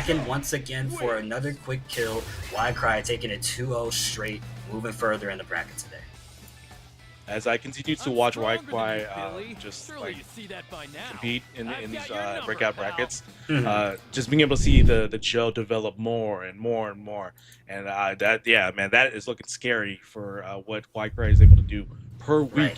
in once again for another quick kill. Cry taking it 2-0 straight, moving further in the bracket today. As I continue to watch Wi-Fi just like compete in these breakout brackets, just being able to see the Joe develop more and more and more, and that is looking scary for what Wi-Fi is able to do per week.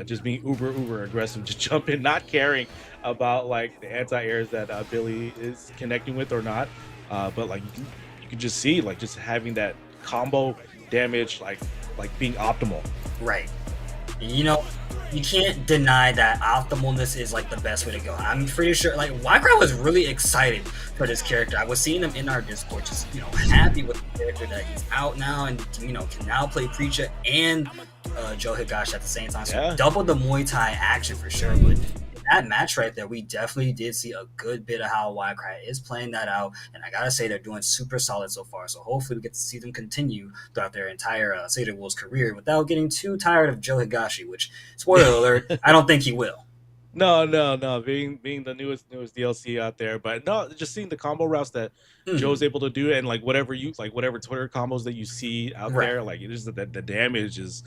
Just being uber aggressive, just jumping, not caring about like the anti-airs that Billy is connecting with or not, but like you can just see like just having that combo damage like being optimal. Right. You know, you can't deny that optimalness is like the best way to go. I'm pretty sure like Cry was really excited for this character. I was seeing him in our Discord, just happy with the character that he's out now and can now play Preacher and Joe Higashi at the same time. So double the Muay Thai action for sure. But that match right there, we definitely did see a good bit of how Cry is playing that out, and I gotta say they're doing super solid so far. So hopefully we get to see them continue throughout their entire Seder Wolves career without getting too tired of Joe Higashi. Which, spoiler alert, I don't think he will. No. Being the newest DLC out there, but no, just seeing the combo routes that Joe's able to do, and like whatever Twitter combos that you see out there, like it is the damage is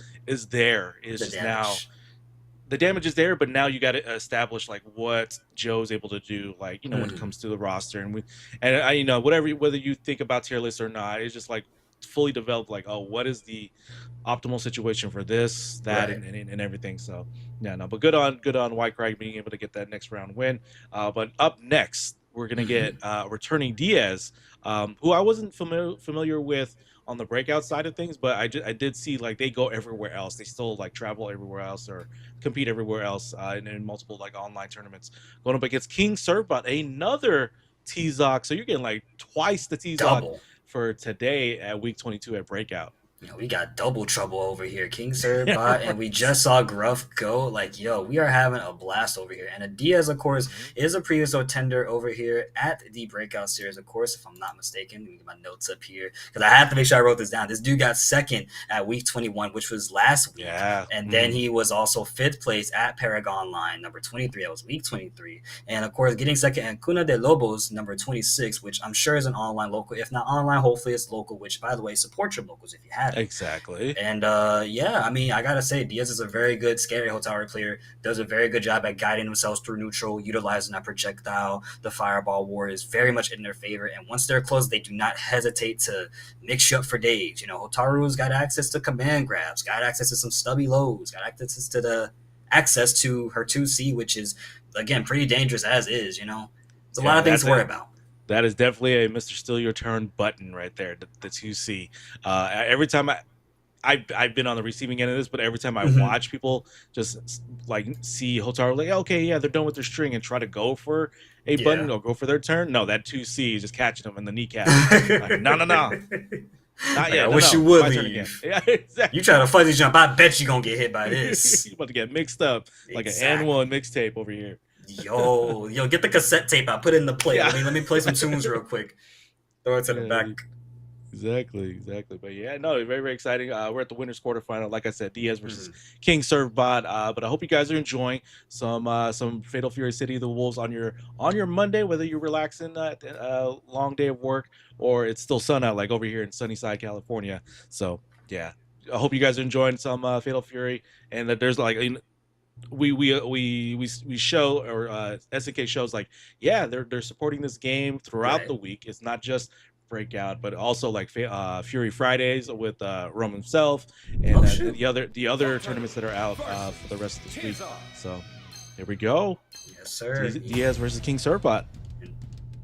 there. It's just now. The damage is there, but now you got to establish like what Joe's able to do, like when it comes to the roster, and whether you think about tier lists or not, it's just like fully developed. Like, oh, what is the optimal situation for this, that, and everything. So but good on Cry being able to get that next round win. But up next, we're gonna get returning Diaz, who I wasn't familiar with on the breakout side of things, but I did see like they go everywhere else. They still like travel everywhere else or compete everywhere else in multiple like online tournaments. Going up against King Servbot, another T-Zoc. So you're getting like twice the T-Zoc for today at week 22 at Breakout. We got double trouble over here. King Servbot, and we just saw Gruff go. Like, we are having a blast over here. And Diaz, of course, is a previous tender over here at the Breakout series, of course, if I'm not mistaken. Let me get my notes up here, because I have to make sure I wrote this down. This dude got second at week 21, which was last week. And then he was also fifth place at Paragon Line, number 23. That was week 23. And, of course, getting second at Cuna de Lobos, number 26, which I'm sure is an online local. If not online, hopefully it's local, which, by the way, support your locals if you have. Exactly. And I mean, I gotta say, Diaz is a very good scary Hotaru player, does a very good job at guiding themselves through neutral, utilizing that projectile. The fireball war is very much in their favor, and once they're close, they do not hesitate to mix you up for days. Hotaru's got access to command grabs, got access to some stubby lows, got access to her 2C, which is again pretty dangerous as is. There's a lot of things to worry about. That is definitely a Mr. Steal Your Turn button right there, the 2C. Every time I've been on the receiving end of this, but every time I watch people just like see Hotaru, like, okay, yeah, they're done with their string and try to go for a button or go for their turn. No, that 2C is just catching them in the kneecap. Like, no. Not yet. I wish you would leave. Yeah, exactly. You try to fuzzy jump, I bet you're going to get hit by this. You're about to get mixed up like an N1 mixtape over here. Yo, get the cassette tape out, put it in the plate. Let me play some tunes real quick. Throw it to the back. Exactly. But very, very exciting. We're at the winners quarterfinal. Like I said, Diaz versus King Servbot. But I hope you guys are enjoying some Fatal Fury City of the Wolves on your Monday, whether you're relaxing a long day of work or it's still sun out like over here in Sunnyside, California. So I hope you guys are enjoying some Fatal Fury, and that there's like we show, or SNK shows like they're supporting this game throughout the week. It's not just Breakout, but also like Fury Fridays with Rome himself, and the other tournaments that are out for the rest of this week. So here we go. Yes, sir. Diaz versus King Servbot.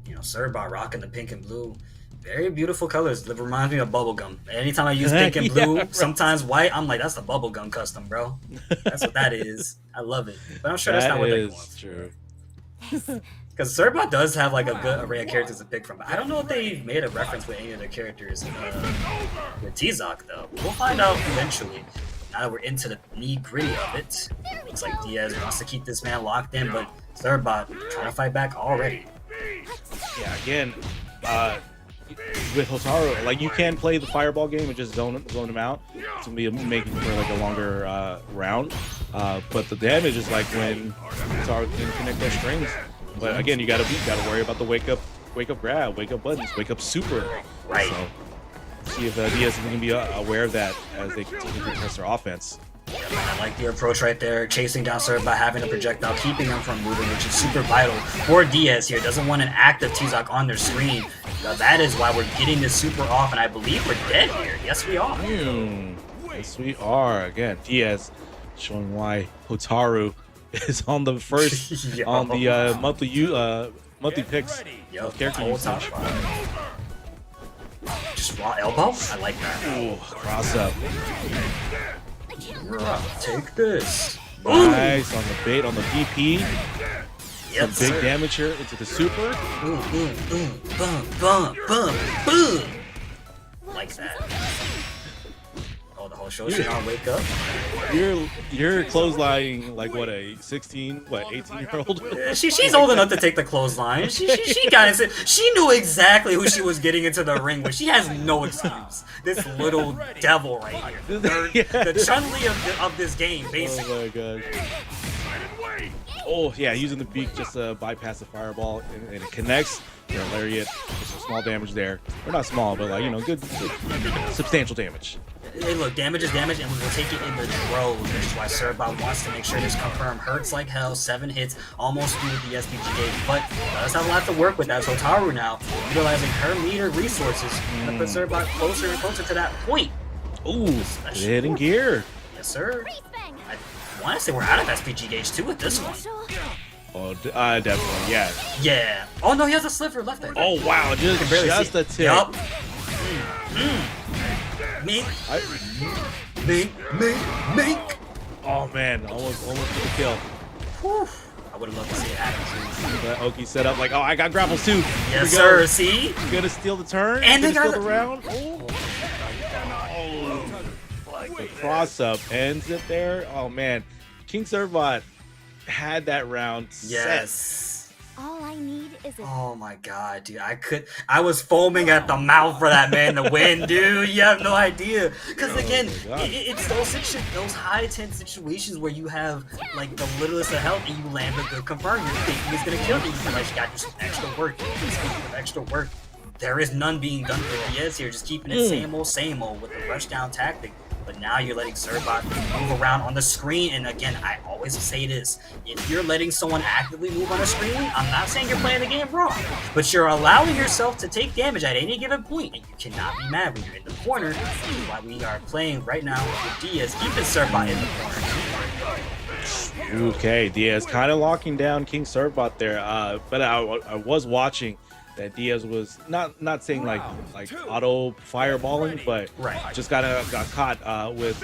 Servbot rocking the pink and blue. Very beautiful colors. It reminds me of bubblegum. Anytime I use pink and blue, sometimes white, I'm like, that's the bubblegum custom, bro. That's what that is. I love it. But I'm sure that's not what they're going for. True. Because Servbot does have like a good array of characters to pick from. But I don't know if they made a reference with any of their characters with T-Zoc, though. We'll find out eventually. Now that we're into the nitty-gritty of it, looks like Diaz wants to keep this man locked in, but Servbot trying to fight back already. Yeah, again, with Hotaru, like you can play the fireball game and just zone him out. It's gonna be making for like a longer round. But the damage is like when Hotaru can connect their strings. But again, you gotta worry about the wake up wake up grab, wake up buttons, wake up super. Right. So see if Diaz is going to be aware of that as they continue to test their offense. Yeah, man, I like the approach right there, chasing down Serb by having a projectile, keeping them from moving, which is super vital for Diaz here. Doesn't want an active T-Zoc on their screen. Now, that is why we're getting this super off, and I believe we're dead here. Yes, we are. Yes, we are. Again, Diaz showing why Hotaru is on the first on the monthly picks. Yep, Character usage. Just raw elbow? I like that. Ooh, cross up. Take this. Nice on the bait, on the DP. Yep, some big damage here into the super. Boom. Like that. Oh, the whole show should not wake up. You're clotheslining like what, a 18-year-old? She's old enough to take the clothesline. She got it. She knew exactly who she was getting into the ring with. She has no excuse. This little devil right here, the Chun-Li of this game, basically. Oh my god. Oh yeah, using the beak just to bypass the fireball, and it connects. You know, lariat, just some small damage there. Or not small, but like, you know, good substantial damage. Hey, look, damage is damage, and we will take it in the droves, which is why Serbot wants to make sure this confirm hurts like hell. 7 hits, almost through with the SPG gauge, but does have a lot to work with. That's Hotaru now, utilizing her meter resources to put Serbot closer and closer to that point. Ooh, hitting gear. Yes, sir. I want to say we're out of SPG gauge too with this one. Oh, definitely, yeah. Yeah. Oh no, he has a sliver left there. Oh wow, just a tip. Yup. Make. Oh man, almost for the kill. Whew. I would have loved to see it happen. But Oki set up like, oh, I got grapples too. Yes, sir. See? You gonna steal the turn? And they got the round. Oh. The cross up ends it there. Oh man, King Servbot had that round set. All I need is Oh my god, dude. I was foaming at the mouth for that man to win, dude. You have no idea. Because again, it's those high tense situations where you have like the littlest of health and you land a good confirm. You're thinking he's gonna kill you. You're like, you gotta do some extra work. There is none being done for Diaz here, just keeping it same old with the rush down tactic. But now you're letting Serbot move around on the screen, and again, I always say this, if you're letting someone actively move on a screen, I'm not saying you're playing the game wrong, but you're allowing yourself to take damage at any given point, and you cannot be mad when you're in the corner, which is why we are playing right now with Diaz, keeping Serbot in the corner. Okay, Diaz kind of locking down King Servbot there, but I was watching that Diaz was not saying like auto fireballing, but just got caught with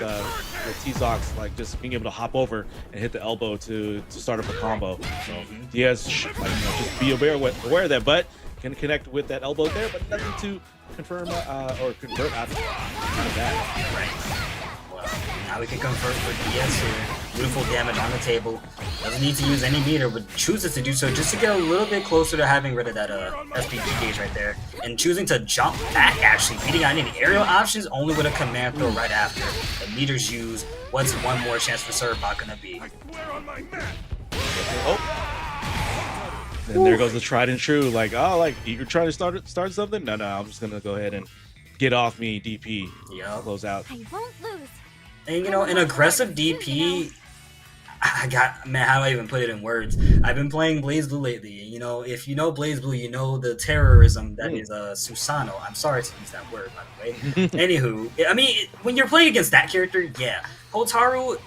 T-Zox, like just being able to hop over and hit the elbow to start up a combo. So Diaz just be aware of that, but can connect with that elbow there, but nothing to confirm or convert out of that. Now we can convert for Diaz here. Beautiful damage on the table. Doesn't need to use any meter, but chooses to do so just to get a little bit closer to having rid of that SPG gauge right there. And choosing to jump back, actually, beating out any aerial options only with a command throw right after. The meters used. What's one more chance for Serbot gonna be? Oh. And there goes the tried and true. Like, oh, like you're trying to start something? No, I'm just gonna go ahead and get off me, DP. Yeah. Close out. I won't lose. And you know, an aggressive DP, how do I even put it in words? I've been playing BlazBlue lately. You know, if you know BlazBlue, you know the terrorism that is Susano. I'm sorry to use that word, by the way. Anywho, I mean, when you're playing against that character, yeah, Hotaru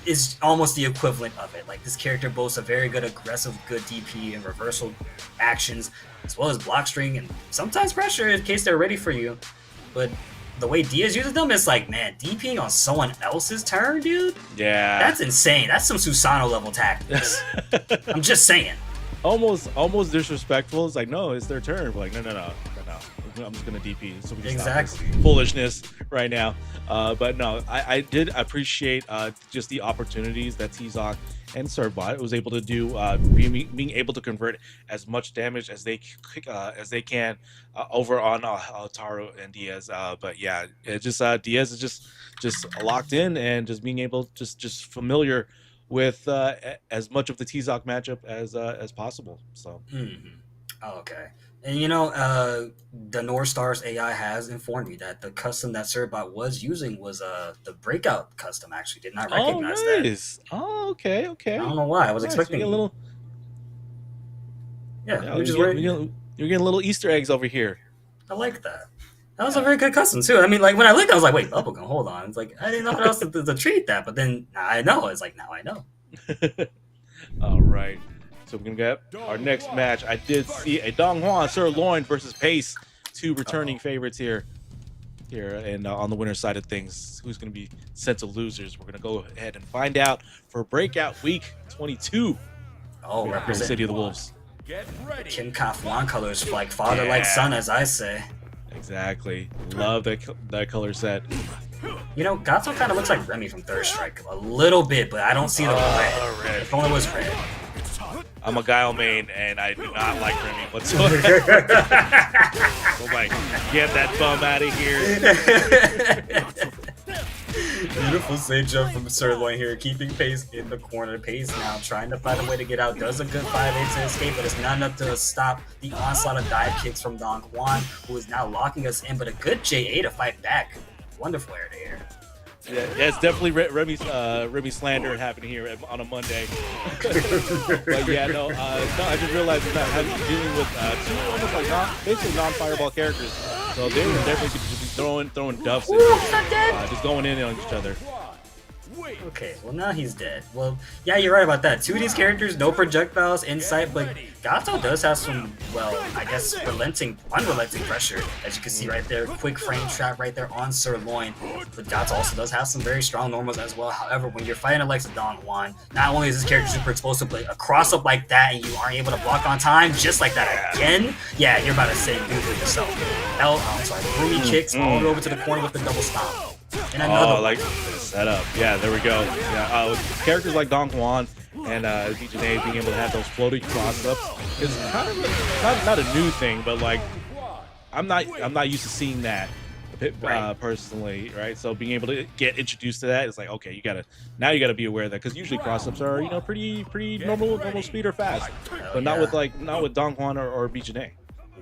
is almost the equivalent of it. Like, this character boasts a very good aggressive, good DP and reversal actions, as well as block string and sometimes pressure in case they're ready for you. But the way Diaz uses them, it's like, man, DPing on someone else's turn, dude? Yeah. That's insane. That's some Susano level tactics. I'm just saying. Almost disrespectful. It's like, no, it's their turn. We're like, no. I'm just gonna DP. So we can stop this foolishness right now. But no, I did appreciate just the opportunities that T-Zoc and Serbot was able to do, being able to convert as much damage as they can over on Hotaru and Diaz. But yeah, it just Diaz is just locked in and just being able just familiar with as much of the T-Zoc matchup as possible. So. Oh, okay. And the North Stars AI has informed me that the custom that Cerbot was using was the Breakout custom. Actually, did not Oh, recognize that. nice. Oh, okay, I okay. don't know why. I was Nice. We get a expecting. little. Yeah, Yeah, which is where you're getting little Easter eggs over here. I like that. That was a very good custom too. I mean, like when I looked, I was like, "Wait, bubblegum, hold on." It's like I didn't know how else to treat that, but then now I know. It's like now I know. All right. So we're gonna get our next match. I did see a Dong Hwan Sirloin versus Pace, two returning favorites here. And on the winner's side of things, who's going to be sent to losers? We're going to go ahead and find out for Breakout Week 22. Oh, From represent City of the Wolves. Kim Kaf Wan colors, like father, like son, as I say. Exactly. Love that color set. Gato kind of looks like Remy from Third Strike a little bit, but I don't see the red. If only it was red. I'm a Guile main, and I do not like Remy whatsoever. So like, get that bum out of here. Beautiful save jump from Sirloin here, keeping Pace in the corner. Pace now trying to find a way to get out. Does a good 5-8 to escape, but it's not enough to stop the onslaught of dive kicks from Don Juan, who is now locking us in, but a good J8 to fight back. Wonderful air to air. Yeah, it's definitely Remy slander happening here on a Monday. But yeah, no, I just realized that I'm dealing with two almost like basically non-fireball characters, so they were definitely just throwing duffs, and, just going in on each other. Okay, well now he's dead. Well, yeah, you're right about that. Two of these characters, no projectiles, insight, but Gato does have some, well, I guess unrelenting pressure, as you can see right there. Quick frame trap right there on Sirloin. But Gato also does have some very strong normals as well. However, when you're fighting Alexa Don Juan, not only is this character super explosive, but a cross up like that and you aren't able to block on time, just like that again, yeah, you're about to say do for yourself. Rumi kicks all the way over to the corner with the double stomp. And another like setup. Yeah, there we go. Yeah, characters like Don Juan and BJ being able to have those floating cross-ups is kind of not a new thing, but like I'm not used to seeing that personally, right? So being able to get introduced to that, it's like, okay, you gotta be aware of that, because usually cross-ups are pretty normal speed or fast, but not with Don Juan or BJ.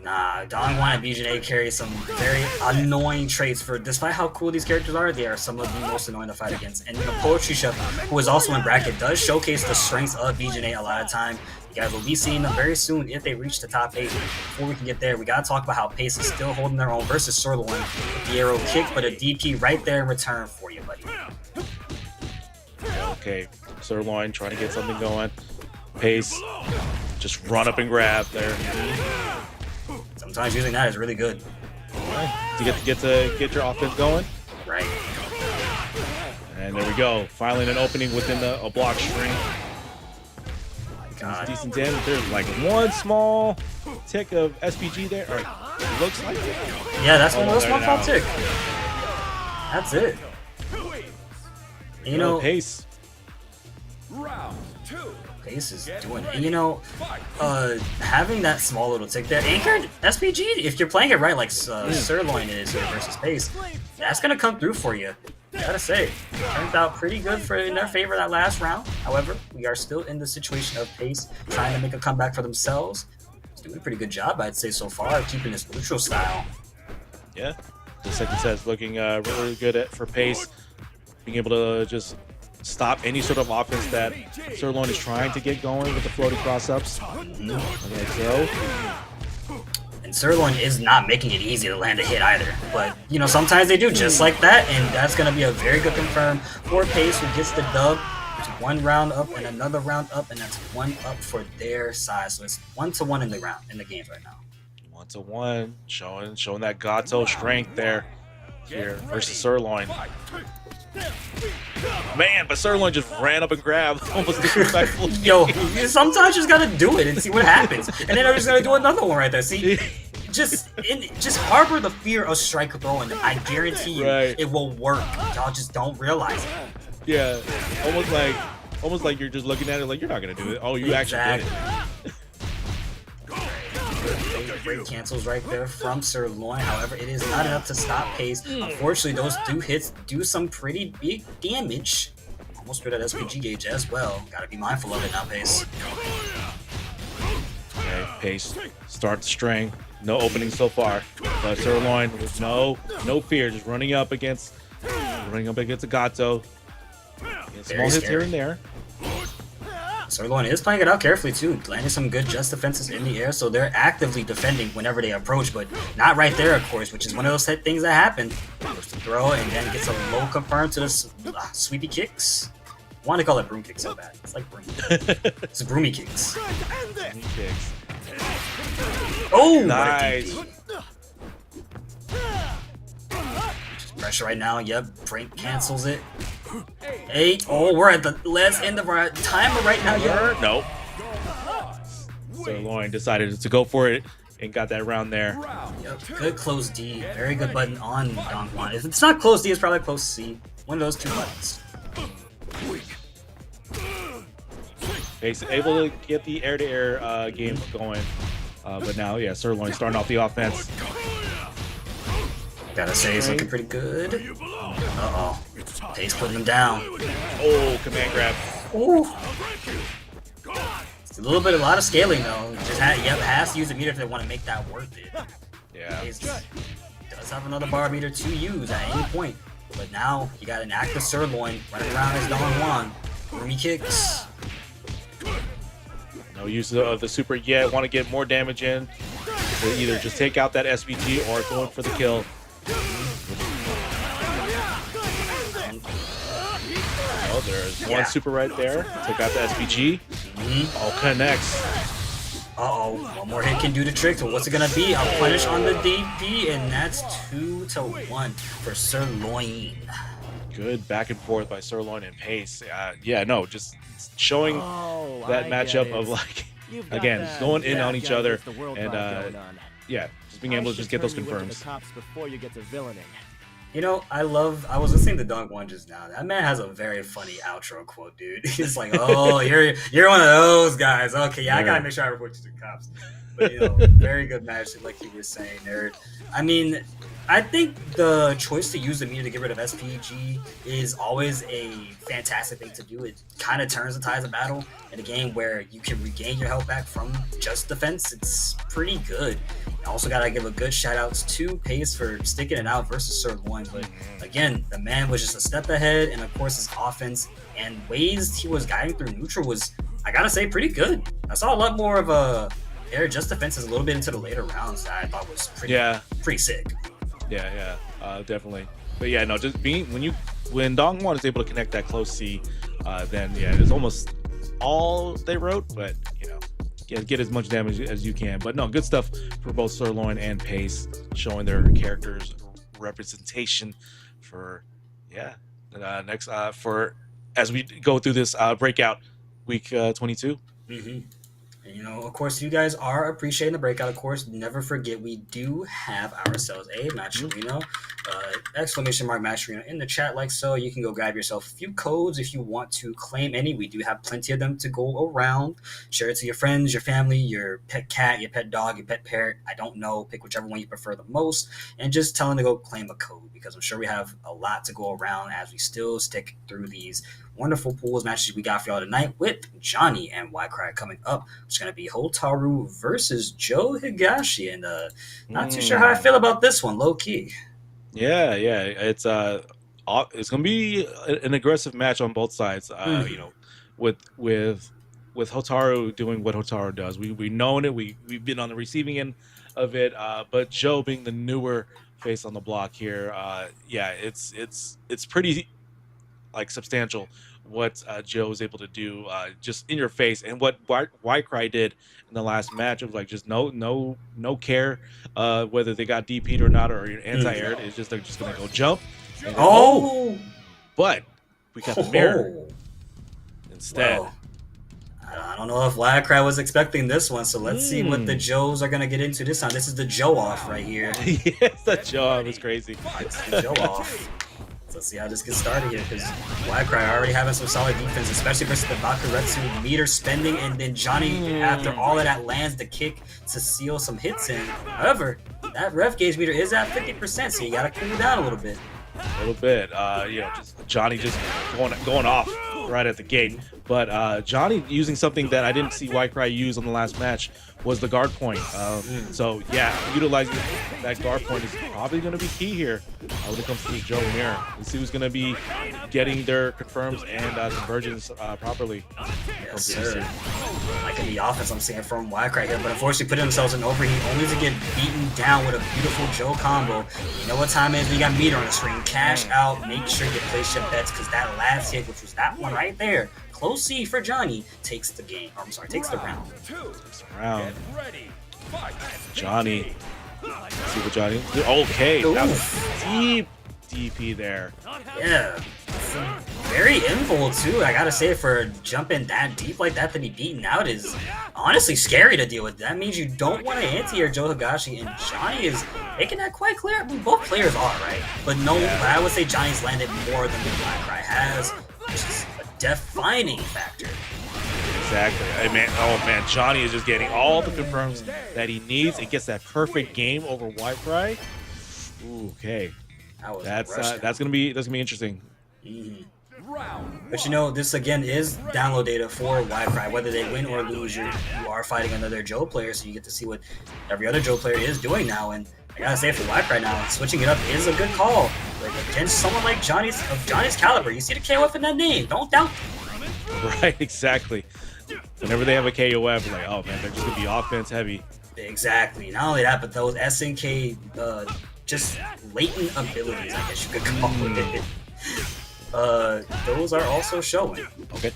Nah, Don Juan and BJ carry some very annoying traits. Despite how cool these characters are, they are some of the most annoying to fight against. And the Poetry Chef, who is also in bracket, does showcase the strengths of BJ a lot of time. You guys will be seeing them very soon if they reach the top 8. Before we can get there, we gotta talk about how Pace is still holding their own versus Sirloin. The arrow kick, but a DP right there in return for you, buddy. Okay, Sirloin trying to get something going. Pace, just run up and grab there. Sometimes using that is really good. Right. To get your offense going. Right. And there we go. Finally an opening within a block string. God. Decent damage. There's like one small tick of SPG there. Or it looks like it. Yeah, that's one small tick. That's it. Pace. Pace is doing it. And having that small little tick there, anchored SPG, if you're playing it right like Sirloin is here versus Pace, that's going to come through for you. Gotta say, turned out pretty good in their favor that last round. However, we are still in the situation of Pace trying to make a comeback for themselves. He's doing a pretty good job, I'd say, so far, keeping this neutral style. Yeah, the second set is looking really good for Pace, being able to just stop any sort of offense that Sirloin is trying to get going with the floating cross-ups. And Sirloin is not making it easy to land a hit either. But, sometimes they do just like that, and that's going to be a very good confirm for Pace, who gets the dub. It's one round up and another round up, and that's one up for their side. So it's 1-1 in the games right now. 1-1, showing that Gato strength there here versus Sirloin. Man, but Sirloin just ran up and grabbed almost disrespectfully. Yo, sometimes you just gotta do it and see what happens. And then I'm just gonna do another one right there. See, just harbor the fear of strike throwing. I guarantee you it will work. Y'all just don't realize it. Yeah, almost like you're just looking at it like you're not gonna do it. Oh, you actually did it. Great cancels right there from Sirloin. However, it is not enough to stop Pace. Unfortunately, those two hits do some pretty big damage. Almost through that SPG gauge as well. Gotta be mindful of it now, Pace. Okay, Pace start the string. No opening so far, but Sirloin with no fear, just running up against a Gato. Small hits here and there. Sirloin is playing it out carefully too, landing some good just defenses in the air, so they're actively defending whenever they approach, but not right there, of course, which is one of those things that happen. Goes to throw and then gets a low confirmed to the sweepy kicks. I want to call it broom kicks so bad. It's like broom. It's broomy kicks. Oh, nice. Pressure right now. Yep, Frank cancels it. 8. Oh, we're at the last end of our timer right now. Yep. Nope. Sirloin decided to go for it and got that round there. Yep, good close D. Very good button on Dongguan. If it's not close D, it's probably close C. One of those two buttons. He's able to get the air-to-air game going. But now, yeah, Sirloin starting off the offense. Gotta say, he's looking pretty good. Uh-oh. Pace putting him down. Oh, command grab. Ooh. It's a lot of scaling, though. Just has to use a meter if they want to make that worth it. Yeah. He does have another bar meter to use at any point. But now, you got an active Sirloin running around as Dongguan. Roomy kicks. No use of the super yet. Want to get more damage in. To either just take out that SVG or going for the kill. Oh, there's one super right there. Took out the SVG. All connects. Uh-oh. One more hit can do the trick. So what's it going to be? A punish on the DP, and that's 2-1 for Sirloin. Good back and forth by Sirloin and Pace. Yeah, no, just showing that matchup of like, again, going in on each other and yeah, just being able to just get those confirms. You know, I was listening to Dongguan just now. That man has a very funny outro quote, dude. He's like, oh, you're one of those guys. Okay, yeah, I gotta make sure I report you to the cops. But, you know, very good match, like you were saying there. I mean, I think the choice to use the meter to get rid of SPG is always a fantastic thing to do. It kind of turns the tides of battle in a game where you can regain your health back from just defense. It's pretty good. I also got to give a good shout outs to Pace for sticking it out versus Sirloin. But again, the man was just a step ahead. And of course, his offense and ways he was guiding through neutral was, I got to say, pretty good. I saw a lot more of a air just defenses a little bit into the later rounds that I thought was pretty sick. Yeah, definitely. But yeah, no, just when Dongguan is able to connect that close C, then yeah, it's almost all they wrote. But you know, get as much damage as you can. But no, good stuff for both Sirloin and Pace, showing their characters' representation for next for as we go through this breakout week 22. Mm-hmm. And, you know, of course, you guys are appreciating the breakout. Of course, never forget we do have ourselves a match arena, exclamation mark match arena in the chat, like so. You can go grab yourself a few codes if you want to claim any. We do have plenty of them to go around. Share it to your friends, your family, your pet cat, your pet dog, your pet parrot. I don't know. Pick whichever one you prefer the most, and just tell them to go claim a code because I'm sure we have a lot to go around as we still stick through these wonderful pools matches we got for y'all tonight with Johnny and Ycry coming up. It's going to be Hotaru versus Joe Higashi, and not too sure how I feel about this one, low key. Yeah, it's going to be an aggressive match on both sides. You know, with Hotaru doing what Hotaru does, we've known it. We've been on the receiving end of it. But Joe being the newer face on the block here, yeah, it's pretty like substantial what Joe was able to do just in your face, and what Ycry did in the last match of like just no care whether they got DP'd or not or anti-aired. It's just they're just gonna go jump. But we got the mirror instead. Well, I don't know if Ycry was expecting this one, so let's see what the Joes are gonna get into this time. This is the Joe off right here. Yes, the Joe off is crazy. It's the Joe off. Let's see how this gets started here, because Ycry already having some solid defense, especially versus the Bakuretsu meter spending, and then Johnny, after all of that, lands the kick to seal some hits in. However, that ref gauge meter is at 50%, so you gotta cool down a little bit. A little bit, you know, just Johnny just going off right at the gate. But Johnny using something that I didn't see Ycry use on the last match was the guard point. So yeah, utilizing that guard point is probably going to be key here when it comes to the Joe Mirror. Let's see who's going to be getting their confirms and conversions properly. Yes, sir. Like in the offense, I'm seeing from Wildcry here, but unfortunately putting themselves in overheat only to get beaten down with a beautiful Joe combo. You know what time it is? We got meter on the screen. Cash out. Make sure you place your bets because that last hit, which was that one right there, close C for Johnny, takes the game. Or, I'm sorry, takes the round. Takes the round. Johnny. Let's see what Johnny. Okay, that was deep DP there. Yeah. Very invul too. I gotta say, for jumping that deep like that to be beaten out is honestly scary to deal with. That means you don't want to anti your Joe Higashi, and Johnny is making that quite clear. I mean, both players are, right? But no, I would say Johnny's landed more than the Wildcry has, which is a defining factor. Exactly. I mean, oh man, Johnny is just getting all the confirms that he needs. It gets that perfect game over Wildcry. Ooh, okay. That's gonna be interesting. But you know, this again is download data for Wildcry. Whether they win or lose, you are fighting another Joe player, so you get to see what every other Joe player is doing now. And I gotta say, for Wildcry now, switching it up is a good call. Like against someone like Johnny's caliber, you see the KOF in that name. Don't doubt them. Right, exactly. Whenever they have a KOF, like, oh man, they're just gonna be offense heavy. Exactly. Not only that, but those SNK just latent abilities, I guess you could call it. Those are also showing. Okay.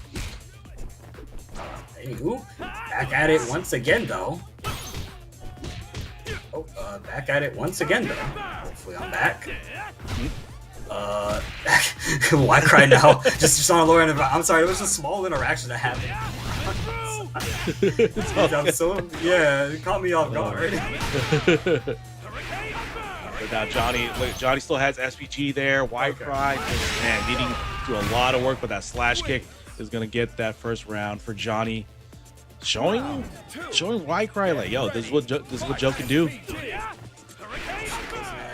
Anywho, back at it once again though. Back at it once again though. Hopefully I'm back. Why cry now? just on a lower end of, I'm sorry, it was a small interaction that happened. It caught me off guard. But now Johnny still has SPG there. Wildcry, man, needing to do a lot of work, but that slash kick is gonna get that first round for Johnny. Showing Wildcry like, yo, this is what Joe can do.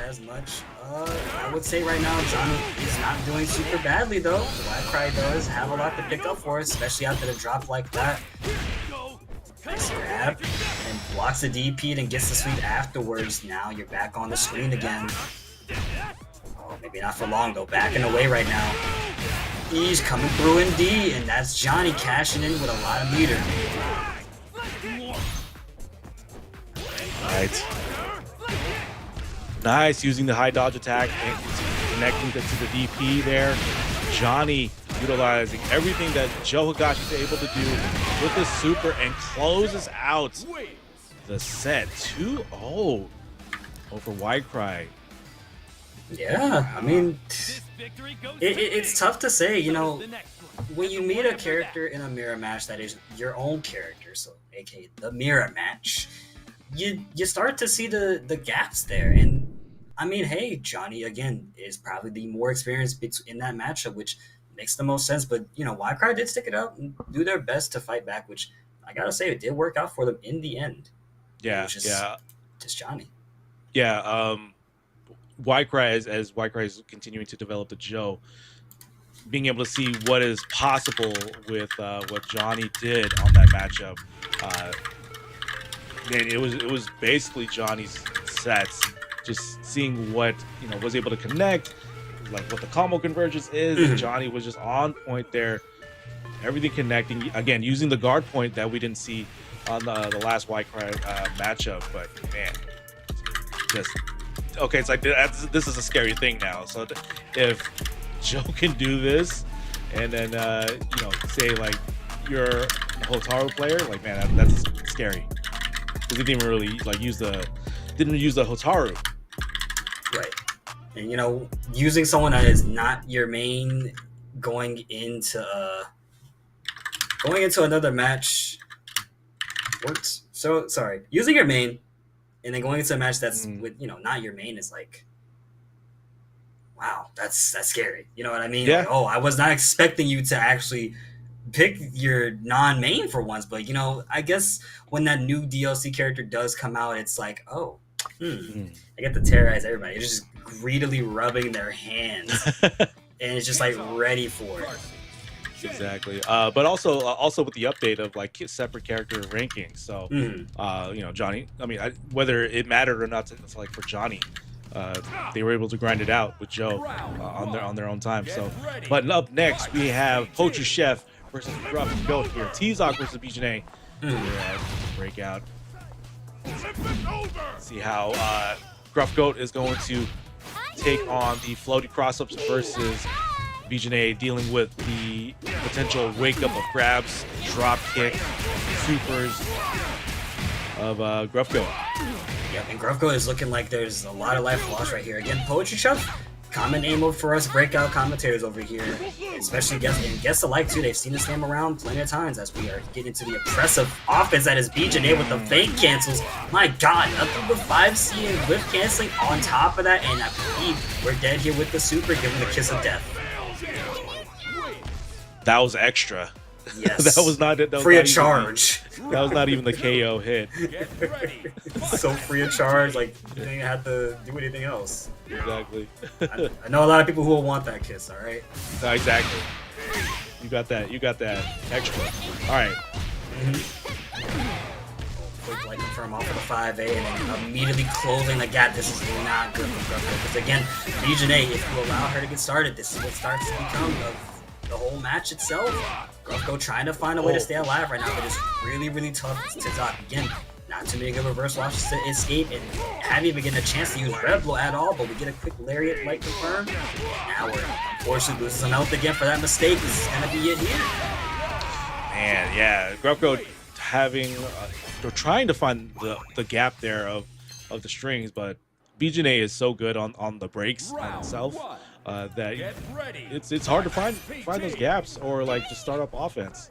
As much. I would say right now Johnny is not doing super badly though. Wildcry does have a lot to pick up for us, especially after the drop like that. Nice grab, and blocks the DP and gets the sweep afterwards. Now you're back on the screen again. Oh, maybe not for long though. Backing away right now. He's coming through in D, and that's Johnny cashing in with a lot of meter. Right. Nice, using the high dodge attack and connecting to the DP there. Johnny utilizing everything that Joe Higashi is able to do with the super and closes out the set 2-0 over Wildcry. Yeah, I mean, it's tough to say, you know, when you meet a character in a mirror match that is your own character, so aka the mirror match, you start to see the gaps there. And I mean, hey, Johnny again is probably the more experienced in that matchup, which makes the most sense. But you know, Wildcry did stick it out and do their best to fight back, which I gotta say it did work out for them in the end. Yeah, just Johnny. Yeah, Wildcry as Wildcry is continuing to develop the Joe, being able to see what is possible with what Johnny did on that matchup. Man, it was basically Johnny's sets, just seeing what was able to connect, like what the combo convergence is. And Johnny was just on point there, everything connecting again using the guard point that we didn't see on the last Wildcry matchup. But man, just okay. It's like this is a scary thing now. So if Joe can do this, and then say like you're a Hotaru player, like man, that's scary. Because he didn't really like use the Hotaru. Right. And using someone that is not your main going into another match works. So sorry. Using your main and then going into a match that's with not your main is like, wow, that's scary. You know what I mean? Yeah. Like, oh, I was not expecting you to actually pick your non-main for once, but I guess when that new DLC character does come out, it's like, oh, I get to terrorize everybody. It's just greedily rubbing their hands, and it's just like ready for it. Exactly. But also with the update of like separate character rankings. So, Mhm. you know, Johnny. I mean, whether it mattered or not, it's like for Johnny, uh, they were able to grind it out with Joe on their own time. So, but up next we have Poacher Chef versus Gruff Goat here. T-Zoc versus BJNA Mhm. here at Breakout. See how Gruff Goat is going to take on the floaty crossups versus BJNA dealing with the potential wake up of grabs, drop kick, supers of Gruff Goat. Yep, and Grufko is looking like there's a lot of life lost right here. Again, Poetry Chef, common name for us breakout commentators over here, especially guests alike too. They've seen this name around plenty of times as we are getting into the oppressive offense that is BJNA with the fake cancels. My God, nothing but 5C and whiff canceling on top of that, and I believe we're dead here with the super, giving the kiss of death. That was extra. Yes, that was not free not of charge. That was not even the KO hit. So free of charge, like you didn't have to do anything else. Exactly. I know a lot of people who will want that kiss. All right. No, exactly. You got that. You got that extra. All right. Quick like confirm off of the 5A and then immediately closing the gap. This is not good for Grufko because again, BJNA, if you allow her to get started, this is what starts to become the whole match itself. Grufko trying to find a way to stay alive right now, but it's really, really tough to Tok. Again, not too many good reverse launches to escape, and haven't even getting a chance to use Red Blow at all, but we get a quick Lariat like confirm. Now we're unfortunately losing some health again for that mistake. This is gonna be it here. Man, yeah, Grufko having they're trying to find the gap there of the strings, but BJNA is so good on the breaks on itself that it's hard to find those gaps or like just start up offense.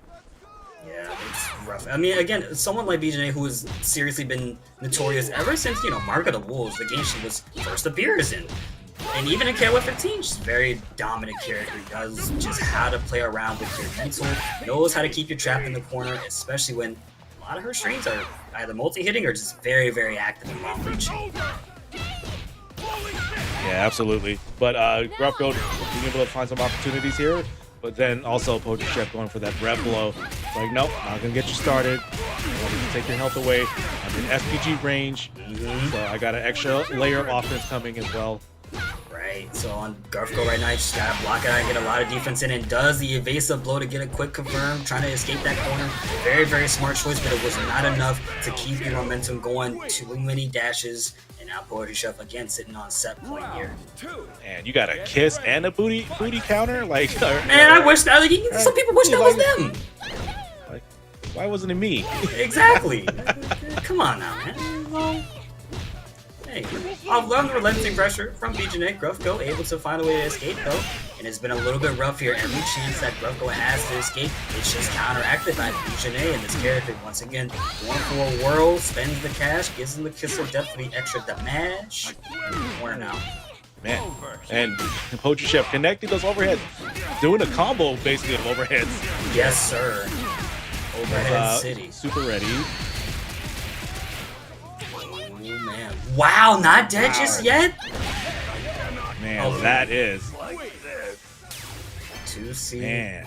Yeah, it's rough. I mean, again, someone like BJNA who has seriously been notorious ever since, Mark of the Wolves, the game she was first appears in. And even in KOF 15, she's a very dominant character, does just how to play around with your mental, knows how to keep you trapped in the corner, especially when a lot of her strings are either multi-hitting or just very, very active and long-reaching. Yeah, absolutely. But Grufko being able to find some opportunities here, but then also Poacher Chef going for that Red Blow. Like, nope, not gonna get you started. I want you to take your health away. I'm in SPG range, so I got an extra layer of offense coming as well. Right, so on Grufko right now, you just gotta block it out and get a lot of defense in, and does the evasive blow to get a quick confirm, trying to escape that corner. Very, very smart choice, but it was not enough to keep your momentum going. Too many dashes, and now Poetry Chef again sitting on set point here. And you got a kiss and a booty counter, like. Man, I wish that. Like, some people wish that was them. Like, why wasn't it me? Exactly. Come on now, man. Well, hey, I've learned the relenting pressure from BJNA. Grufko able to find a way to escape though, and it's been a little bit rough here. Every chance that Grufko has to escape, it's just counteracted by BJNA and this character. Once again, going for a whirl, spends the cash, gives him the kiss of death for the extra damage. Corner now. Man, and Poacher Chef connecting those overheads, doing a combo basically of overheads. Yes, sir. Overhead City. Super ready. Oh man! Wow, not dead just yet. Man, that is 2C. Man.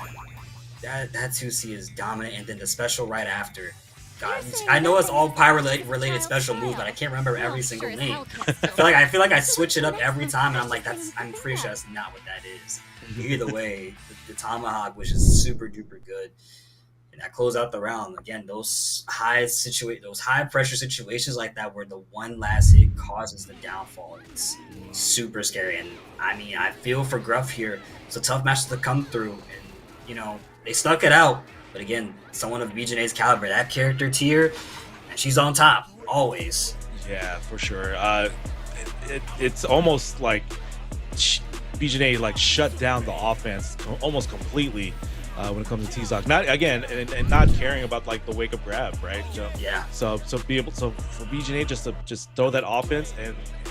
That 2C is dominant, and then the special right after. God, I know it's all related special moves, but I can't remember every single name. I feel like I switch it up every time, and I'm like, I'm pretty sure that's not what that is. Either way, the tomahawk was just super duper good, and that closed out the round. Again, those high pressure situations like that, where the one last hit causes the downfall, it's super scary. And I mean, I feel for Gruff here. It's a tough match to come through, and they stuck it out. But again, someone of BJNA's caliber, that character tier, and she's on top, always. Yeah, for sure. It's almost like BJNA like shut down the offense almost completely when it comes to T-Zoc. Not again, and not caring about like the wake up grab, right? Yeah. So for BJNA just to throw that offense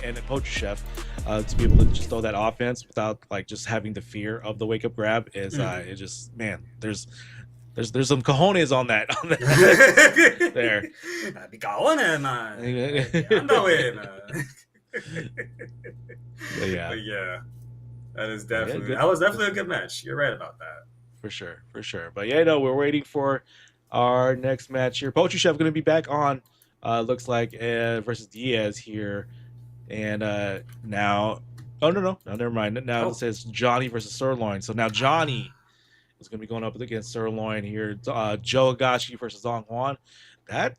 and Poacher Chef to be able to just throw that offense without like just having the fear of the wake up grab is it just, man, there's some cojones on that there. Yeah, that is definitely that was definitely a good match. You're right about that. For sure, for sure. But yeah, no, we're waiting for our next match here. Poetry Chef going to be back on. Looks like versus Diaz here, and now, oh no, never mind. Now it Oh. says Johnny versus Sirloin. So now Johnny is going to be going up against Sirloin here. Joe Agashi versus Dong Juan. That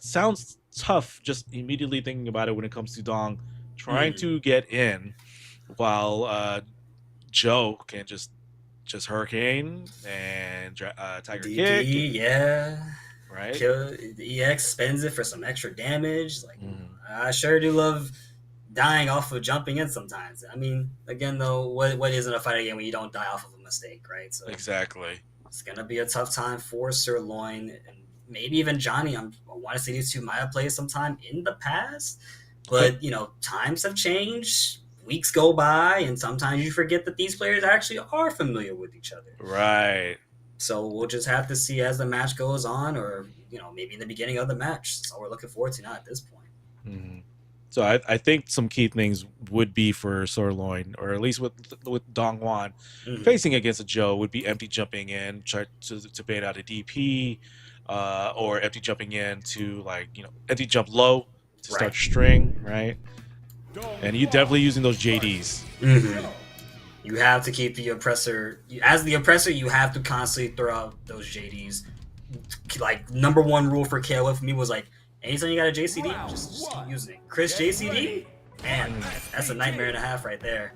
sounds tough. Just immediately thinking about it when it comes to Dong trying to get in, while Joe can just hurricane and tiger kick. Yeah. Right. Kill the EX, spends it for some extra damage. Like I sure do love dying off of jumping in sometimes. I mean, again though, what isn't a fighting game when you don't die off of a mistake, right? So exactly. It's gonna be a tough time for Sirloin and maybe even Johnny. I want to say these two might have played sometime in the past, but you know, times have changed. Weeks go by, and sometimes you forget that these players actually are familiar with each other. Right. So we'll just have to see as the match goes on, or you know, maybe in the beginning of the match. That's all we're looking forward to now at this point. So I think some key things would be for Sirloin, or at least with Dong Juan, facing against a Joe, would be empty jumping in, try to bait out a DP, or empty jumping in to, like, you know, empty jump low to start string, right? And you definitely using those JDs. You have to keep the oppressor. As the oppressor, you have to constantly throw out those JDs. Like, number one rule for KOF for me was like, anytime you got a JCD, just keep using it. Chris JCD? Man, that's a nightmare and a half right there.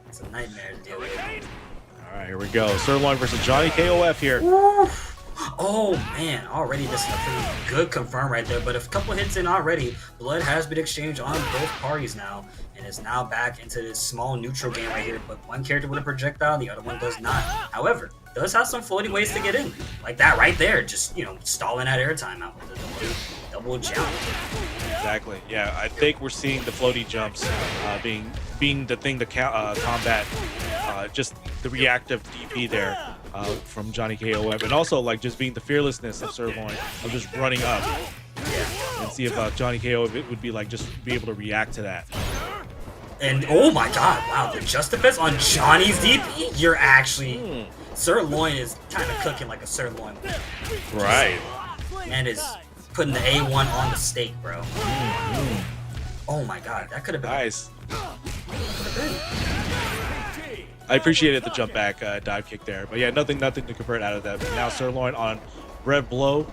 It's a nightmare to deal with. All right, here we go. Sirloin versus Johnny KOF here. Oof. Oh man, already this is a pretty good confirm right there, but a couple hits in already. Blood has been exchanged on both parties now, and is now back into this small neutral game right here, but one character with a projectile, the other one does not. However, does have some floating ways to get in. Like that right there, just, you know, stalling that airtime out with a double jump. Exactly. Yeah, I think we're seeing the floaty jumps being the thing to combat just the reactive DP there from Johnny KOF, and also like just being the fearlessness of Sirloin of just running up and see if Johnny KOF would be like just be able to react to that. And oh my god, wow, the just defense on Johnny's DP? You're actually Sirloin is kind of cooking like a sirloin. Right. And is putting the A1 on the steak, bro. Oh my god, that could have been nice. I appreciated the jump back dive kick there, but yeah, nothing to convert out of that. But now Sirloin on Red Blow.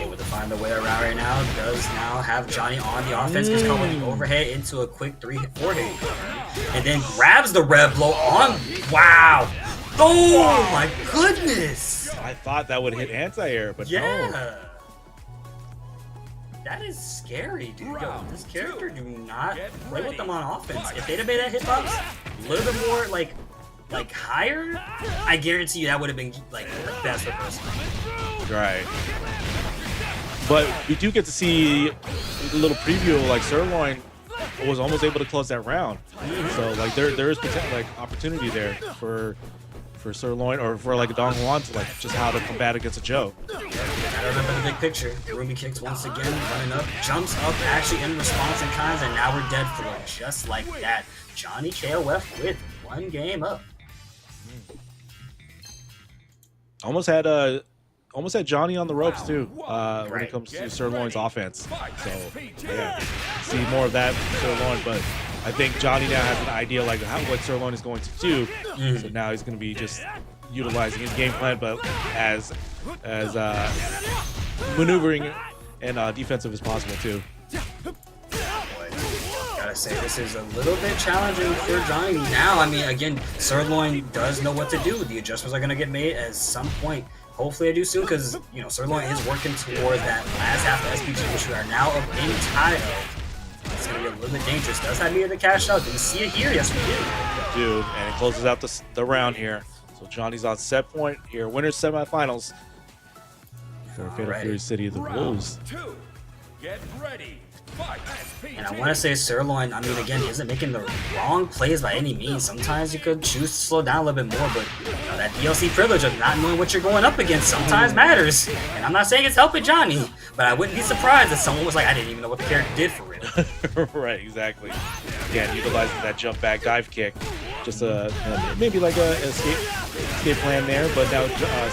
Able to find the way around right now. Does now have Johnny on the offense. Gets caught with the overhead into a quick 3-4 hit. And then grabs the Red Blow on. Wow. Oh my goodness. I thought that would hit anti-air, but no. That is scary, dude. Yo, this character do not play with them on offense. If they'd have made that hitbox a little bit more like higher, I guarantee you that would have been like the best reversal. Right. But we do get to see a little preview, like Sirloin was almost able to close that round. So like there is potential, like opportunity there for Sirloin or for like Dong Juan to like just how to combat against a Joe. I remember the big picture. Rumi kicks once again, running up, jumps up, actually in response in kinds, and now we're dead for it. Just like that. Johnny KOF with one game up. Almost had Johnny on the ropes too when it comes to Sirloin's offense. So yeah, see more of that from Sirloin, but I think Johnny now has an idea like what Sirloin is going to do. So now he's going to be just utilizing his game plan, but as maneuvering and defensive as possible too. Gotta say, this is a little bit challenging for Johnny now. I mean, again, Sirloin does know what to do. The adjustments are going to get made at some point. Hopefully I do soon, because, you know, Sirloin is working toward that last half of SPG, which we are now up in tie of. It's going to be a little bit dangerous. Does that mean to cash out? Do we see it here? Yes, we do. Dude, and it closes out the round here. So Johnny's on set point here. Winners semifinals for Fatal Fury City of the Wolves. Get ready. And I want to say Sirloin, I mean, again, he isn't making the wrong plays by any means. Sometimes you could choose to slow down a little bit more, but you know, that DLC privilege of not knowing what you're going up against sometimes matters. And I'm not saying it's helping Johnny, but I wouldn't be surprised if someone was like, I didn't even know what the character did for real. Right, exactly. Again, utilizing that jump back dive kick just maybe like a escape plan there. But now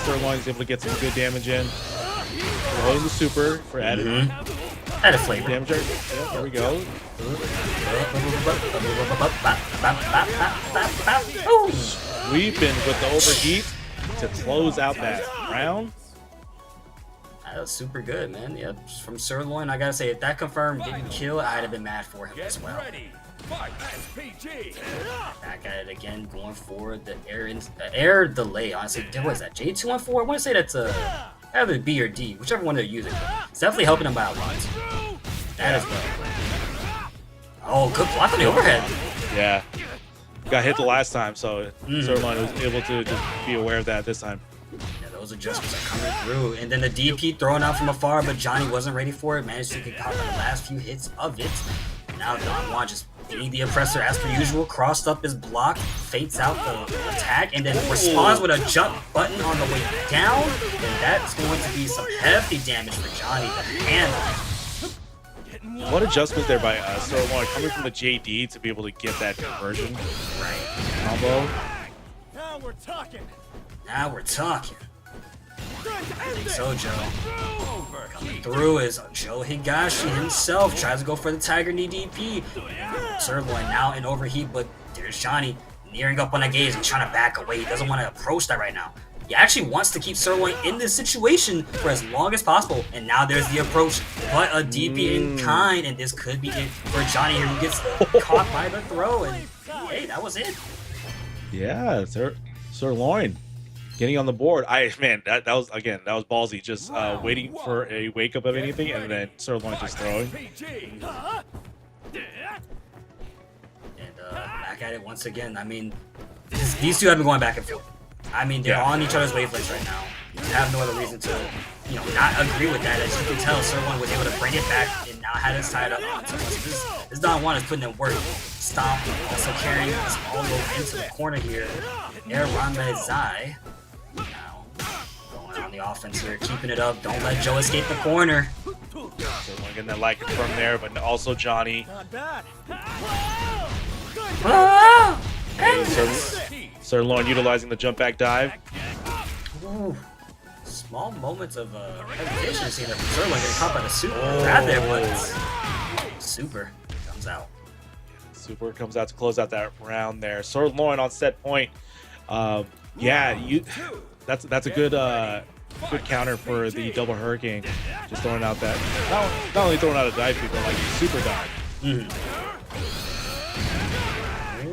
Sirloin is able to get some good damage in. Throwing the super for added Added flavor. damage. Yeah, there we go. Sweeping with the overheat to close out that round. That was super good, man. Yep, from Sirloin, I gotta say, if that confirmed didn't kill, I'd have been mad for him as well. Back at it again, going for the air delay. Honestly, what is that? J214? I want to say that's either B or D, whichever one they're using. It's definitely helping them out a lot. That as well. Oh, good block on the overhead. Yeah. Got hit the last time, so Sirloin was able to just be aware of that this time. Yeah, those adjustments are coming through. And then the DP thrown out from afar, but Johnny wasn't ready for it. Managed to get caught on the last few hits of it. Now Don Juan just being the oppressor as per usual, crossed up his block, fates out the attack, and then responds with a jump button on the way down. And that's going to be some hefty damage for Johnny to handle. What adjustments there by Sirloin coming from the JD to be able to get that conversion combo. Now we're talking. Now we're talking. I think so, Joe. Coming through is Joe Higashi himself. Tries to go for the Tiger Knee DP. Sirloin now in overheat, but there's Johnny nearing up on a gaze and trying to back away. He doesn't want to approach that right now. He actually wants to keep Sirloin in this situation for as long as possible. And now there's the approach, but a DP in kind. And this could be it for Johnny here, who gets caught by the throw. And hey, that was it. Yeah, Sirloin getting on the board. That was ballsy. Just waiting for a wake up of anything, and then Sirloin just throwing. And back at it once again. I mean, these two have been going back and forth. I mean, they're on each other's wavelengths right now. You have no other reason to, not agree with that. As you can tell, Sirloin was able to bring it back and now had us tied up onto us. This Don Juan is putting in work. Stomp, also carrying this all over into the corner here. Air Ranmei Zai. Now, going on the offense here, keeping it up. Don't let Joe escape the corner. Sirloin getting that like from there, but also Johnny. Not bad. Sirloin utilizing the jump back dive. Ooh. Small moments of hesitation seeing that Sirloin getting caught by the super. Grab there, but super comes out. Super comes out to close out that round there. Sirloin on set point. That's a good good counter for the double hurricane. Just throwing out that not only throwing out a dive kick, but like a super dive.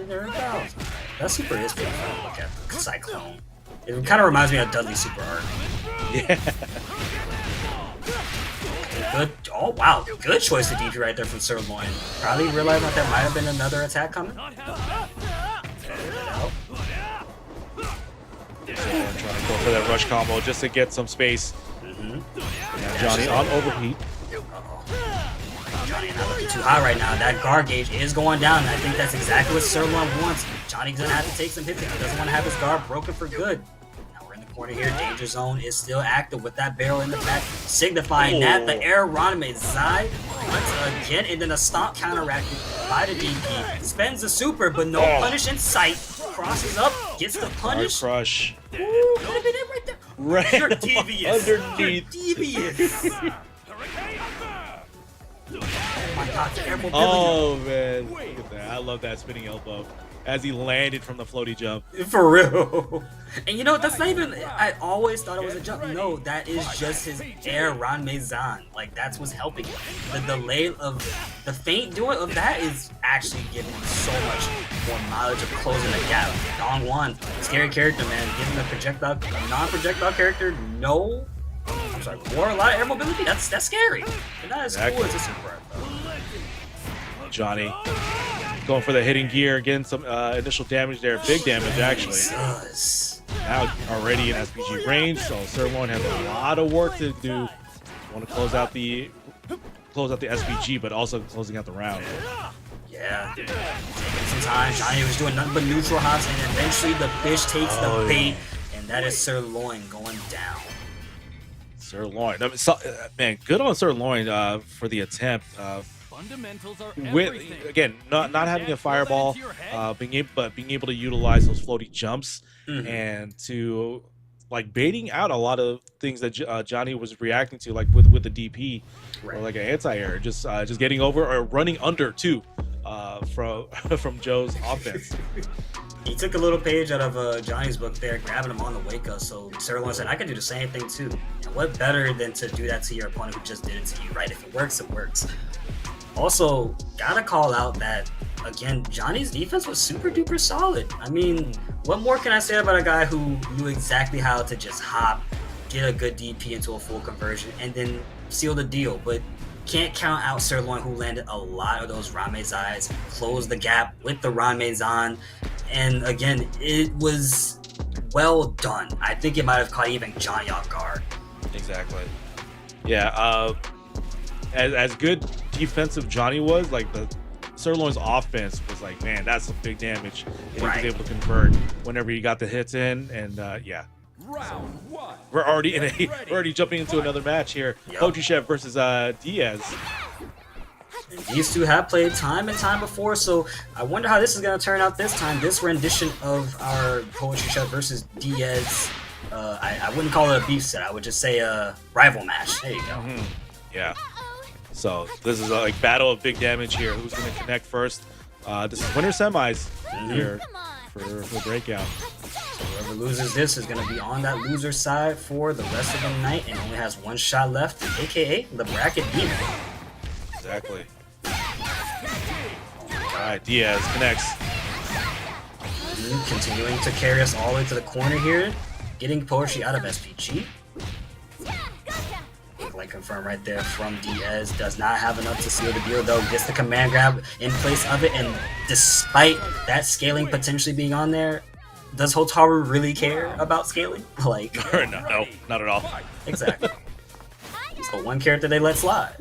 There it goes. That super is pretty fun to look at. Cyclone. It kind of reminds me of Dudley's super art. Yeah. Good. Oh wow, good choice to DP right there from Sirloin. Probably realized that there might have been another attack coming. Trying to go for that rush combo just to get some space. Now Johnny on overheat. Johnny not looking too high right now. That guard gauge is going down, and I think that's exactly what Sirloin wants. Johnny's gonna have to take some hits. He doesn't want to have his guard broken for good. Now we're in the corner here. Danger zone is still active with that barrel in the back, signifying that the Air Ranmei Zai once again, and then a stomp counteracted by the DP. Spends the super, but no punish in sight. Crosses up, gets the punish. Crush. Ooh, could have been it right there. Right You're devious. underneath. You're devious. Oh my god, the air mobility. Oh man, look at that. I love that spinning elbow as he landed from the floaty jump. For real. And you know, that's not even, I always thought it was a jump. No, that is just his Air Ranmei Zan. Like, that's what's helping him. The delay of the feint doing of that is actually giving him so much more mileage of closing the gap. Don Juan, scary character, man. Giving a non-projectile character no, I'm sorry, more a lot of air mobility. That's scary. And that is cool as a super art, though. Johnny going for the hitting gear, getting some initial damage there. Big damage, actually. Now already in SPG range, so Sirloin has a lot of work to do. Want to close out the SPG, but also closing out the round. Yeah, taking some time. Johnny was doing nothing but neutral hops, and eventually the fish takes the bait, and that is Sirloin going down. Sirloin, I mean, man, good on Sirloin for the attempt. Fundamentals are with everything. again not having a fireball, being able to utilize those floaty jumps and to like baiting out a lot of things that Johnny was reacting to, like with the DP or like an anti-air, just getting over or running under too from from Joe's offense. He took a little page out of Johnny's book there, grabbing him on the wake up. So Sirloin said, I can do the same thing too. And what better than to do that to your opponent who just did it to you, right? If it works, it works. Also, gotta call out that, again, Johnny's defense was super duper solid. I mean, what more can I say about a guy who knew exactly how to just hop, get a good DP into a full conversion, and then seal the deal? But can't count out Sirloin, who landed a lot of those Ramezais, closed the gap with the Ramezan. And again, it was well done. I think it might have caught even Johnny off guard. Exactly. Yeah. As good defensive Johnny was, like the Sirloin's offense was like, man, that's some big damage. And he was able to convert whenever he got the hits in, and yeah. Round one. We're already jumping into another match here. Pojuchev versus Diaz. These two have played time and time before, so I wonder how this is going to turn out this time. This rendition of our Pojuchev versus Diaz, I wouldn't call it a beef set. I would just say a rival match. There you go. Yeah. So this is a like battle of big damage here. Who's going to connect first? This is winner semis here for Breakout. So whoever loses this is going to be on that loser side for the rest of the night and only has one shot left, aka the bracket demon. Exactly. Alright, Diaz connects. Continuing to carry us all the way to the corner here, getting poetry out of SPG. Like confirmed right there from Diaz. Does not have enough to seal the deal though. Gets the command grab in place of it, and despite that scaling potentially being on there, does Hotaru really care about scaling? Like, no, not at all. Exactly. So one character they let slide.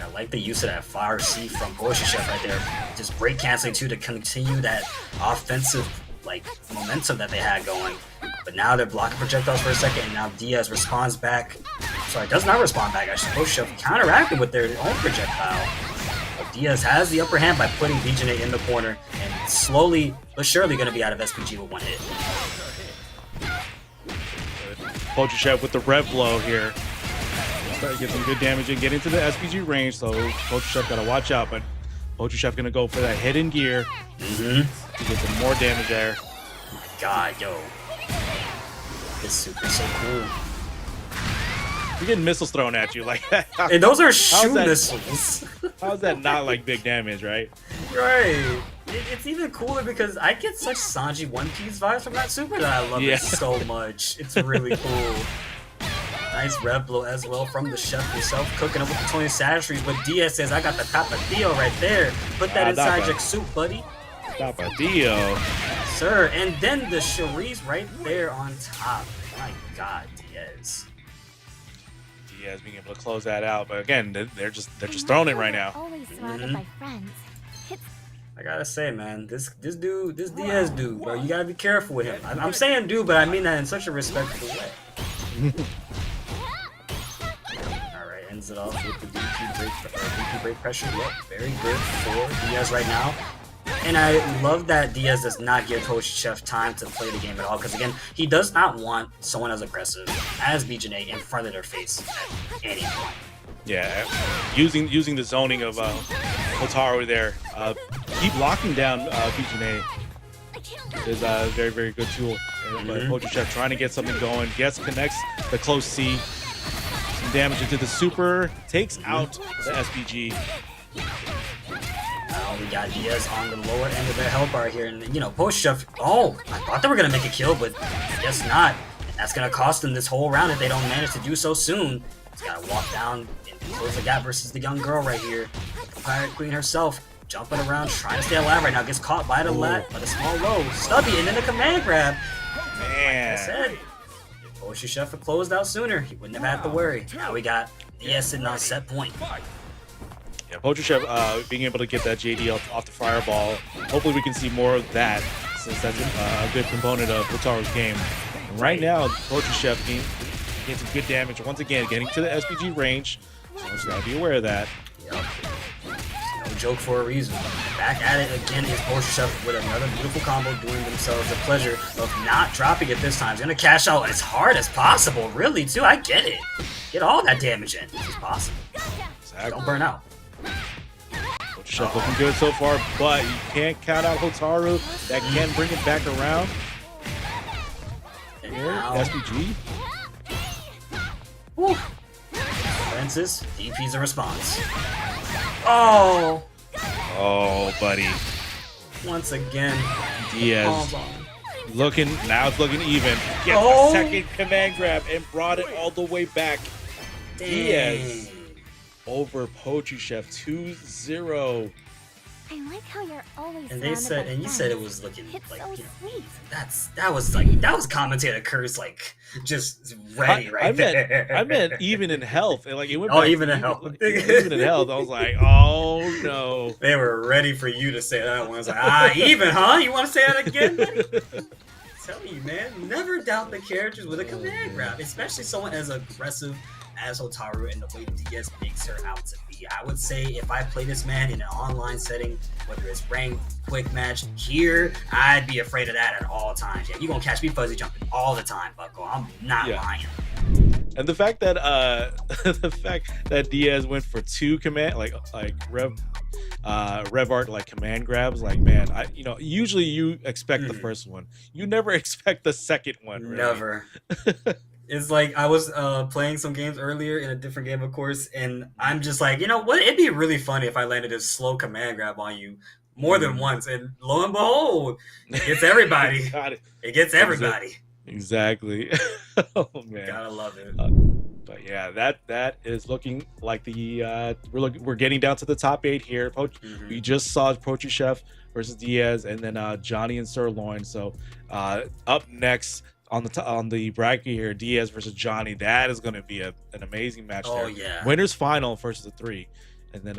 I like the use of that fire C from Pojuchev right there. Just break canceling too to continue that offensive like momentum that they had going. But now they're blocking projectiles for a second, and now Diaz responds back. Sorry, does not respond back. Actually, Pojuchev counteracted with their own projectile. But Diaz has the upper hand by putting VJNA in the corner, and slowly but surely going to be out of SPG with one hit. Pojuchev with the rev blow here. Start to get some good damage and get into the SPG range, so Pojuchev gotta watch out, but Pojuchev gonna go for that hidden gear to get some more damage there. Oh my god, yo. This super so cool. You're getting missiles thrown at you like that. And those are shoe missiles. How's that not like big damage, right? Right. It's even cooler because I get such Sanji One Piece vibes from that super that I love it so much. It's really cool. Nice rev blow as well from the chef himself, cooking up with the 20 savageries. But Diaz says, I got the Tapatio right there. Put that inside your soup, buddy. Tapatio. Sir, and then the Cherise right there on top. My god, Diaz. Diaz being able to close that out, but again, they're just throwing it right now. Always surrounded by friends. I gotta say, man, this Diaz dude, bro, you gotta be careful with him. I'm saying dude, but I mean that in such a respectful way. Alright, ends it off with the DP break pressure. Yep, very good for Diaz right now. And I love that Diaz does not give Pojuchev time to play the game at all, because again, he does not want someone as aggressive as VJNA in front of their face at any point. Yeah, using the zoning of Hotaru there, keep locking down VJNA is a very, very good tool. But Pojuchev trying to get something going, connects the close C, some damage into the super, takes out the SPG. Now we got Diaz on the lower end of their health bar here, and you know, Pojuchev, I thought they were gonna make a kill, but I guess not. And that's gonna cost them this whole round if they don't manage to do so soon. He's gotta walk down and close the gap versus the young girl right here. The Pirate Queen herself jumping around, trying to stay alive right now. Gets caught by the a small low. Stubby, and then the command grab. Man. Like I said, if Pojuchev had closed out sooner, he wouldn't have had to worry. Now we got Diaz sitting on set point. Yeah, Pojuchev being able to get that JD off the fireball. Hopefully we can see more of that, since that's a good component of Hotaru's game. And right now, Pojuchev getting some good damage. Once again, getting to the SPG range. Just gotta be aware of that. Yep. No joke for a reason. Back at it again is Chef with another beautiful combo, doing themselves the pleasure of not dropping it this time. He's gonna cash out as hard as possible, really, too. I get it. Get all that damage in if it's possible. Exactly. Don't burn out. Chef looking good so far, but you can't count out Hotaru. That can bring it back around. And Here, now, SPG. woo. Francis, DP's a response. Oh, Oh, buddy. once again. Diaz Oh, looking, now it's looking even. Gets Oh. a second command grab and brought it all the way back. Diaz dang. over Poetry Chef 2-0. I like how you're always And they surrounded said, by and you said it friends. was looking It's like, so you know, sweet. that was commentator curse, like just ready right there. I meant even in health. And, like it went Oh, back even to in health. even in health. I was like, oh no. They were ready for you to say that one. I was like, even, huh? You want to say that again, buddy? I'm telling you, man, never doubt the characters with a command grab, especially someone as aggressive as Hotaru and the way Diaz makes her out to be. I would say if I play this man in an online setting, whether it's ranked, quick match, here, I'd be afraid of that at all times. Yeah, you're going to catch me fuzzy jumping all the time, Bucko. I'm not lying. And the fact that Diaz went for two command like Rev Art like command grabs, like man, usually you expect the first one. You never expect the second one. Really. Never. It's like I was playing some games earlier in a different game, of course, and I'm just like, you know what? It'd be really funny if I landed a slow command grab on you more than once, and lo and behold, it gets everybody. It gets everybody. Exactly. Oh man, Gotta love it. But yeah, that is looking like the we're getting down to the top 8 here. We just saw Poetry Chef versus Diaz, and then Johnny and Sirloin. So up next on the bracket here, Diaz versus Johnny. That is going to be an amazing match. Oh there. yeah, winners final versus the 3. And then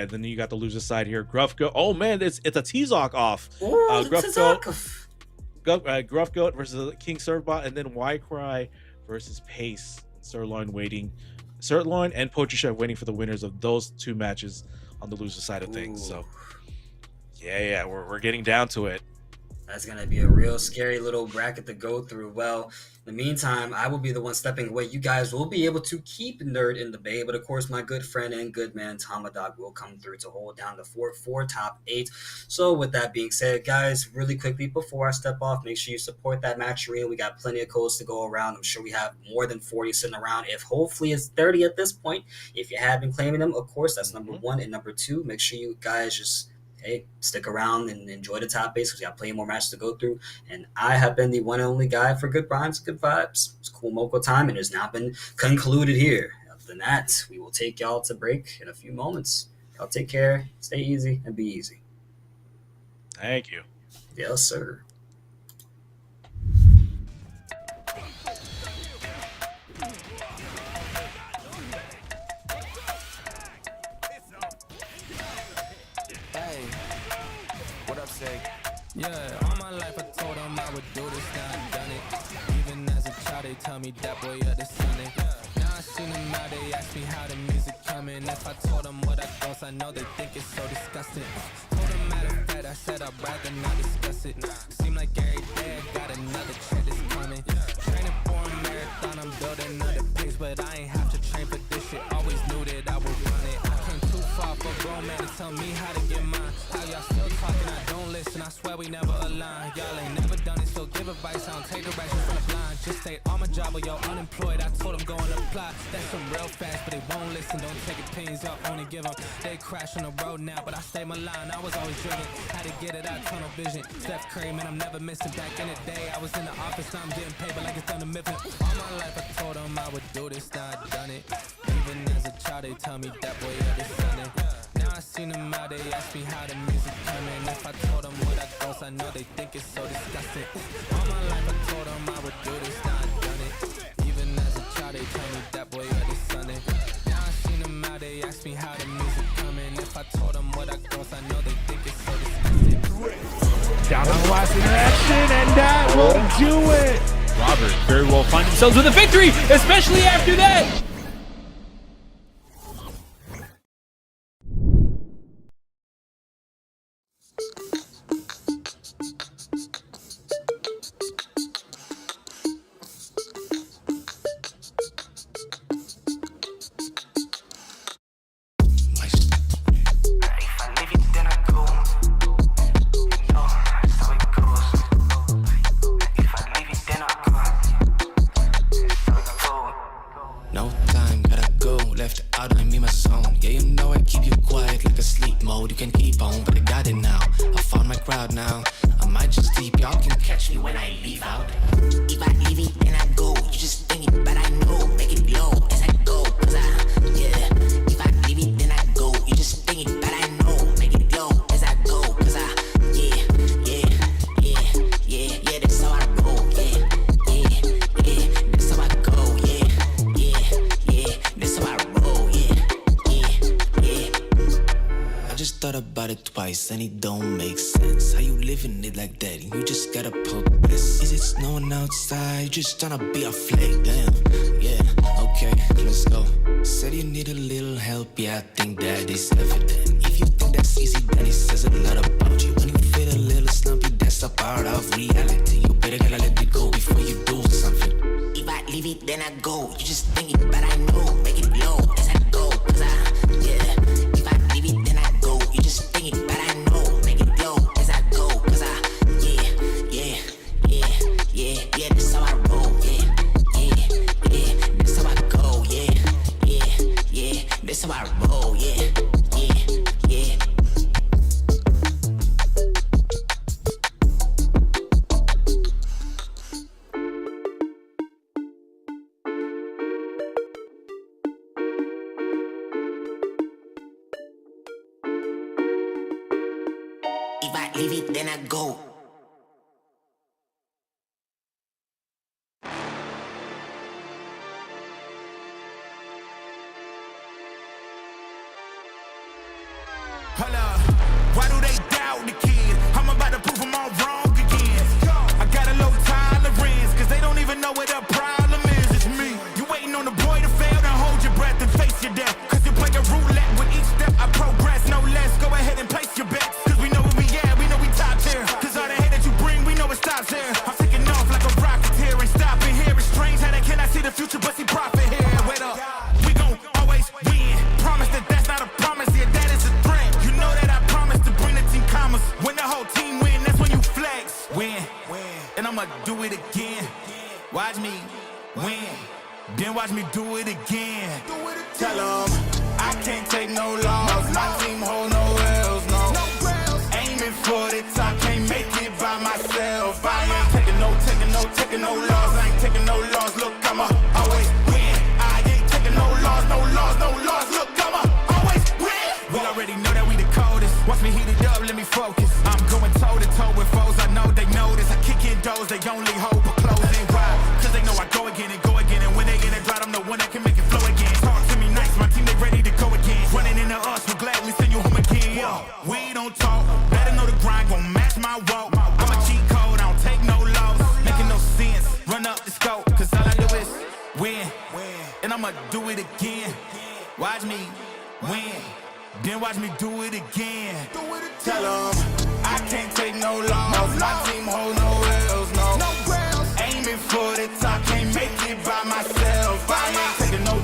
then you got the loser side here. Gruff Goat. Oh man, it's a T-Zoc off. Ooh, Gruff Goat versus King Servbot, and then Y Cry versus Pace. Sirloin and Poetry Chef waiting for the winners of those 2 matches on the loser side of things. So yeah, we're getting down to it. That's going to be a real scary little bracket to go through. Well, in the meantime, I will be the one stepping away. You guys will be able to keep Nerd in the Bay, but of course, my good friend and good man, Tomadog, will come through to hold down the fort for top 8. So with that being said, guys, really quickly before I step off, make sure you support that match arena. We got plenty of codes to go around. I'm sure we have more than 40 sitting around. If hopefully it's 30 at this point. If you have been claiming them, of course, that's number 1. And number 2, make sure you guys just stick around and enjoy the top 8 because we got plenty more matches to go through. And I have been the one and only guy for good rhymes, good vibes. It's cool Moko time, and it's now been concluded here. Other than that, we will take y'all to break in a few moments. Y'all take care, stay easy, and be easy. Thank you. Yes, sir. Yeah, all my life I told them I would do this, now I've done it. Even as a child, they tell me that boy, you're the Sunday. Now I seen them out, they ask me how the music coming. If I told them what I thought, I know they think it's so disgusting. Told them matter of fact, I said I'd rather not discuss it. Seem like every day I got another trend is coming. Training for a marathon, I'm building another pace, but I ain't have to train for this shit. Always knew that I would run it. I came too far for grown man to tell me how to get mine. How y'all still talking, I don't listen, I swear we never align. Y'all ain't never done it, so give advice, I don't take directions from the blind. Just stay on my job or you're unemployed, I told them go and apply. That's some real fast, but they won't listen, don't take opinions, y'all only give them. They crash on the road now, but I stay my line, I was always driven. Had to get it out, tunnel vision. Steph Curry, man, I'm never missing. Back in the day, I was in the office, now I'm getting paper like it's done to Mifflin. All my life I told them I would do this, now I done it. Even as a child, they tell me that boy, you're the Sunday. Now I seen them out, they ask me how the music coming. If I told them what I thought, I know they think it's so disgusting. All my life I told them I would do this, now I done it. Even as a child, they tell me that boy, you're the Sunday. Now I seen them out, they ask me how the music coming. If I told them what I thought, I know they think it's so disgusting. Down on the last interaction, and that will do it. Robert very well find themselves with a victory, especially after that. can keep on, but I got it now. I found my crowd now. I might just leave, y'all can catch me when I leave out. If I leave it, then I go. You just think it, but I know. Make it blow as I go, cause yeah. If I leave it, then I go. You just think it, but I know. Make it blow as I go, cause yeah. That's how I roll, yeah. That's how I go, yeah. That's how I roll, yeah. I just thought about it twice and it don't make sense. How you living it like that? You just gotta progress. Is it snowing outside? You just tryna be a flake, damn. Yeah, okay, let's go. Said you need a little help, yeah, I think that is evident. If you think that's easy, then it says a lot about you. When you feel a little slumpy, that's a part of reality. You better gotta let it go before you do something. If I leave it, then I go. You just think it, but I know. Make it blow as I go, cause yeah. If I leave it, then I go. You just think it, but I know. Make it blow as I go, cause yeah. That's how I roll, yeah. That's how I go, yeah. That's how I roll, yeah. If I leave it, then I go. Hold up, why do they doubt the kid? I'm about to prove them all wrong again. I got a low tolerance, cause they don't even know what the problem is. It's me. You waiting on the boy to fail, then hold your breath and face your death. Cause you play a roulette with each step I progress, no less. Go ahead and place your bets, cause we know where we at, we know we top tier. Cause all the hate that you bring, we know it stops here. I'm taking off like a rocket here, ain't stopping here. It's strange how they cannot see the future, but see profit here. Wait up, we gon' always win. Promise that that's not a promise, yeah, that is a threat. You know that I promise to bring the team commas. When the whole team win, that's when you flex. Win, and I'ma do it again. Watch me win, then watch me do it again. Tell 'em I can't take no loss. My team hold no L's, no. Aiming for the top, can't make it by myself. I ain't taking no loss. I ain't taking no loss. Look, I'ma always win. I ain't taking no loss. Look, I'ma always win. We already know that we the coldest. Watch me heat it up, let me focus. I'm going toe to toe with foes. I know they notice. I kick in doors, they only hope for closing. Why? Cause they know I go again. And when they in the drought, I'm the one that can make it flow again. Talk to me nice, my team they ready to go again. Running into us, we'll gladly send you home again. Yeah. We don't talk, better know the grind gon' match my walk. I'm a cheat code, I don't take no loss. Making no sense, run up the scope. Cause all I do is win, and I'ma do it again. Watch me win, then watch me do it again. Tell 'em I can't take no loss. My team hold no L's, no. Aiming for the top, can't make it by myself. I ain't taking no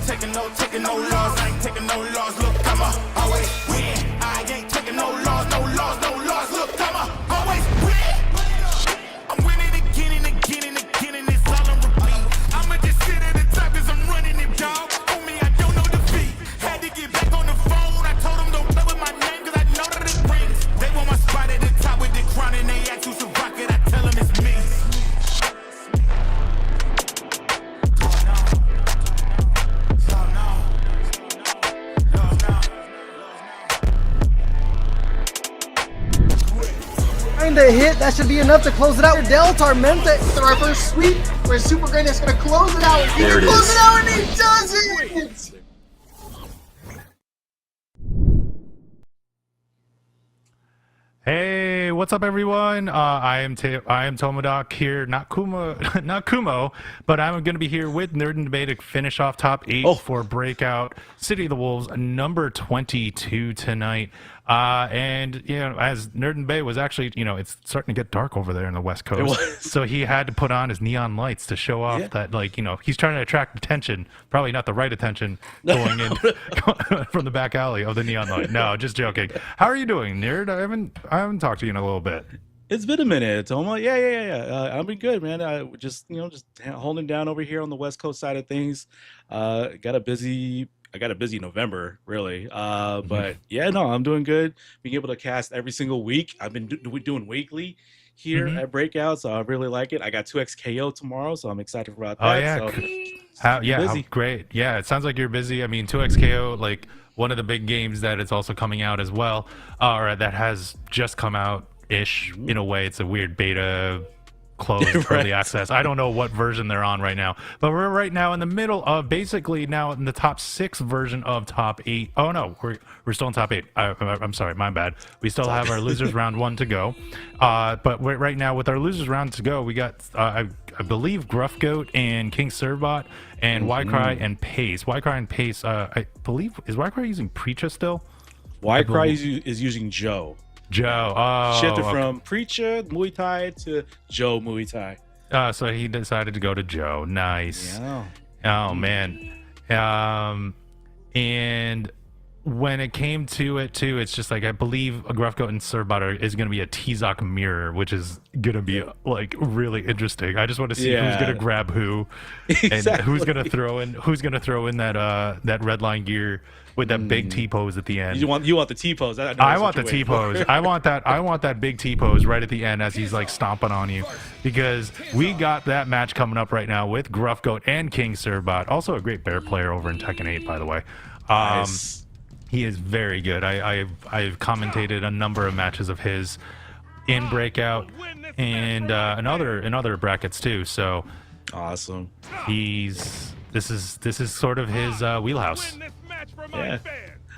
loss. I ain't taking no loss. Look, I'ma always win. I ain't taking no loss. Look, I'ma always win. I'm winning again and again and again, and it's all on repeat. I'ma just sit at the top cause I'm running it, dog. On me, I don't know defeat. Had to get back on the phone. I told them don't play with my name cause I know that it rings. They want my spot at the top with the crown and they ask who's a rocket. I tell them it's me. Find a hit, that should be enough to close it out. Del Tormenta for our first sweep, where Super Great is going to close it out. He There it close is. it out, and he does it! Hey, what's up, everyone? I am Tomodoc here, not Kumo, but I'm going to be here with Nerd and Debate to finish off top 8 for Breakout City of the Wolves, number 22 tonight. And you know, as Nerd and Bay was actually, you know, it's starting to get dark over there in the West Coast, so he had to put on his neon lights to show off that, like, you know, he's trying to attract attention, probably not the right attention going in from the back alley of the neon light. No, just joking. How are you doing, Nerd? I haven't talked to you in a little bit. It's been a minute, Tomo. Yeah. I've been good, man. Just holding down over here on the West Coast side of things. Got a busy got a busy November, really. But yeah, no, I'm doing good. Being able to cast every single week. I've been doing weekly here at Breakout, so I really like it. I got 2x KO tomorrow, so I'm excited about that. Oh yeah, So busy. great. Yeah, it sounds like you're busy. I mean, 2XKO, like one of the big games that it's also coming out as well, or that has just come out ish in a way. It's a weird beta closed early access. I don't know what version they're on right now, but we're right now in the middle of basically now in the top 6 version of top 8. Oh no, we're still in top 8. I'm sorry, my bad. We still have our losers round 1 to go, but right now with our losers round to go, we got I believe Gruff Goat and King Servbot and Ycry and Pace. Ycry and Pace, I believe, is Ycry using Preacher still? Ycry is using Joe. Shifted from Preacher Muay Thai to Joe Muay Thai. So he decided to go to Joe. Nice. Yeah. Oh man. And when it came to it too, it's just like I believe Gruffgoat and Servbot is going to be a T-Zoc mirror, which is going to be like really interesting. I just want to see who's going to grab who, and who's going to throw in that red line gear with that big T pose at the end. You want the T pose? I want the T pose. I want that big T pose right at the end as he's like stomping on you, because we got that match coming up right now with Gruffgoat and King Servbot. Also a great bear player over in Tekken 8, by the way. Nice. He is very good. I've commentated a number of matches of his in Breakout and in other brackets too. So awesome. This is sort of his wheelhouse. Yeah.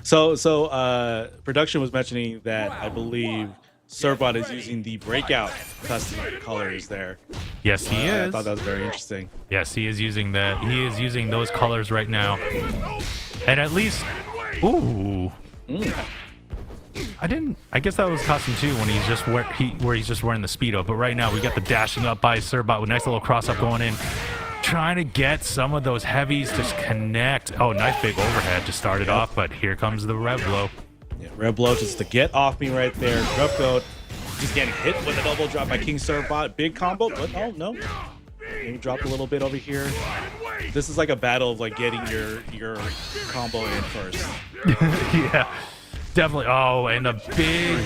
So production was mentioning that I believe Servbot is using the Breakout custom colors there. Yes, he is. I thought that was very interesting. Yes, he is using that. He is using those colors right now. And at least, ooh. I guess that was custom too when he's just where he's just wearing the Speedo. But right now we got the dashing up by Servbot with nice little cross up going in, trying to get some of those heavies to connect. Oh, nice big overhead to start it off, but here comes the rev blow. Yeah, rev blow just to get off me right there. Gruffgoat just getting hit with a double drop by King Servbot. Big combo, but no. Maybe drop a little bit over here. This is like a battle of like getting your combo in first. Yeah, definitely. Oh, and a big,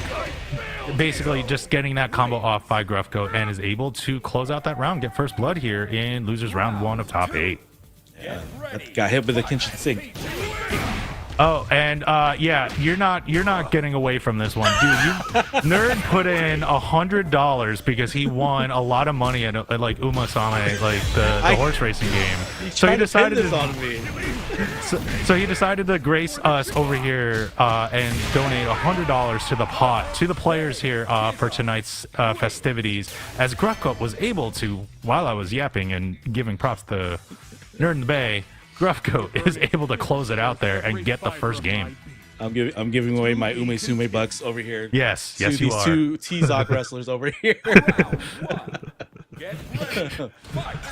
basically just getting that combo off by Gruffgoat and is able to close out that round, get first blood here in losers round 1 of top 8. Yeah, got hit with the kitchen sink. Oh, and yeah, you're not getting away from this one, dude. Nerd put in $100 because he won a lot of money at like Umasame, like the horse racing game. So he decided So he decided to grace us over here and donate $100 to the pot to the players here for tonight's festivities. As Gruffgoat was able to, while I was yapping and giving props to Nerd in the Bay, Gruffgoat is able to close it out there and get the first game. I'm giving away my Ume Sume bucks over here. Yes, you these are. Two T-Zoc wrestlers over here.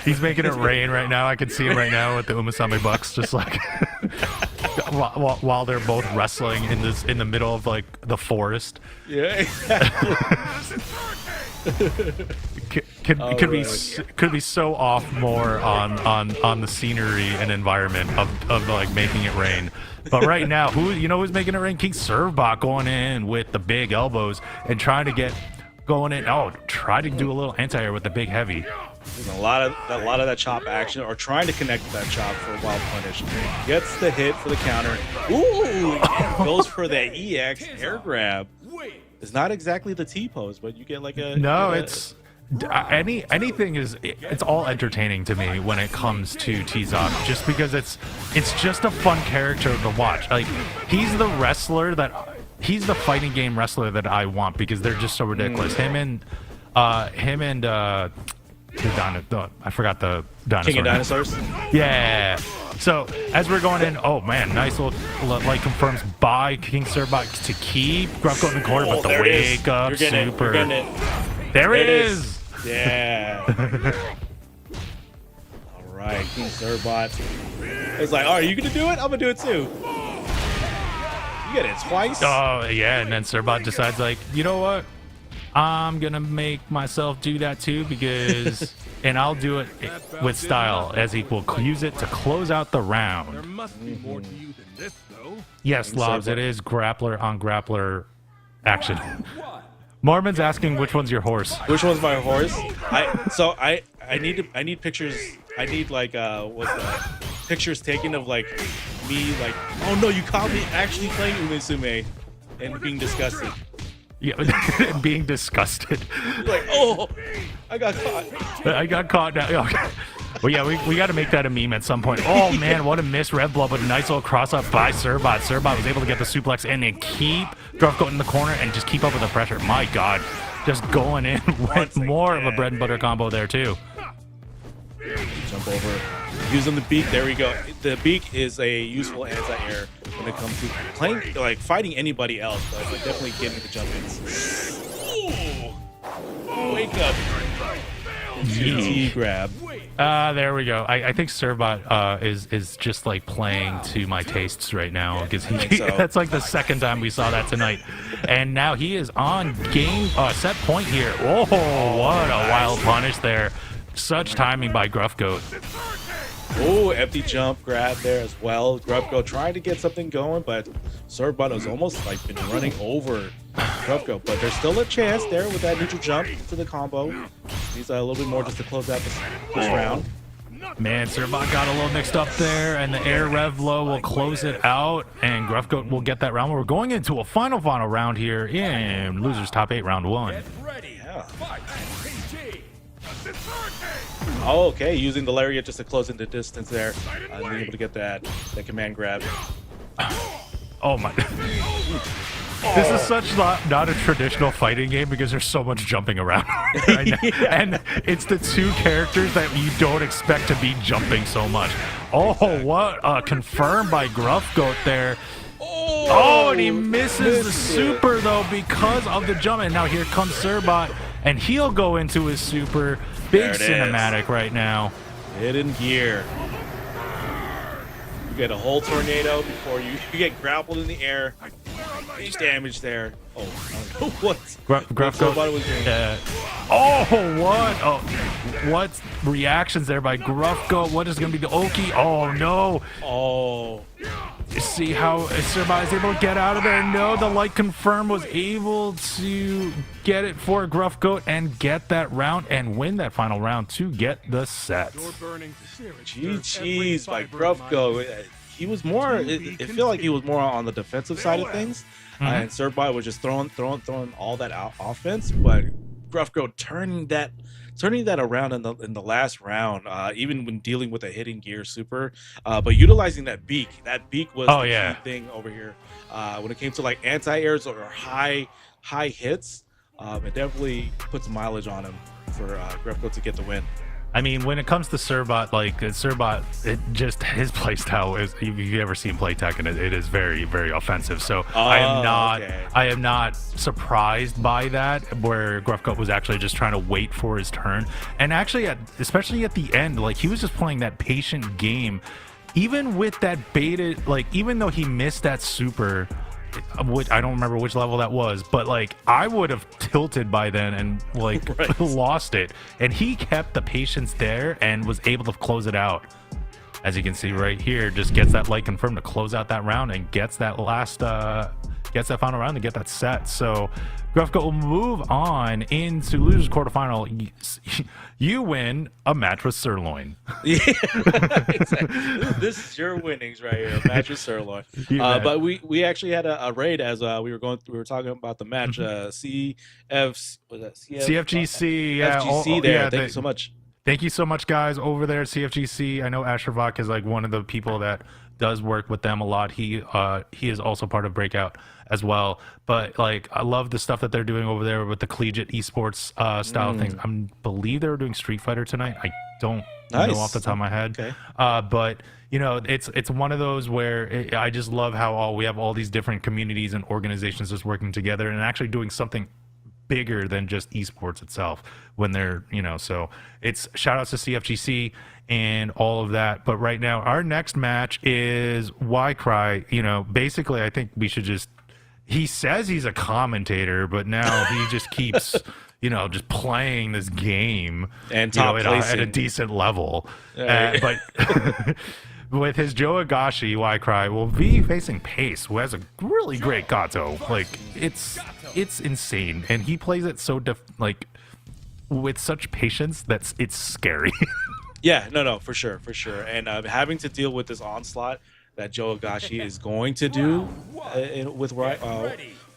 He's making it rain right now. I can see him right now with the Umasame bucks, just like while they're both wrestling in the middle of like the forest. Yeah. Could be so off more on the scenery and environment of like making it rain. But right now, who's making it rain? King Servbot going in with the big elbows and trying to get going in. Oh, try to do a little anti-air with the big heavy. There's a lot of that chop action, or trying to connect with that chop for a wild punish. Gets the hit for the counter. Ooh, goes for that EX air grab. It's not exactly the T pose, but you get like a it's anything is it's all entertaining to me when it comes to T-Zoc, just because it's just a fun character to watch. Like he's the fighting game wrestler that I want, because they're just so ridiculous. Him and I forgot the dinosaur. King of Dinosaurs. Yeah. So as we're going in, oh man, nice little like confirms by King Servbot to keep Gruffgoat in the corner, but the wake up super. There it is. Yeah. All right, King Servbot. It's like, all right, you gonna do it? I'm gonna do it too. You get it twice. Oh yeah, and then Servbot decides like, you know what? I'm gonna make myself do that too because, and I'll do it with style as equal. Use it to close out the round. There must be more to you than this, though. Yes, Lobs, it is grappler on grappler action. Mormon's asking which one's your horse. Which one's my horse? I need pictures. I need like pictures taken of like me like, oh no, you caught me actually playing Umesume and being disgusted. Yeah, being disgusted. Like, oh, I got caught. I got caught now. Well, yeah, we got to make that a meme at some point. Oh man, what a miss, Rev Blood, but a nice little cross up by Surbot. Surbot was able to get the suplex in and keep Gruffgoat in the corner and just keep up with the pressure. My God, just going in with more of a bread and butter combo there too. Jump over, using the beak. There we go. The beak is a useful anti-air when it comes to playing, like fighting anybody else, but like, definitely getting the jump ins. Ooh. Wake up. GT grab. There we go. I think Surbot is just like playing to my tastes right now because that's like the second time we saw that tonight, and now he is on game set point here. Oh, what a wild punish there! Such timing by Gruffgoat. Oh, empty jump grab there as well. Gruffgoat trying to get something going, but Surbot has almost like been running over Gruffgoat, but there's still a chance there with that neutral jump to the combo. Needs a little bit more just to close out this round. Man, Surbot got a little mixed up there, and the air rev low will close it out, and Gruffgoat will get that round. We're going into a final round here in Losers Top 8, round 1. Yeah. Oh, okay, using the lariat just to close in the distance there, being able to get that command grab. Oh my! This is such not a traditional fighting game because there's so much jumping around right now. Yeah. And it's the two characters that you don't expect to be jumping so much. Oh, exactly. What confirmed by Gruffgoat there. Oh, and he misses the super though because of the jump. And now here comes Surbot, and he'll go into his super. Big cinematic right now. Hidden gear. You get a whole tornado before you get grappled in the air. Huge damage there. Oh, what? Gruffgoat was oh, what? Oh, what reactions there by Gruffgoat? What is going to be the Oki? Oh, no. Oh. See how Surbot is able to get out of there. No, the light confirm was able to get it for Gruffgoat and get that round and win that final round to get the set. GG's by Gruffgoat. He was more, it felt like he was more on the defensive side of things. And Surbot was just throwing all that offense, but Gruffgoat turning that around in the last round, even when dealing with a hidden gear super, but utilizing that beak was the key thing over here. When it came to like anti-airs or high hits, it definitely puts mileage on him for Gruffgoat to get the win. I mean, when it comes to Surbot, like Surbot, his playstyle is, if you've ever seen play Tekken, it is very, very offensive. So I am not surprised by that, where Gruffgoat was actually just trying to wait for his turn. And actually, especially at the end, like he was just playing that patient game. Even with that baited, like even though he missed that super, which I don't remember which level that was, but like I would have tilted by then and like lost it, and he kept the patience there and was able to close it out. As you can see right here, just gets that light confirmed to close out that round and gets that final round to get that set. So Gruffgoat will move on into losers quarterfinal. You win a match with Sirloin. Yeah, exactly. This is your winnings right here, a match with Sirloin. But we actually had a raid as we were talking about the match. CFGC. Yeah, FGC there. Thank you so much. Thank you so much, guys, over there at CFGC. I know Ashervok is like one of the people that does work with them a lot. He is also part of Breakout as well. But like, I love the stuff that they're doing over there with the collegiate esports style things. I believe they were doing Street Fighter tonight. I don't know off the top of my head. Okay. But you know, it's one of those where I just love how we have all these different communities and organizations just working together and actually doing something bigger than just esports itself when they're, you know, so it's shout outs to CFGC and all of that. But right now our next match is Y Cry. You know, basically I think we should just he says he's a commentator, but now he just keeps, just playing this game and top at a decent level. But with his Joe Agashi, Y-Cry will be facing Pace, who has a really great Gato. Like, it's insane, and he plays it so with such patience that's it's scary. Yeah, no, for sure. And having to deal with this onslaught that Joe Agashi is going to do with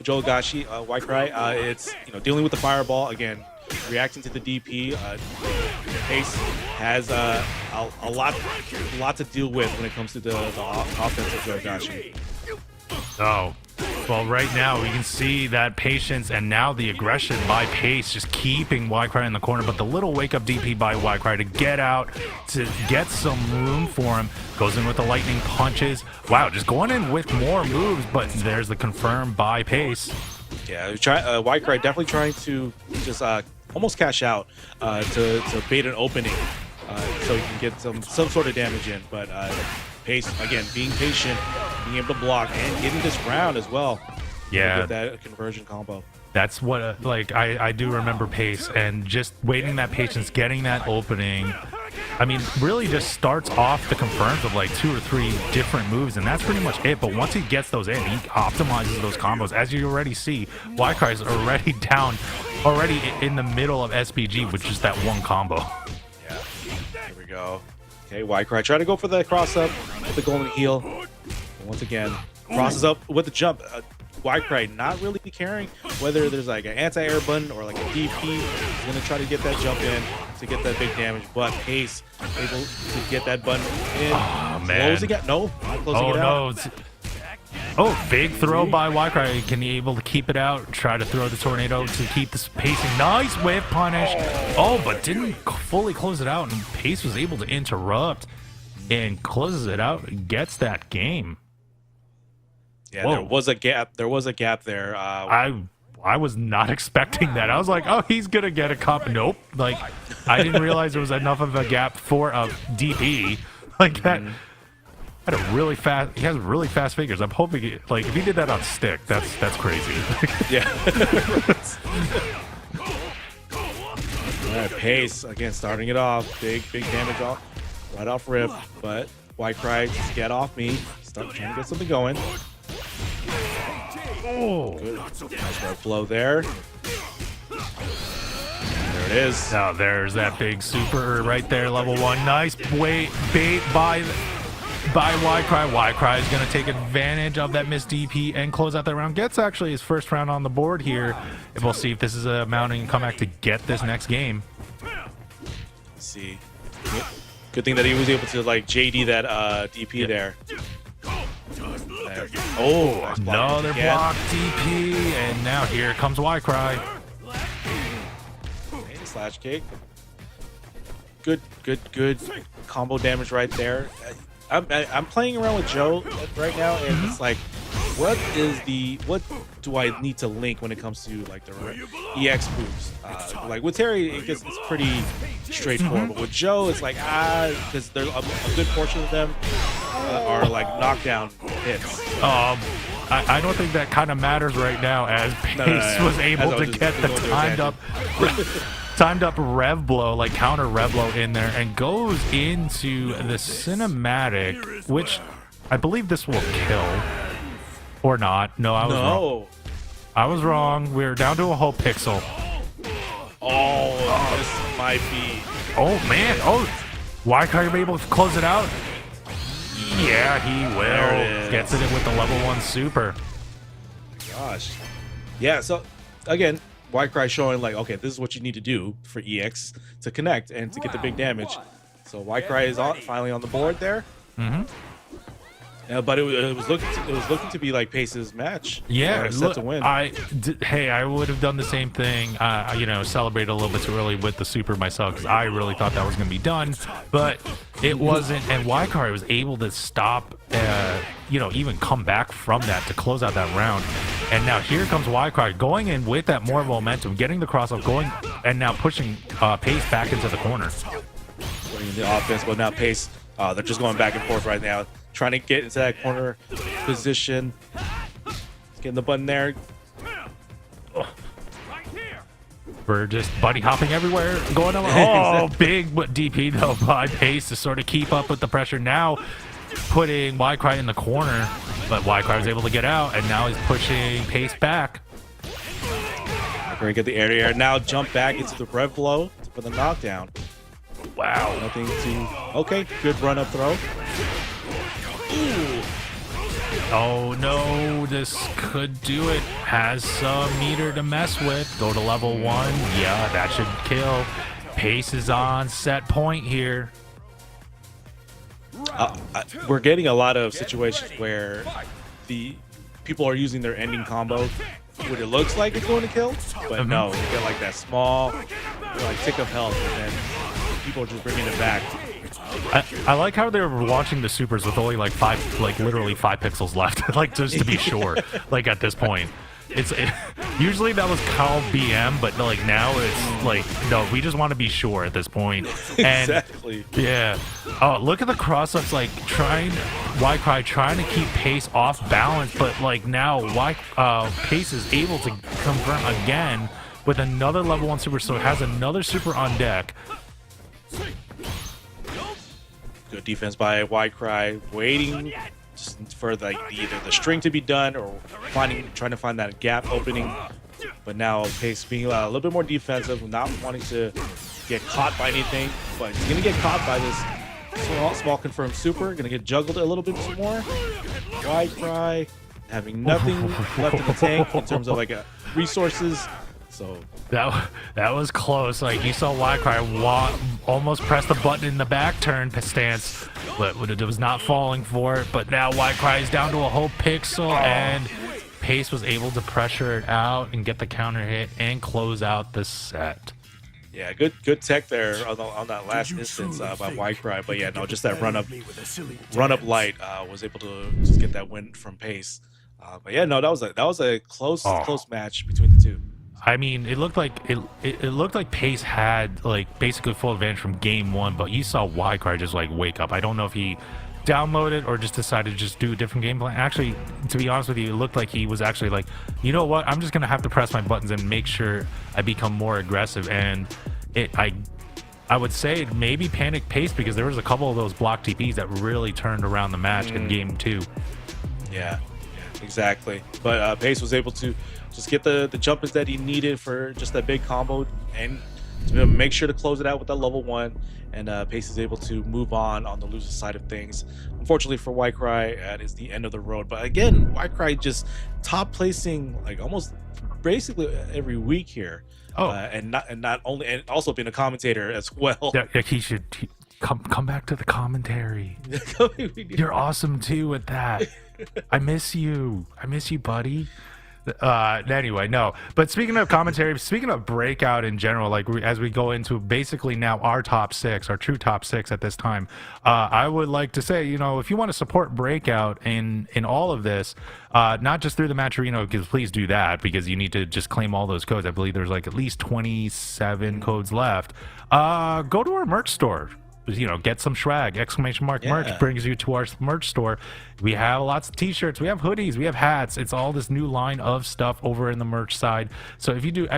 Joe Agashi, Y-Cry, it's dealing with the fireball again, reacting to the DP. Pace has a lot to deal with when it comes to the offense of Joe Agashi. Oh, well, right now we can see that patience and now the aggression by Pace just keeping Y-Cry in the corner, but the little wake-up DP by Y-Cry to get out, to get some room for him, goes in with the lightning punches. Wow, just going in with more moves, but there's the confirm by Pace. Yeah, Y-Cry definitely trying to just almost cash out to bait an opening so he can get some sort of damage in, but Pace, again, being patient, being able to block, and getting this round as well. Yeah. Get that conversion combo. That's what, I do remember Pace, and just waiting that patience, getting that opening. I mean, really just starts off the confirms with like 2 or 3 different moves, and that's pretty much it. But once he gets those in, he optimizes those combos. As you already see, Y-Cry is already down, already in the middle of SPG with just that one combo. Yeah, here we go. Okay, Y-Cry try to go for the cross up with the golden heel. And once again, crosses up with the jump. Y-Cry not really caring whether there's like an anti-air button or like a DP. He's going to try to get that jump in to get that big damage, but Pace able to get that button in. Oh, man. Closing it. No, not closing it out. Oh, big throw by Y-Cry. Can he able to keep it out? Try to throw the tornado to keep this pacing. Nice whip punish. Oh, but didn't fully close it out, and Pace was able to interrupt and closes it out and gets that game. Yeah, there was a gap. There was a gap there. I was not expecting that. I was like, oh, he's gonna get a comp. Nope. Like, I didn't realize there was enough of a gap for a DP like that. Had a really fast. He has really fast fingers. I'm hoping, like, if he did that on stick, that's crazy. Yeah. All right, Pace again, starting it off. Big damage off, right off rip. But Y-Cry, just get off me. Start trying to get something going. Oh, good. Nice right flow there. There it is. Now there's that big super right there, level 1. Nice bait by Y-Cry. Y-Cry is going to take advantage of that missed DP and close out that round. Gets actually his first round on the board here. And we'll see if this is a mounting comeback to get this next game. Let's see. Good thing that he was able to like JD that DP there. Oh, nice another block DP, and now here comes Y-Cry. Slash kick. Good combo damage right there. I'm playing around with Joe right now, and it's like, what do I need to link when it comes to like the EX moves? Like with Terry, it's pretty straightforward, but with Joe, it's like because there's a good portion of them are like knockdown hits. I don't think that kind of matters right now, as Pace was able to get the timed up rev blow, like counter rev blow in there, and goes into the cinematic, which I believe this will kill. Or not. No, I was wrong. I was wrong. We're down to a whole pixel. Oh, this might be. Oh, man. Oh, Y-Cry be able to close it out? Yeah, he will. Gets it in with the level 1 super. Gosh. Yeah, so, again, Y-Cry showing like, okay, this is what you need to do for EX to connect and to get the big damage. So Y-Cry is finally on the board there. But it was looking to be like Pace's match. Yeah, set to win. I would have done the same thing. Celebrated a little bit too early with the super myself because I really thought that was going to be done, but it wasn't. And Y-Cry was able to stop, even come back from that to close out that round. And now here comes Y-Cry going in with that more momentum, getting the cross up, going, and now pushing Pace back into the corner. Putting in the offense, but now Pace, they're just going back and forth right now, trying to get into that corner position. Getting the button there. We're just buddy hopping everywhere, going on. Oh, big DP though by Pace to sort of keep up with the pressure. Now putting Cry in the corner, but Cry was able to get out, and now he's pushing Pace back. We're gonna get the air. Now jump back into the rev blow for the knockdown. Wow. Nothing to. Okay, good run up throw. Ooh. Oh no, this could do it. Has some meter to mess with. Go to level 1. Yeah, that should kill. Pace is on set point here. We're getting a lot of situations where the people are using their ending combo what it looks like it's going to kill, but no, you get like that small like tick of health, and then people are just bringing it back. I like how they're launching the supers with only like literally 5 pixels left, like just to be sure. Like at this point, usually that was called BM, but like now it's like no, we just want to be sure at this point. And Exactly. yeah. Oh, look at the cross-ups, like Cry trying to keep Pace off balance, but like now Pace is able to confirm again with another level 1 super, so it has another super on deck. Good defense by Cry, waiting just for either the string to be done or trying to find that gap opening. But now Pace being a little bit more defensive, not wanting to get caught by anything, but he's gonna get caught by this small confirmed super. Gonna get juggled a little bit more. Cry having nothing left in the tank in terms of like resources. So that was close. Like you saw Cry almost press the button in the back turn stance, but it was not falling for it. But now Cry is down to a whole pixel, and Pace was able to pressure it out and get the counter hit and close out the set. Yeah, good tech there on that last instance by Cry. But yeah, no, just that run up light was able to just get that win from Pace. But yeah, no, that was a close match between the two. I mean, it looked like Pace had like basically full advantage from game 1, but you saw Cry just like wake up. I don't know if he downloaded or just decided to just do a different game plan. Actually, to be honest with you, it looked like he was actually like, you know what, I'm just gonna have to press my buttons and make sure I become more aggressive. And I would say maybe panic Pace, because there was a couple of those block TPs that really turned around the match in game 2. Yeah, exactly. But Pace was able to just get the jump-ins that he needed for just that big combo, and to make sure to close it out with that level 1. And Pace is able to move on the loser side of things. Unfortunately for Cry, that is the end of the road. But again, Cry just top placing like almost basically every week here. Oh, and also being a commentator as well. Yeah, he should come back to the commentary. You're awesome too with that. I miss you, buddy. Anyway, no. But speaking of commentary, speaking of Breakout in general, like as we go into basically now our top 6, our true top 6 at this time, I would like to say, you know, if you want to support Breakout in all of this, not just through the Match Arena, because please do that, because you need to just claim all those codes. I believe there's like at least 27 codes left. Go to our merch store. You know, get some swag, ! Merch brings you to our merch store. We have lots of t-shirts, we have hoodies, we have hats. It's all this new line of stuff over in the merch side. So if you do !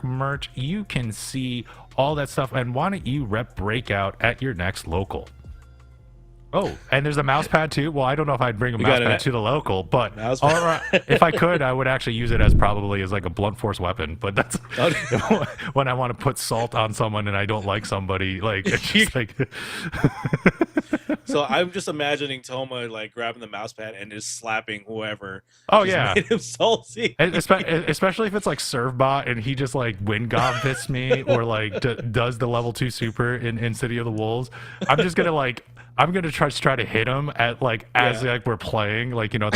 Merch, you can see all that stuff. And why don't you rep Breakout at your next local? Oh, and there's a mouse pad too. Well, I don't know if I'd bring a mouse pad to the local, but if I could, I would actually use it as like a blunt force weapon. But that's when I want to put salt on someone and I don't like somebody. Like, it's just like. So I'm just imagining Toma like grabbing the mouse pad and just slapping whoever. Oh yeah, made him salty. Especially if it's like Servbot and he just like wind fists me or like does the level 2 super in City of the Wolves. I'm just gonna like. I'm gonna try to hit him at like as like we're playing, like, you know,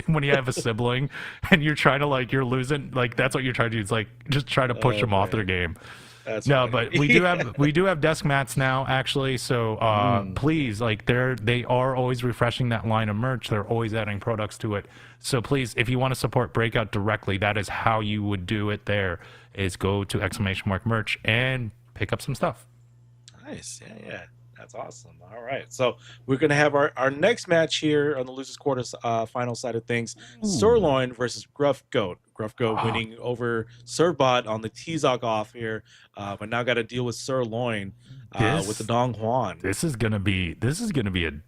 when you have a sibling and you're trying to like you're losing, like that's what you're trying to do. It's like just try to push them off their game. That's no, funny. but we do have desk mats now actually. So please, like they are always refreshing that line of merch. They're always adding products to it. So please, if you want to support Breakout directly, that is how you would do it. There is go to ! Merch and pick up some stuff. Nice, yeah. That's awesome. All right. So we're going to have our next match here on the losers quarters final side of things. Sirloin versus Gruff Goat. Gruff Goat winning over Surbot on the T-Zog off here. But now got to deal with Sirloin with the Dong Juan. This is gonna be an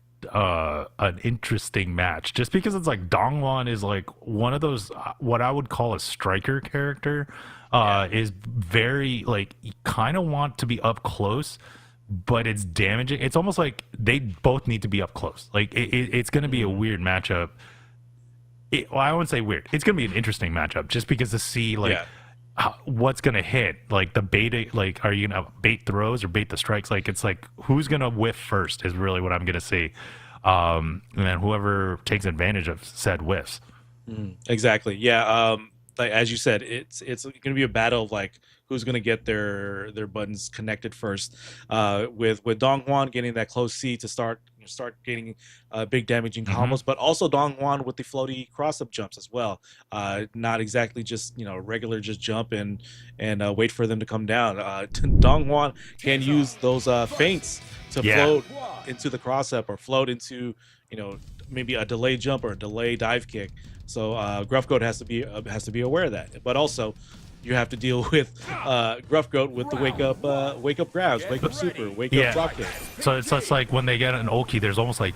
interesting match, just because it's like Dong Juan is like one of those what I would call a striker character. Is very like you kind of want to be up close, but it's damaging. It's almost like they both need to be up close. Like it's going to be a weird matchup. Well, I wouldn't say weird. It's going to be an interesting matchup, just because to see like what's going to hit. Like the bait, like are you going to bait throws or bait the strikes? Like it's like who's going to whiff first is really what I'm going to see. And then whoever takes advantage of said whiffs. Exactly. Yeah. Like as you said, it's going to be a battle of like who's going to get their buttons connected first. With Dong Juan getting that close C to start getting big damaging combos, but also Dong Juan with the floaty cross up jumps as well. Not exactly just regular just jump and wait for them to come down. Dong Juan can use those feints to float into the cross up or float into maybe a delay jump or a delay dive kick. So Gruff Goat has to be aware of that, but also you have to deal with Gruff Goat with the wake up grabs, wake up super, wake up drop kick. So it's like when they get an Oki, there's almost like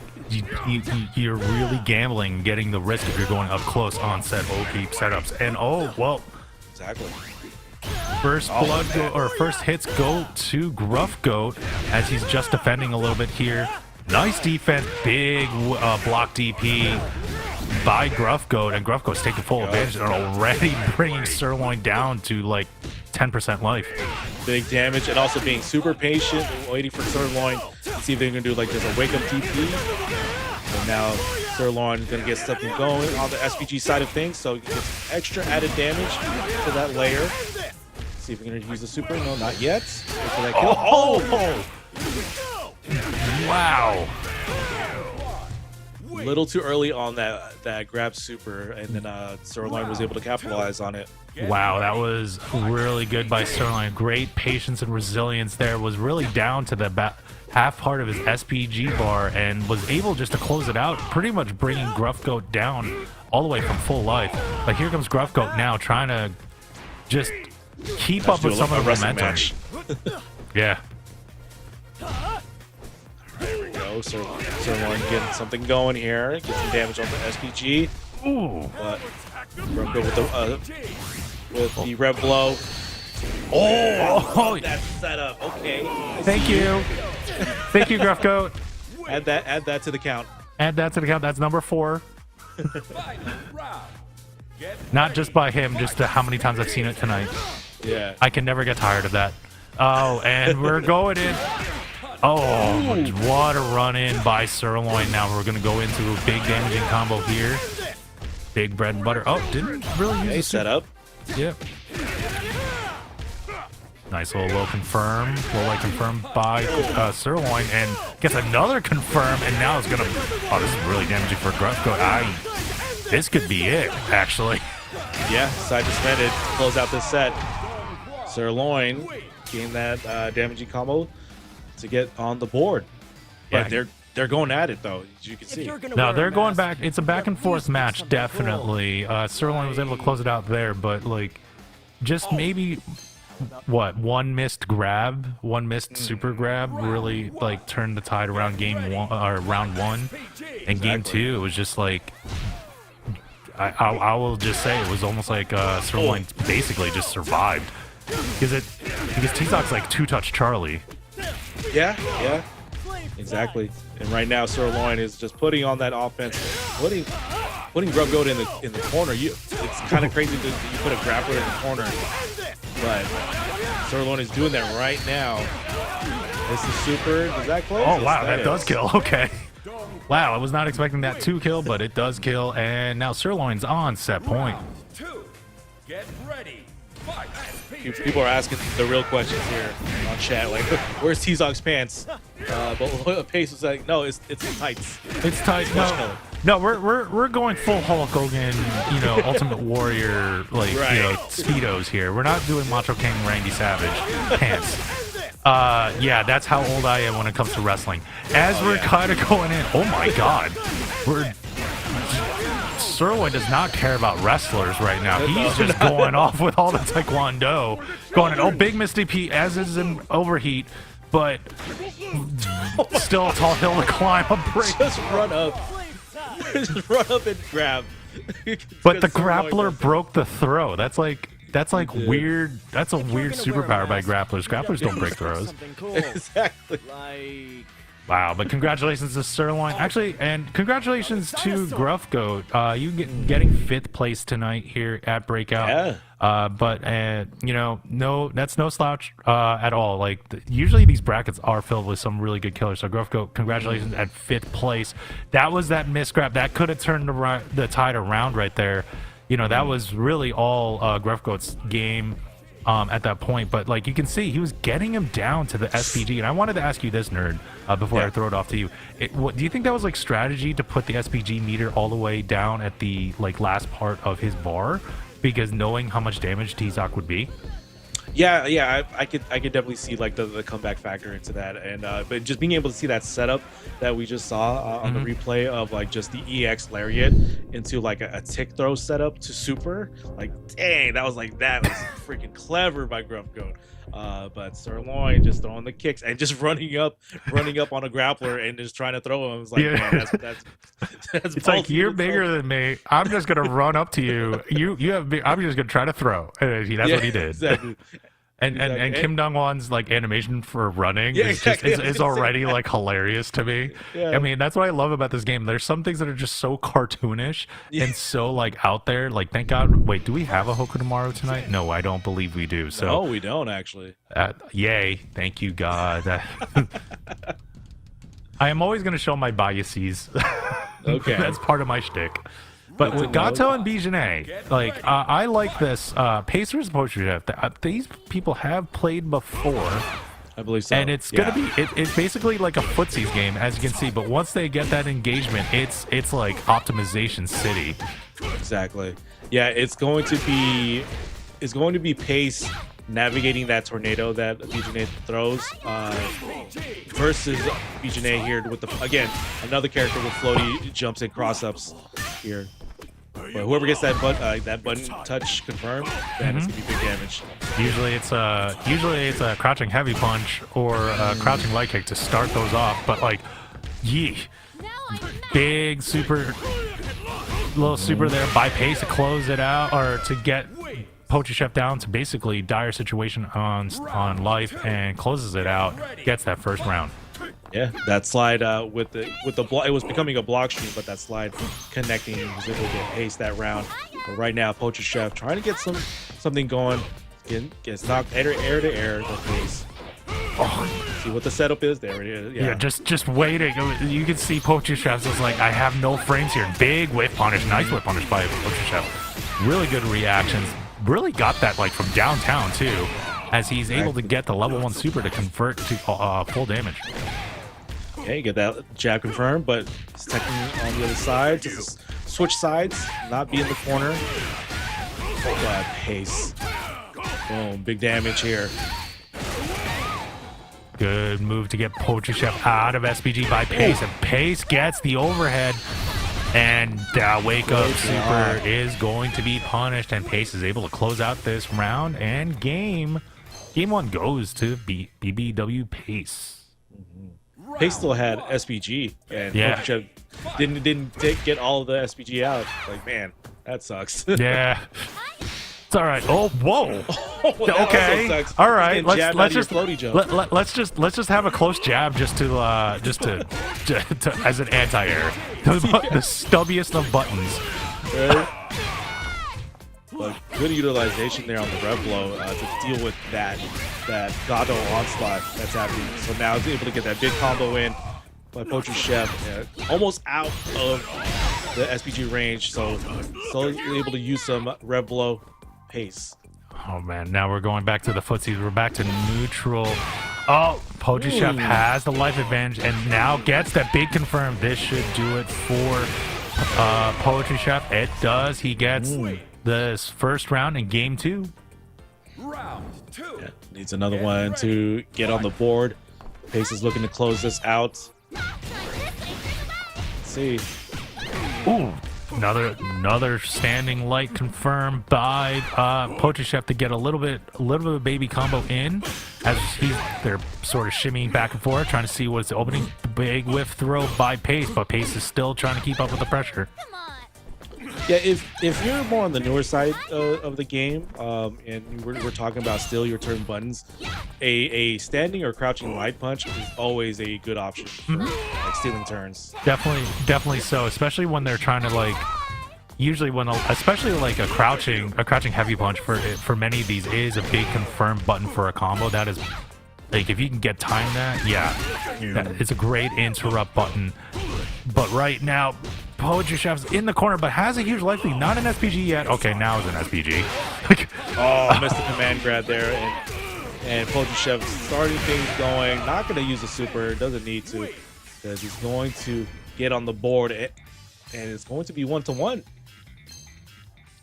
you're really gambling getting the risk if you're going up close on said Oki setups. And exactly. First first hits go to Gruff Goat as he's just defending a little bit here. Nice defense, big block DP by Gruff Goat, and Gruff Goat's taking full advantage and already bringing Sirloin down to like 10% life. Big damage, and also being super patient, waiting for Sirloin to see if they're gonna do like just a wake up DP. And now Sirloin gonna get something going on the SPG side of things, so he gets extra added damage to that layer. See if we're gonna use the super. No, not yet. Wait for that kill. Wow. Little too early on that grab super, and then Sirloin was able to capitalize on it. Wow, that was really good by Sirloin. Great patience and resilience there. Was really down to the half part of his SPG bar and was able just to close it out, pretty much bringing Gruff Goat down all the way from full life. But here comes Gruff Goat now trying to just keep up with some of the momentum. Yeah. There we go. Sirloin getting something going here. Get some damage on the SPG. Ooh. But Gruff Goat with the rev blow. That's set up. Okay. Thank you. Thank you, Gruff Goat. Add that to the count. Add that to the count. That's number 4. Not just by him, just to how many times I've seen it tonight. Yeah. I can never get tired of that. Oh, and we're going in. Oh, what a run in by Sirloin. Now we're going to go into a big damaging combo here. Big bread and butter. Oh, didn't really use a setup. Yep. Nice little low confirm. Low light confirm by Sirloin, and gets another confirm, and now it's going to... Oh, this is really damaging for Gruff Goat. This could be it, actually. Yeah, side suspended to close out this set. Sirloin getting that damaging combo to get on the board. But they're going at it, though, as you can see. No, they're going back. It's a back and forth match, definitely. Sirloin was able to close it out there, but like just maybe one missed grab, one missed super grab really like turned the tide around game 1 or round 1. And game 2 it was just like I will just say it was almost like Sirloin basically just survived because T-Zog's like 2-touch Charlie. Yeah, exactly. And right now Sirloin is just putting on that offense, putting Gruff Goat in the corner. It's kind of crazy that you put a grappler in the corner, but Sirloin is doing that right now. This is super. Does that close? Oh wow, that does kill. Okay. Wow, I was not expecting that to kill, but it does kill, and now Sirloin's on set point. Get ready. People are asking the real questions here on chat, like, where's T-Zog's pants? But Pace was like, no, it's tights. It's tight. No, we're going full Hulk Hogan, Ultimate Warrior, like, speedos here. We're not doing Macho King Randy Savage pants. Yeah, that's how old I am when it comes to wrestling. As we're kind of going in, oh my god, Sirloin does not care about wrestlers right now. He's just going off with all the taekwondo, going in. Oh, big Misty P as is in overheat, but still a tall hill to climb. Just run up, just run up and grab. But the grappler broke the throw. That's like weird. That's a weird superpower by grapplers. Grapplers don't break throws. Exactly. Wow, but congratulations to Sirloin. Actually, and congratulations to Gruff Goat. You getting 5th place tonight here at Breakout. Yeah. But you know, that's no slouch at all. Like usually these brackets are filled with some really good killers. So Gruff Goat, congratulations at 5th place. That was that misgrab that could have turned the tide around right there. You know, that was really all Gruff Goat's game. At that point, but like you can see, he was getting him down to the SPG. And I wanted to ask you this, Nerd, before I throw it off to you. Do you think that was like strategy to put the SPG meter all the way down at the like last part of his bar, because knowing how much damage T-Zoc would be? Yeah, I could definitely see like the comeback factor into that, and but just being able to see that setup that we just saw on the replay of like just the EX lariat into like a tick throw setup to super, like dang, that was freaking clever by Gruff Goat. But Sirloin just throwing the kicks and just running up on a grappler and just trying to throw him. It's like, man, that's it's like, you're bigger than me. I'm just gonna run up to you. You have big, I'm just gonna try to throw. And that's what he did. Exactly. And Kim Dong-won's like animation for running is already like hilarious to me. I mean, that's what I love about this game. There's some things that are just so cartoonish and so like out there. Like, thank God. Wait, do we have a Hoku tomorrow tonight? No, I don't believe we do. So no, we don't actually. Yay! Thank you, God. I am always going to show my biases. Okay, that's part of my shtick. But with Gato and Bijane, like I like this. Pacers and Poetry Chef, these people have played before. I believe so. And it's gonna be it's basically like a footsies game, as you can see. But once they get that engagement, it's like optimization city. Exactly. Yeah, it's going to be pace navigating that tornado that Bijane throws versus Bijane here with another character with floaty jumps and cross ups here. But whoever gets that button touch confirmed, then it's gonna be big damage. Usually it's a crouching heavy punch or a crouching light kick to start those off. But like, big little super there by pace to close it out, or to get Poetry Chef down to basically dire situation on life, and closes it out, gets that first round. Yeah, that slide with the block, it was becoming a block stream, but that slide connecting, he was able to get pace that round. But right now, Poetry Chef trying to get something going, gets knocked air to air, the pace. See what the setup is. There it is. Yeah, just waiting. You can see Poetry Chef's is like, I have no frames here. Big whip punish, nice whip punish by Poetry Chef. Really good reactions. Really got that like from downtown too, as he's able to get the level 1 super to convert to full damage. Okay, get that jab confirmed, but stacking on the other side, just switch sides, not be in the corner. Pace. Boom, big damage here. Good move to get Poetry Chef out of SPG by Pace, and Pace gets the overhead, and the wake up super is going to be punished, and Pace is able to close out this round, and game 1 goes to BBW Pace. Pace still had SPG, and Poetry Chef didn't get all of the SPG out. Like, man, that sucks. Yeah. It's all right. Oh, whoa. Okay. All right. Let's just have a close jab just to as an anti-air. The stubbiest of buttons. Right. But good utilization there on the rev blow to deal with that Gado onslaught that's happening. So now he's able to get that big combo in by Poetry Chef, almost out of the SPG range. So able to use some rev blow. Pace. Oh man, now we're going back to the footsies. We're back to neutral. Oh, Poetry Chef has the life advantage and now gets that big confirm. This should do it for Poetry Chef. It does. He gets this first round in game 2. Round 2. Yeah, needs another one to get on the board. Pace is looking to close this out. Let's see. Ooh, another standing light confirmed by Poacher Chef to get a little bit of baby combo in as they're sort of shimmying back and forth, trying to see what's the opening. Big whiff throw by Pace, but Pace is still trying to keep up with the pressure. Yeah, if you're more on the newer side of the game, and we're talking about steal your turn buttons, a standing or crouching light punch is always a good option for like stealing turns. Definitely so, especially when they're trying to like. Usually especially like a crouching heavy punch for many of these is a big confirmed button for a combo. That is like if you can get time that, it's a great interrupt button. But right now, Poacher Chef's in the corner, but has a huge life lead. Not an SPG yet. Okay, now it's an SPG. Missed the command grab there, and Poacher Chef starting things going. Not going to use the super. Doesn't need to, because he's going to get on the board, and it's going to be 1-1.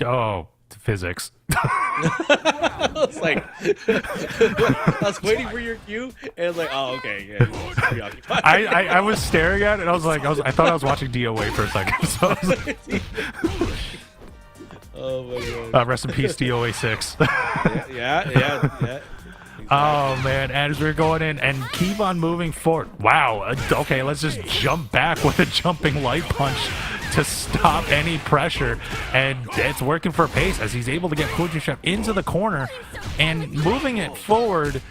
Oh, physics. I was like, I was waiting for your cue, and I was like, oh, okay, yeah, he's preoccupied. I was staring at it, and I was like, I thought I was watching DOA for a second. So I was like, oh my god. Rest in peace, DOA 6. Yeah. Exactly. Oh man, as we're going in and keep on moving forward. Wow. Okay, let's just jump back with a jumping light punch to stop any pressure, and it's working for Pace as he's able to get Poacher Chef into the corner and moving it forward.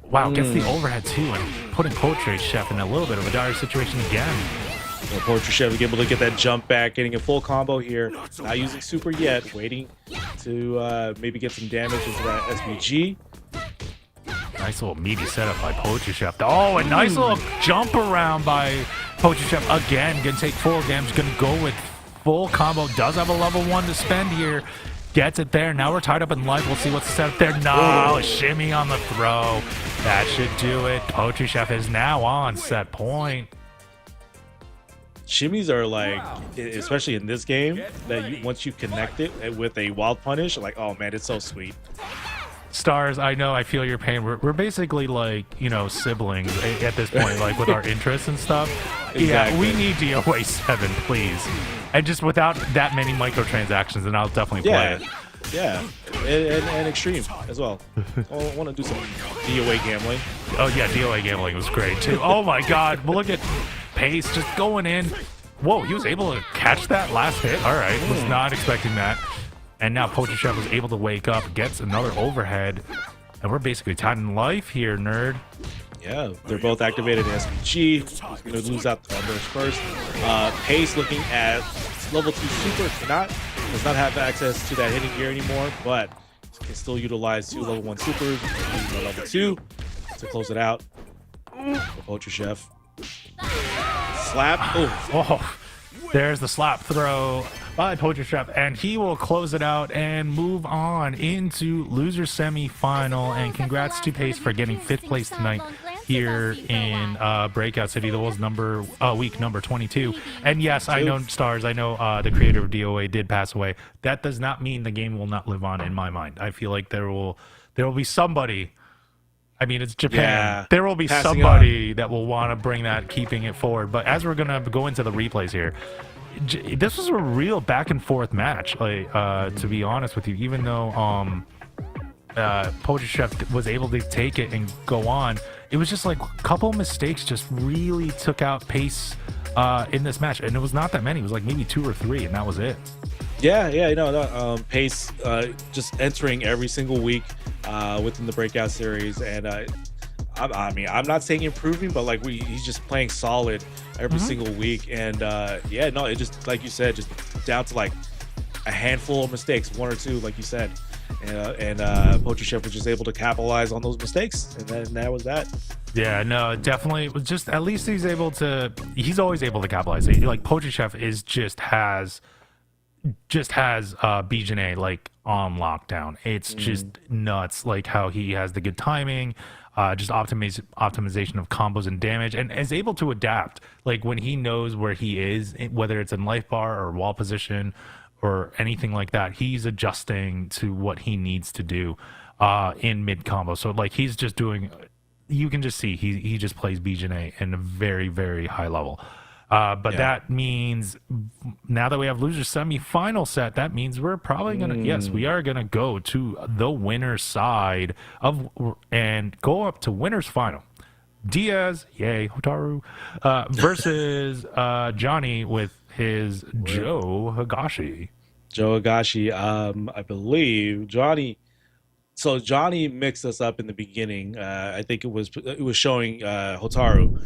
Wow, gets the overhead too, and putting Poacher Chef in a little bit of a dire situation again. Well, Poacher Chef is able to get that jump back, getting a full combo here. Not using super yet, waiting to maybe get some damage into that SVG. Nice little meaty setup by Poacher Chef. Oh, a nice little jump around by Poacher Chef again. Gonna take 4 damage. Gonna go with full combo. Does have a level 1 to spend here. Gets it there. Now we're tied up in life. We'll see what's the setup there. No, shimmy on the throw. That should do it. Poacher Chef is now on set point. Shimmies are like, especially in this game, that once you connect it with a wild punish, like, oh man, it's so sweet. Stars, I know, I feel your pain. We're basically like, siblings at this point, like with our interests and stuff. Exactly. Yeah, we need DOA 7, please. And just without that many microtransactions, then I'll definitely play it. Yeah, and extreme as well. I want to do some DOA gambling. Oh yeah, DOA gambling was great too. Oh my god, well, look at Pace just going in. Whoa, he was able to catch that last hit. All right, was not expecting that. And now Poacher Chef was able to wake up, gets another overhead, and we're basically tied in life here, nerd. Yeah, they're both activated in SPG. He's going to lose out on those first. Pace looking at level 2 super, does not have access to that hitting gear anymore, but can still utilize 2 level 1 supers, level 2 to close it out. For Poacher Chef. Slap. Oh, there's the slap throw by Poacher Chef, and he will close it out and move on into loser semi-final. And congrats to Pace for getting 5th place tonight here in Breakout City. That was week number 22. And yes, I know, Stars, I know the creator of DOA did pass away. That does not mean the game will not live on in my mind. I feel like there will be somebody. I mean, it's Japan. Yeah, there will be somebody that will want to bring that, keeping it forward. But as we're going to go into the replays here, this was a real back and forth match, like, to be honest with you, even though Poacher Chef was able to take it and go on. It was just like a couple mistakes just really took out Pace in this match. And it was not that many. It was like maybe 2 or 3, and that was it. Yeah, Pace just entering every single week within the Breakout series, and I'm not saying improving, but like he's just playing solid every single week, and it just, like you said, just down to like a handful of mistakes, 1 or 2, like you said, and Poacher Chef was just able to capitalize on those mistakes, and then that was that. Yeah, no, definitely. It was just, at least he's always able to capitalize. Like Poacher Chef has BJNA like on lockdown. It's just nuts, like how he has the good timing, just optimization of combos and damage, and is able to adapt like when he knows where he is, whether it's in life bar or wall position or anything like that. He's adjusting to what he needs to do in mid combo. So like he's just doing. You can just see he just plays Bijane in a very, very high level. But that means now that we have loser semi-final set, that means we're probably gonna yes, we are gonna go to the winner's side of and go up to winner's final. Diaz, yay, Hotaru, versus Johnny with his Joe Higashi. Joe Higashi, I believe Johnny. So Johnny mixed us up in the beginning. I think it was showing Hotaru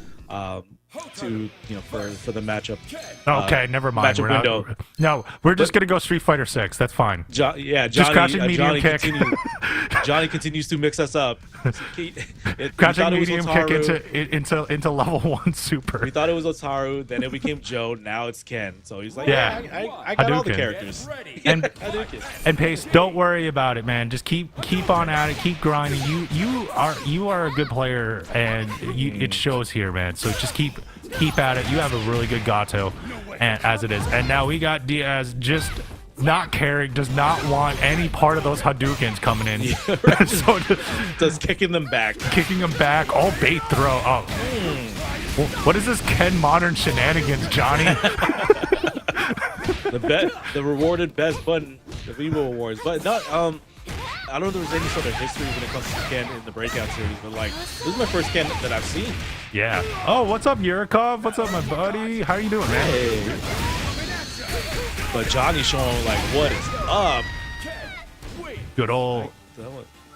to for the matchup. Okay, never mind. We're just gonna go Street Fighter 6. That's fine. Johnny, just crouching medium kick. Johnny continues to mix us up. Crouching medium kick into level 1 super. We thought it was Hotaru, then it became Joe. Now it's Ken. So he's like, I got all the characters. And Pace, don't worry about it, man. Just keep on at it. Keep grinding. You are a good player, and it shows here, man. So just keep at it. You have a really good Gato, and as it is. And now we got Diaz just not caring, does not want any part of those Hadoukens coming in. Yeah, so just kicking them back. All bait throw. Oh, what is this Ken Modern shenanigans, Johnny? the rewarded best button, the Vivo Awards, but not I don't know if there's any sort of history when it comes to Ken in the Breakout series, but like this is my first Ken that I've seen. Yeah. Oh, what's up, Yurikov? What's up, my buddy? How you doing, man? Hey. But Johnny's showing like what is up. Good old.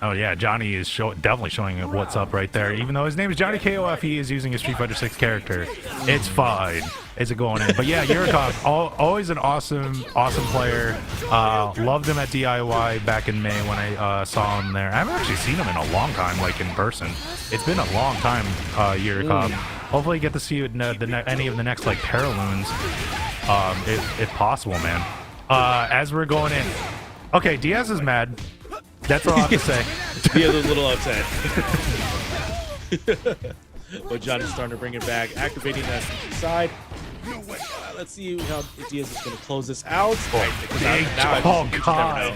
Oh yeah, Johnny is definitely showing what's up right there. Even though his name is Johnny KOF, he is using a Street Fighter 6 character. It's fine. Is it going in? But yeah, Yurikov, always an awesome player. Loved him at DIY back in May when I saw him there. I haven't actually seen him in a long time, like in person. It's been a long time, Yurikov. Hopefully, get to see you in any of the next like Paraloons, if possible, man. As we're going in, okay, Diaz is mad. That's all I have to say. Diaz is a little upset. But Johnny's starting to bring it back, activating that side. Let's see how Diaz is going to close this out. God.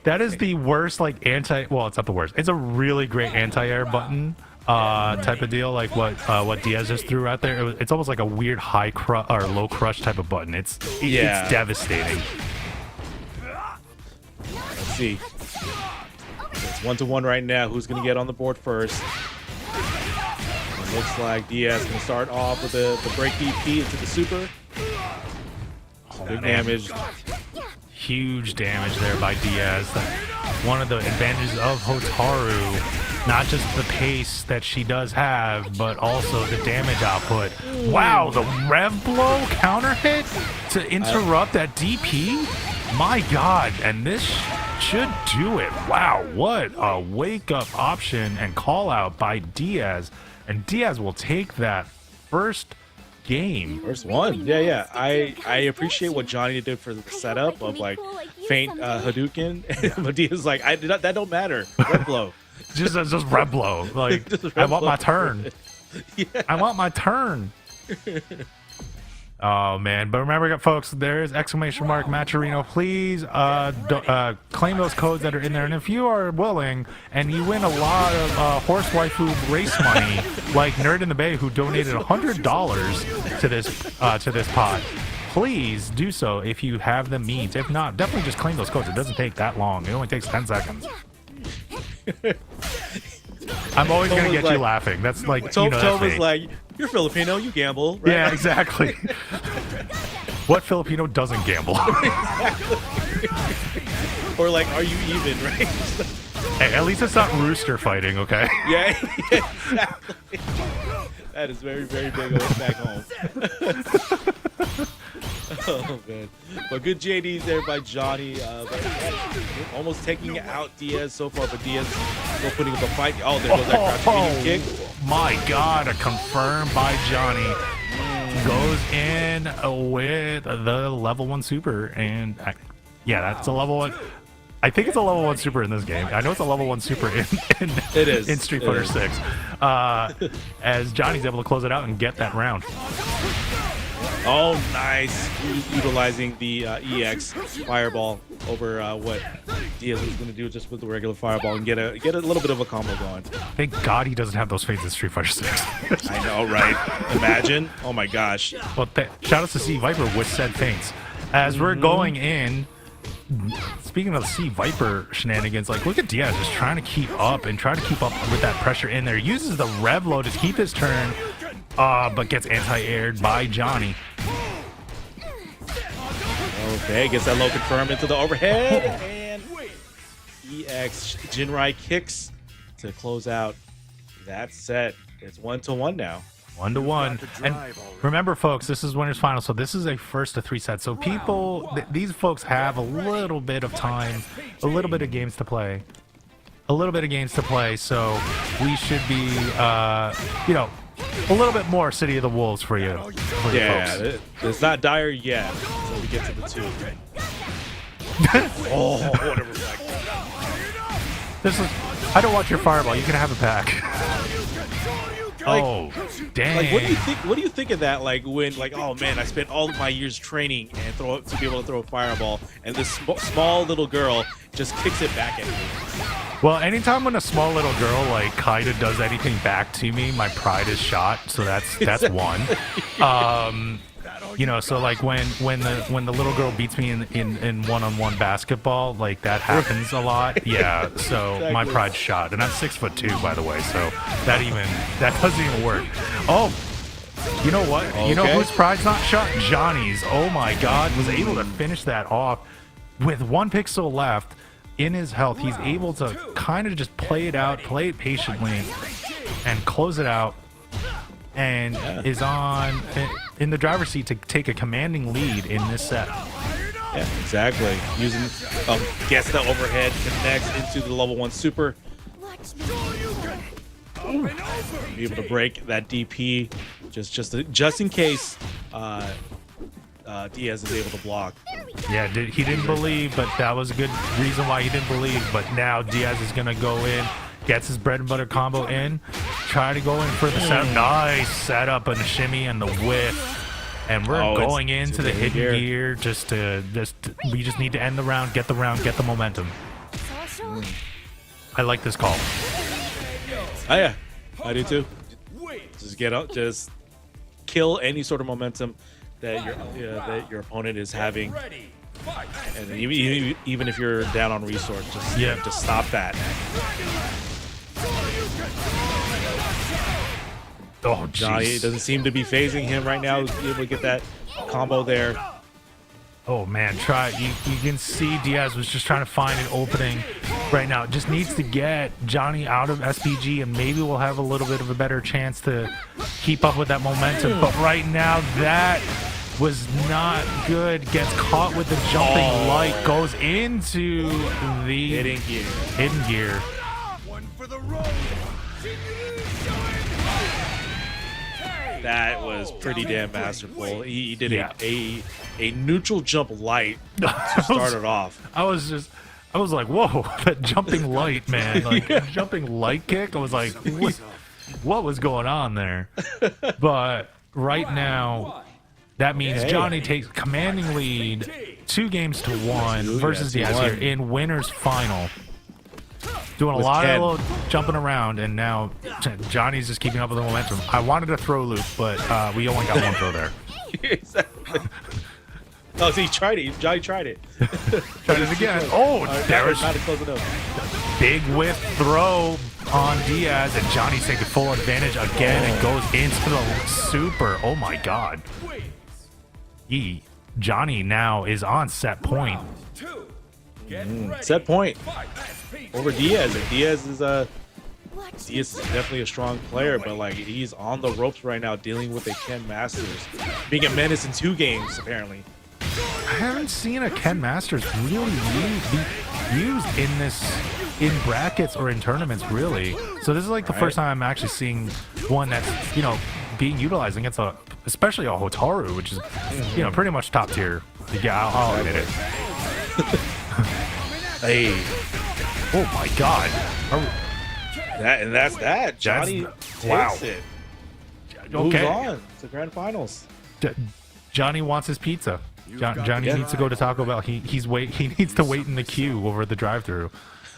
That is the worst, like, well, it's not the worst. It's a really great anti-air button type of deal, like what Diaz just threw out there. It's almost like a weird high crush or low crush type of button. It's devastating. Let's see. It's 1-1 right now. Who's going to get on the board first? It looks like Diaz going to start off with the break EP into the super. Big damage. Huge damage there by Diaz. One of the advantages of Hotaru, not just the pace that she does have, but also the damage output. Wow, the rev blow counter hit to interrupt that DP? My God, and this should do it. Wow, what a wake-up option and call-out by Diaz. And Diaz will take that first game. First one. Yeah. I appreciate what Johnny did for the setup of like faint Hadouken. But Diaz's like, that don't matter. Red blow. just red blow. Like, I want my turn. I want my turn. Oh man, but remember, folks, there is exclamation mark Matcherino. Please claim those codes that are in there, and if you are willing and you win a lot of horse waifu race money, like Nerd in the Bay, who donated $100 to this pod, please do so if you have the means. If not, definitely just claim those codes. It doesn't take that long. It only takes 10 seconds. I'm always gonna get you laughing. That's like, Tove was like, you're Filipino, you gamble, right? Yeah, exactly. What Filipino doesn't gamble? Or like, are you even, right? Hey, at least it's not rooster fighting, okay? Yeah, exactly. That is very, very big back home. Oh man, but good JDs there by Johnny. Almost taking out Diaz so far, but Diaz still putting up a fight. Oh, there goes that crouching medium kick. My God, a confirm by Johnny. Goes in with the level 1 super, and yeah, that's a level 1. I think it's a level 1 super in this game. I know it's a level 1 super in Street Fighter 6. As Johnny's able to close it out and get that round. Oh, nice. Utilizing the EX fireball over what Diaz was going to do just with the regular fireball and get a little bit of a combo going. Thank God he doesn't have those fades in Street Fighter 6. I know, right? Imagine. Oh my gosh. Well, shout out to C Viper with said feints. As we're going in, speaking of C Viper shenanigans, like look at Diaz just trying to keep up with that pressure in there. Uses the rev low to keep his turn, but gets anti-aired by Johnny. Okay, gets that low confirmed into the overhead, and EX Jinrai kicks to close out that set. It's 1-1 now. 1-1. And remember, folks, this is winners final, so this is a first to 3 set. So people, these folks have a little bit of time, a little bit of games to play. So we should be, you know, a little bit more City of the Wolves for you. Yeah, it's not dire yet. So we get to the 2. Oh, what a reflect. This is. I don't want your fireball. You can have it back. Like, oh, dang! Like, what do you think? What do you think of that? Like, when, like, oh man, I spent all of my years training and to be able to throw a fireball, and this small little girl just kicks it back at me. Well, anytime when a small little girl like kind of does anything back to me, my pride is shot. So that's one. You know, so like when the little girl beats me in one-on-one basketball, like that happens a lot. Yeah, so exactly. My pride's shot, and I'm 6'2", by the way, so that doesn't even work. Oh, you know what? Okay. You know whose pride's not shot? Johnny's. Oh my God, was able to finish that off with 1 pixel left in his health. He's able to kind of just play it patiently, and close it out. And is in the driver's seat to take a commanding lead in this set. Yeah, exactly. Using gets the overhead, connects into the level 1 super. Be able to break that DP just in case Diaz is able to block. Yeah, he didn't believe, but that was a good reason why he didn't believe. But now Diaz is gonna go in. Gets his bread and butter combo in. Try to go in for the setup. Nice setup and a shimmy and the whiff. And we're going into the hidden gear. We just need to end the round, get the momentum. I like this call. Oh yeah, I do too. Just get out, just kill any sort of momentum that your opponent is having. And even if you're down on resource, just stop that. Oh, Johnny doesn't seem to be phasing him right now. He's able to get that combo there. Oh man, you can see Diaz was just trying to find an opening right now. Just needs to get Johnny out of SPG, and maybe we'll have a little bit of a better chance to keep up with that momentum. But right now, that was not good. Gets caught with the jumping light. Goes into the hidden gear. One for the road. That was pretty damn masterful. He did a neutral jump light to start it off. I was like, whoa, that jumping light, man. Like jumping light kick. I was like, what was going on there? But right now, that means Johnny takes commanding lead 2-1 versus Diaz here in winners final. Doing a lot of little jumping around, and now Johnny's just keeping up with the momentum. I wanted a throw loop, but we only got one throw there. Exactly. Oh, so he tried it. Johnny tried it. Tried it again. Oh, there was big whiff throw on Diaz, and Johnny's taking full advantage again and goes into the super. Oh my God. Johnny now is on set point. Set point over Diaz. And Diaz is definitely a strong player, but like he's on the ropes right now, dealing with a Ken Masters, being a menace in 2 games apparently. I haven't seen a Ken Masters really be used in brackets or in tournaments really. So this is like the first time I'm actually seeing one that's being utilized against especially a Hotaru, which is pretty much top tier. Yeah, I'll admit it. Hey, oh my God! That's that. Johnny takes it. Moves on to grand finals. Johnny wants his pizza. Johnny needs to go to Taco Bell. He needs to wait in the queue over the drive-through.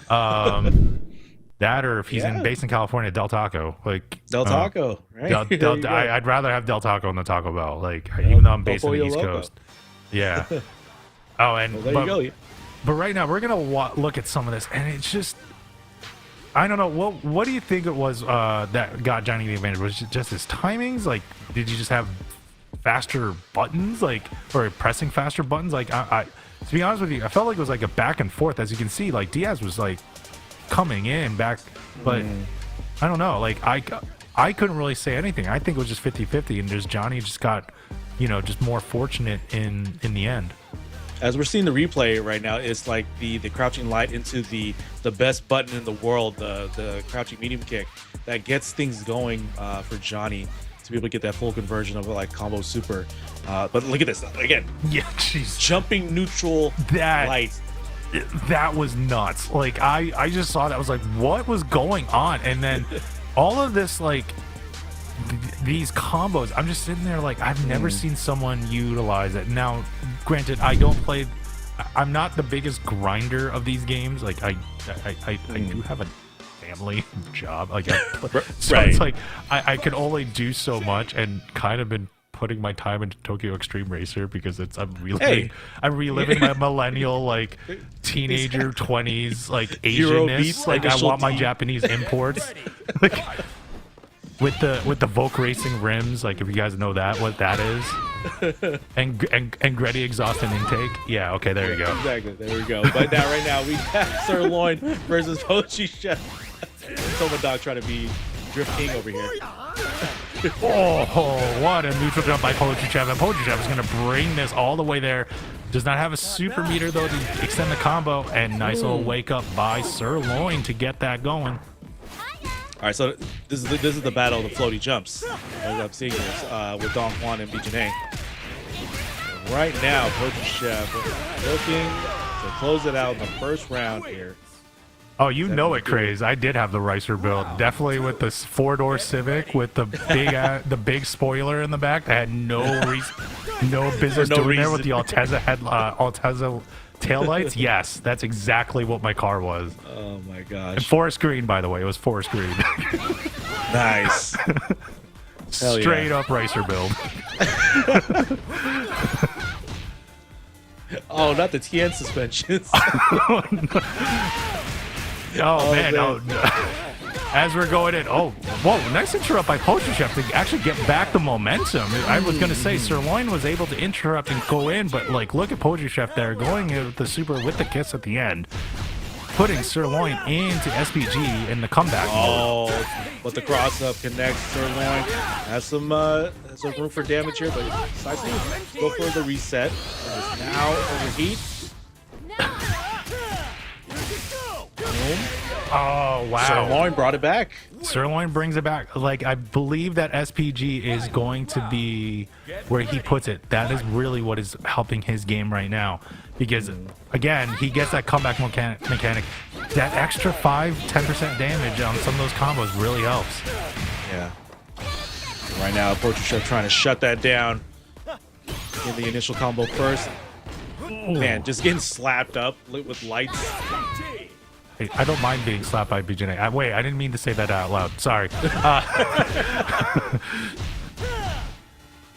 That, or if he's based in California, Del Taco. Like Del Taco, right? I'd rather have Del Taco than Taco Bell. Like even though I'm based in the East Coast. Yeah. Oh, and well, there you go. But right now we're gonna look at some of this, and it's just, I don't know. What do you think it was that got Johnny the advantage? Was it just his timings? Like, did you just have faster buttons, like, or pressing faster buttons? Like, I to be honest with you, I felt like it was like a back and forth. As you can see, like Diaz was like coming in back, but I don't know. Like I couldn't really say anything. I think it was just 50-50, and just Johnny just got, just more fortunate in the end. As we're seeing the replay right now, it's like the crouching light into the best button in the world, the crouching medium kick, that gets things going for Johnny to be able to get that full conversion of like combo super. But look at this again. Yeah, jeez. Jumping neutral light. That was nuts. Like I just saw that. I was like, what was going on? And then all of this, like these combos, I'm just sitting there like, I've never seen someone utilize it. Now, granted, I'm not the biggest grinder of these games. Like I do have a family job. Like so it's like I could only do so much, and kind of been putting my time into Tokyo Extreme Racer because I'm reliving my millennial, like teenager 20s, like Asianness. Like I want my Japanese imports. Like with the Volk Racing rims, like if you guys know what that is, and Gretty exhaust and intake. Yeah, okay, there you go. Exactly, there we go. But now, right now, we have Sirloin versus Pochi Chef. Tomadog trying to be Drift King over here. Oh, what a neutral jump by Pochi Chef. And Pochi Chef is going to bring this all the way there. Does not have a super meter, though, to extend the combo. And nice little wake up by Sirloin to get that going. All right, so this is the battle of the floaty jumps, as I'm seeing this with Don Juan and BJNA. Right now, Pochi Chef looking to close it out in the first round here. Oh, you know it, Craze. I did have the Ricer build. Definitely with this 4-door Civic with the big spoiler in the back that had no business doing there with the Altezza taillights. Yes, that's exactly what my car was. Oh my gosh. And forest green, by the way. It was forest green. Nice. Straight up Ricer build. Oh, not the TN suspensions. Oh man! Oh, as we're going in, whoa! Nice interrupt by Pochi Chef to actually get back the momentum. I was gonna say Sirloin was able to interrupt and go in, but like, look at Pochi Chef there going with the super with the kiss at the end, putting Sirloin into SPG in the comeback mode. But the cross up connects. Sirloin has some room for damage here, but decides to go for the reset. And is now overheat. Boom. Oh wow! Sirloin brought it back. Sirloin brings it back. Like, I believe that SPG is going to be where he puts it. That is really what is helping his game right now, because again, he gets that comeback mechanic. That extra 5-10% damage on some of those combos really helps. Yeah. Right now, Pochi Chef trying to shut that down in the initial combo first. Man, just getting slapped up with lights. Hey, I don't mind being slapped by BJNA. Wait, I didn't mean to say that out loud. Sorry.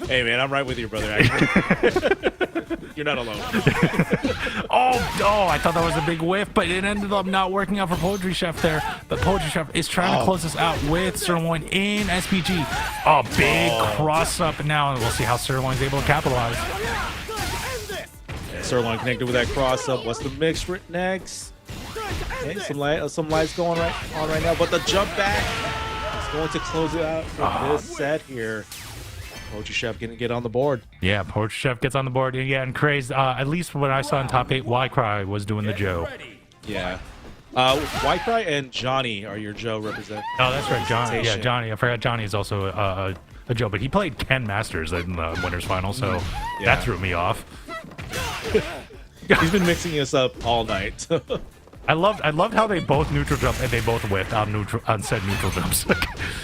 Hey, man, I'm right with you, brother. Actually. You're not alone. Oh, I thought that was a big whiff, but it ended up not working out for Poetry Chef there. But Poetry Chef is trying to close this out with Sirloin in SPG. Oh, big cross up now, and we'll see how Sirloin's able to capitalize. Sirloin connected with that cross up. What's the mix for next? Okay, some lights going on right now, but the jump back is going to close it out for this set here. Poetry Chef going to get on the board. Yeah, Poetry Chef gets on the board. Yeah, and Craze, at least when I saw in top 8, Y-Cry was doing the Joe. Yeah. Y-Cry and Johnny are your Joe represent. Oh, that's right, Johnny. Yeah, Johnny. I forgot Johnny is also a Joe, but he played Ken Masters in the winners final, so that threw me off. He's been mixing us up all night. I loved how they both neutral jump and they both whiffed on said neutral jumps.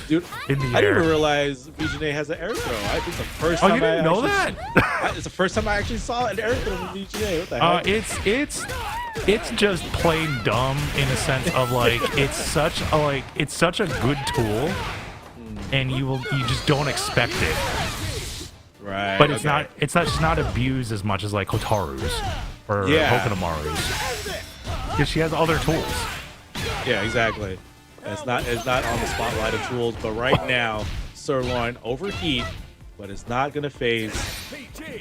Dude, in the I air. didn't even realize VJNA has an air throw. I think the first Oh, time you didn't know actually, that? It's the first time I actually saw an air throw from VJNA. What the heck? It's just plain dumb in a sense of like it's such a good tool, and you just don't expect it. Right. But it's just not abused as much as like Hotaru's or Hokonamaru's. Because she has other tools. Yeah, exactly. It's not on the spotlight of tools, but right now, Sirloin overheat, but it's not gonna phase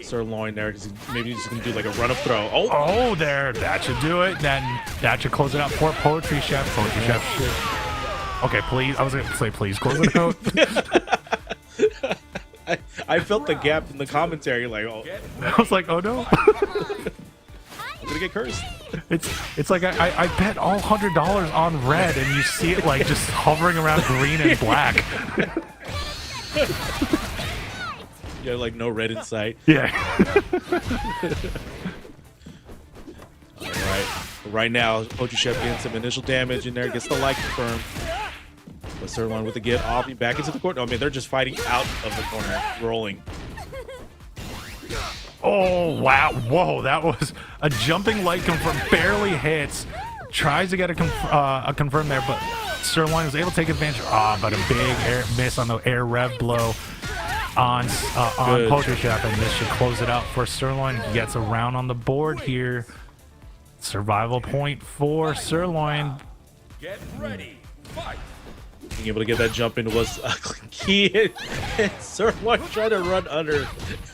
Sirloin there because maybe he's just gonna do like a run up throw. Oh, there, that should do it. Then that should close it out for Poetry Chef. Poetry Chef. Okay, please. I was gonna say please close it out. I felt the gap in the commentary, like, oh, I was like, oh no. I'm gonna get cursed. It's like I bet all $100 on red, and you see it like just hovering around green and black. Yeah, like no red in sight. Yeah. All right. Right now, Poetry Chef getting some initial damage in there, gets the like confirmed. But Sirloin with the get off, back into the corner. I mean, they're just fighting out of the corner, rolling. Oh, wow. Whoa, that was a jumping light confirm. Barely hits. Tries to get a confirm there, but Sirloin was able to take advantage. But a big air miss on the air rev blow on Poetry Chef, and this should close it out for Sirloin. He gets a round on the board here. Survival point for Sirloin. Get ready. Fight. Being able to get that jump in was key. And Sirloin trying to run under.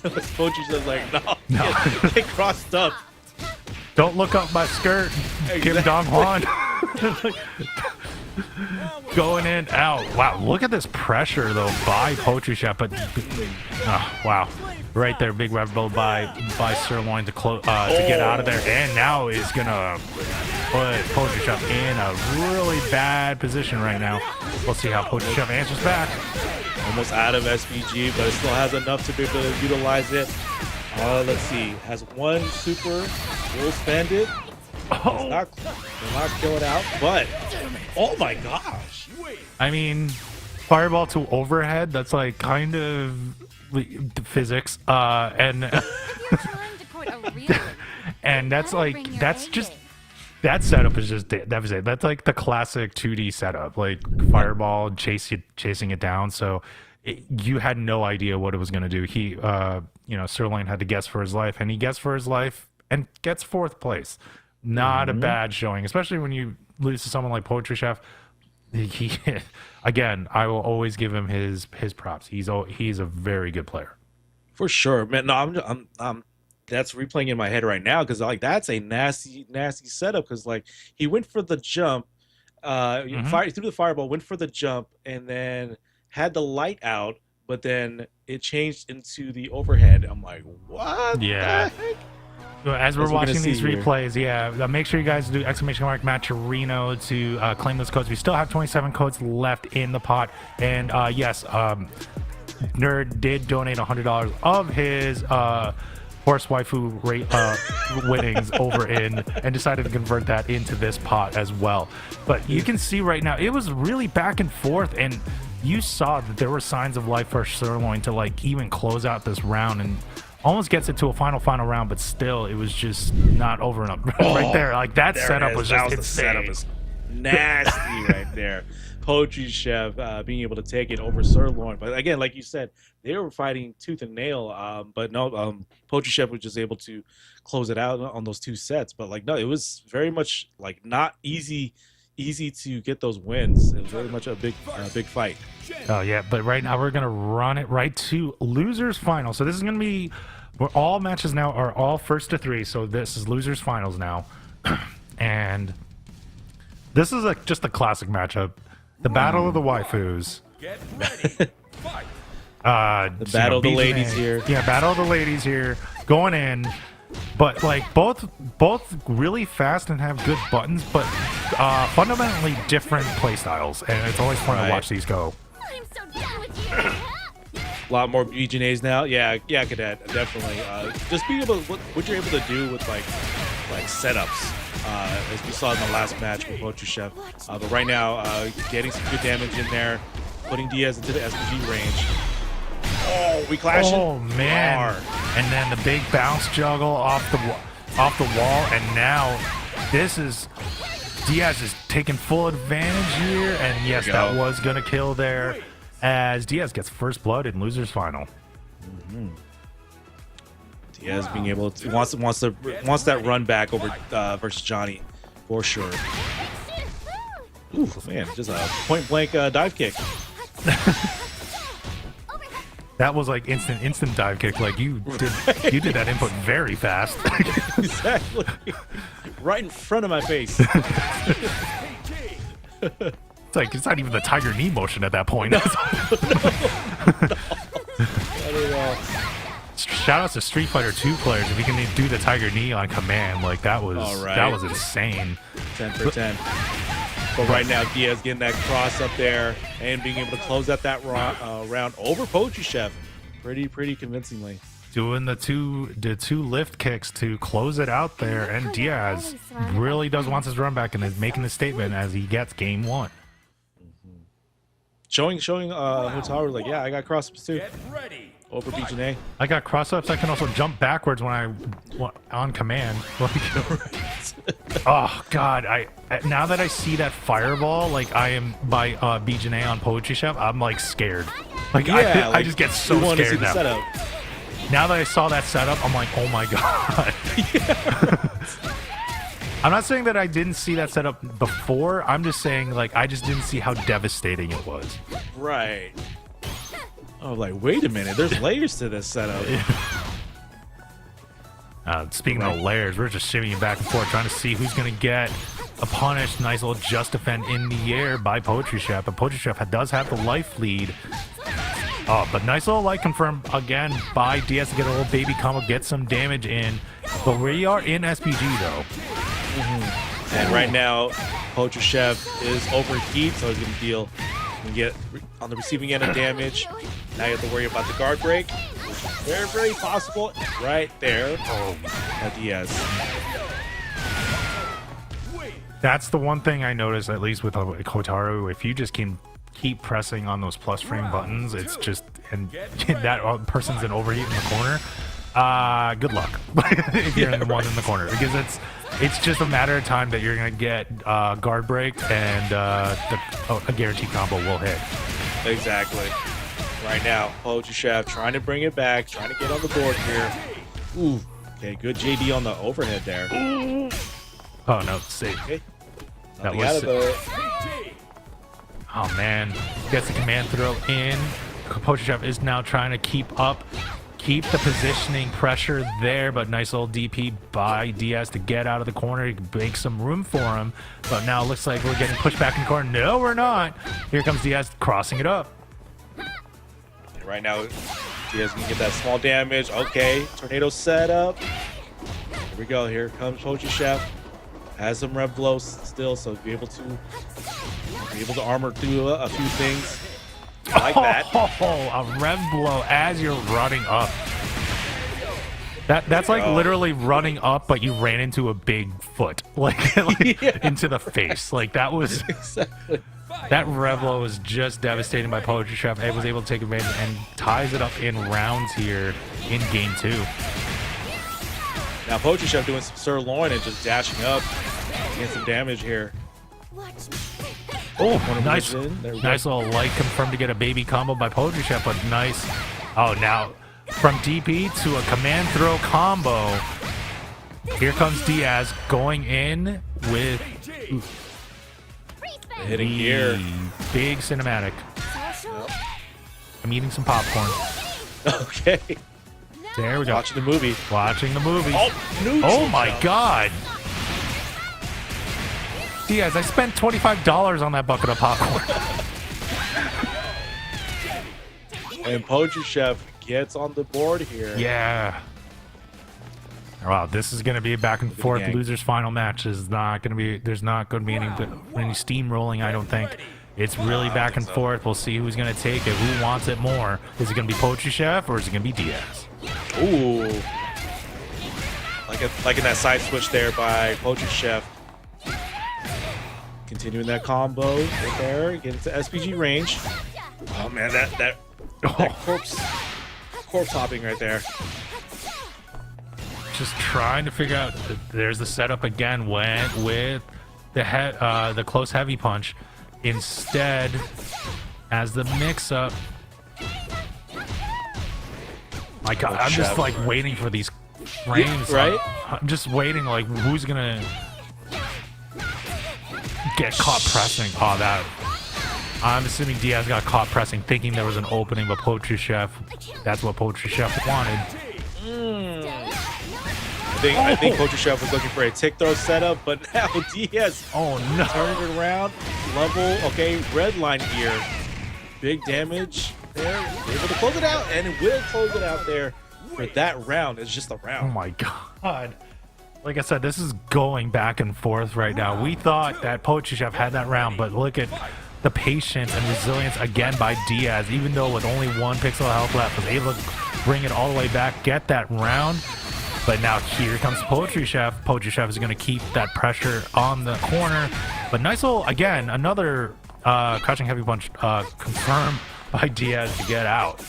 Poetry Chef's like, no. Get crossed up. Don't look up my skirt, Kim Dong Hwan. Going in, out. Wow, look at this pressure though by Poetry Chef, but wow, right there, big rev blow by Sirloin to get out of there, and now is gonna put Poetry Chef in a really bad position right now. We'll see how Poetry Chef answers back. Almost out of SPG, but it still has enough to be able to utilize it. Let's see. Has one super. Will spend it. They're not killing out, but oh my gosh. I mean, fireball to overhead, that's like kind of physics. And and that's like, that's just, that setup is just devastating. That's like the classic 2D setup, like fireball chasing it down. So you had no idea what it was going to do. He, Sirloin had to guess for his life, and he guessed for his life and gets 4th place. Not a bad showing, especially when you lose to someone like Poetry Chef. He again, I will always give him his props. He's a very good player. For sure, man. No, I'm that's replaying in my head right now because like that's a nasty setup because like he went for the jump, threw the fireball, went for the jump, and then had the light out, but then it changed into the overhead. I'm like, what? Yeah. The heck? As we're watching these replays, make sure you guys do ! Matcherino to claim those codes. We still have 27 codes left in the pot, and yes, Nerd did donate $100 of his horse waifu winnings over in, and decided to convert that into this pot as well. But you can see right now, it was really back and forth, and you saw that there were signs of life for Sirloin to like even close out this round, and almost gets it to a final round, but still it was just not over and up. Right there, like that setup was just insane. The setup is nasty right there. Poetry Chef being able to take it over Sirloin, but again, like you said, they were fighting tooth and nail. But no, Poetry Chef was just able to close it out on those 2 sets. But like no, it was very much like not easy to get those wins. It was very much a big fight. Oh yeah, but right now we're gonna run it right to losers final. So this is gonna be where all matches now are all 1st to 3. So this is losers finals now, and this is just a classic matchup. The battle of the waifus. Get ready. Fight. The battle of the ladies here. Yeah, battle of the ladies here going in. But like both really fast and have good buttons, but fundamentally different play styles, and it's always fun to watch these go. I'm so done with you. A lot more BJNAs now. Yeah, Cadet, definitely. Just being able to, what you're able to do with like setups as we saw in the last match with Potruchev. But right now, getting some good damage in there, putting Diaz into the SPG range. Oh, we clashing. Oh man! And then the big bounce juggle off the wall, and now this is Diaz is taking full advantage here, and yes, that was gonna kill there, as Diaz gets first blood in losers final. Diaz being able to wants that run back over versus Johnny for sure. Ooh man, just a point blank dive kick. That was like instant dive kick. Like you did that input very fast. Exactly. Right in front of my face. It's like it's not even the tiger knee motion at that point. Not at all. Shout out to Street Fighter 2 players if you can do the tiger knee on command. Like that was insane. 10 for 10. But right now, Diaz getting that cross up there and being able to close out that round over Potruchev pretty convincingly. Doing the two lift kicks to close it out there, and Diaz really wants his run back and is making the statement as he gets game one. Showing Hotaru like, yeah, I got cross-ups too. Over BJJ. I got cross-ups. I can also jump backwards when I on command. Oh God! Now that I see that fireball, like I am by BJJ on Poetry Chef, I'm like scared. Like I just get so scared now. Now that I saw that setup, I'm like, oh my God. I'm not saying that I didn't see that setup before. I'm just saying like I just didn't see how devastating it was. Right. Oh, like wait a minute. There's layers to this setup. Speaking of layers, we're just shimmying back and forth, trying to see who's going to get a punish. Nice little just defend in the air by Poetry Chef, but Poetry Chef does have the life lead. Oh, but nice little light confirmed again by Diaz to get a little baby combo, get some damage in. But we are in SPG though. And right now, Poetry Chef is overheat, so he's going to deal. Can get on the receiving end of damage. Now you have to worry about the guard break. Very possible. Right there. Oh, Diaz. That's the one thing I noticed, at least with Hotaru. If you just can keep pressing on those plus frame buttons, it's just and that person's an overheat in the corner. Good luck if you're in the one in the corner, because it's just a matter of time that you're gonna get guard break and a guaranteed combo will hit. Exactly. Right now, Poetry Chef trying to bring it back, trying to get on the board here. Ooh, okay, good JD on the overhead there. Ooh. Oh no, safe. Okay. That was safe. Oh man, gets the command throw in. Poetry Chef is now trying to keep the positioning pressure there, but nice little DP by Diaz to get out of the corner, make some room for him. But now it looks like we're getting pushed back in the corner. No, we're not. Here comes Diaz crossing it up. And right now, Diaz can get that small damage. Okay, tornado set up. Here we go. Here comes Poetry Chef. Has some rev blows still, so be able to armor through a few things. I like that. Oh, a rev blow as you're running up. That's like literally running up, but you ran into a big foot, like into the face. Like that was exactly. That rev blow was just devastating by Poetry Chef. It was able to take advantage and ties it up in rounds here in game 2. Now Poetry Chef doing some sirloin and just dashing up, getting some damage here. Oh, nice little light confirmed to get a baby combo by Poetry Chef, but nice. Oh, now from DP to a command throw combo. Here comes Diaz going in with hitting gear. Big cinematic. Yep. I'm eating some popcorn. Okay. There we go. Watching the movie. Oh my God. Diaz, I spent $25 on that bucket of popcorn. And Poetry Chef gets on the board here. Yeah. Wow, this is going to be a back and forth losers final match. There's not going to be any steamrolling, I don't think. It's really back and forth. We'll see who's going to take it, who wants it more. Is it going to be Poetry Chef or is it going to be Diaz? Ooh. Like in that side switch there by Poetry Chef. continuing that combo right there, get into SPG range. Oh man, that corpse hopping right there. Just trying to figure out. There's the setup again. Went with the close heavy punch instead as the mix-up. My God, I'm just like waiting for these frames. Yeah, right? I'm just waiting. Like, who's gonna get caught pressing? Oh, that. I'm assuming Diaz got caught pressing, thinking there was an opening, but Poetry Chef. That's what Poetry Chef wanted. I think Poetry Chef was looking for a tick throw setup, but now Diaz no, turned it around. Level, okay, red line here. Big damage there. Able to close it out, and it will close it out there for that round. It's just a round. Oh my God. Like I said, this is going back and forth right now. We thought that Poetry Chef had that round, but look at the patience and resilience again by Diaz, even though with only 1 pixel of health left, was able to bring it all the way back, get that round. But now here comes Poetry Chef. Poetry Chef is going to keep that pressure on the corner. But nice little, again, another crouching heavy punch confirmed by Diaz to get out.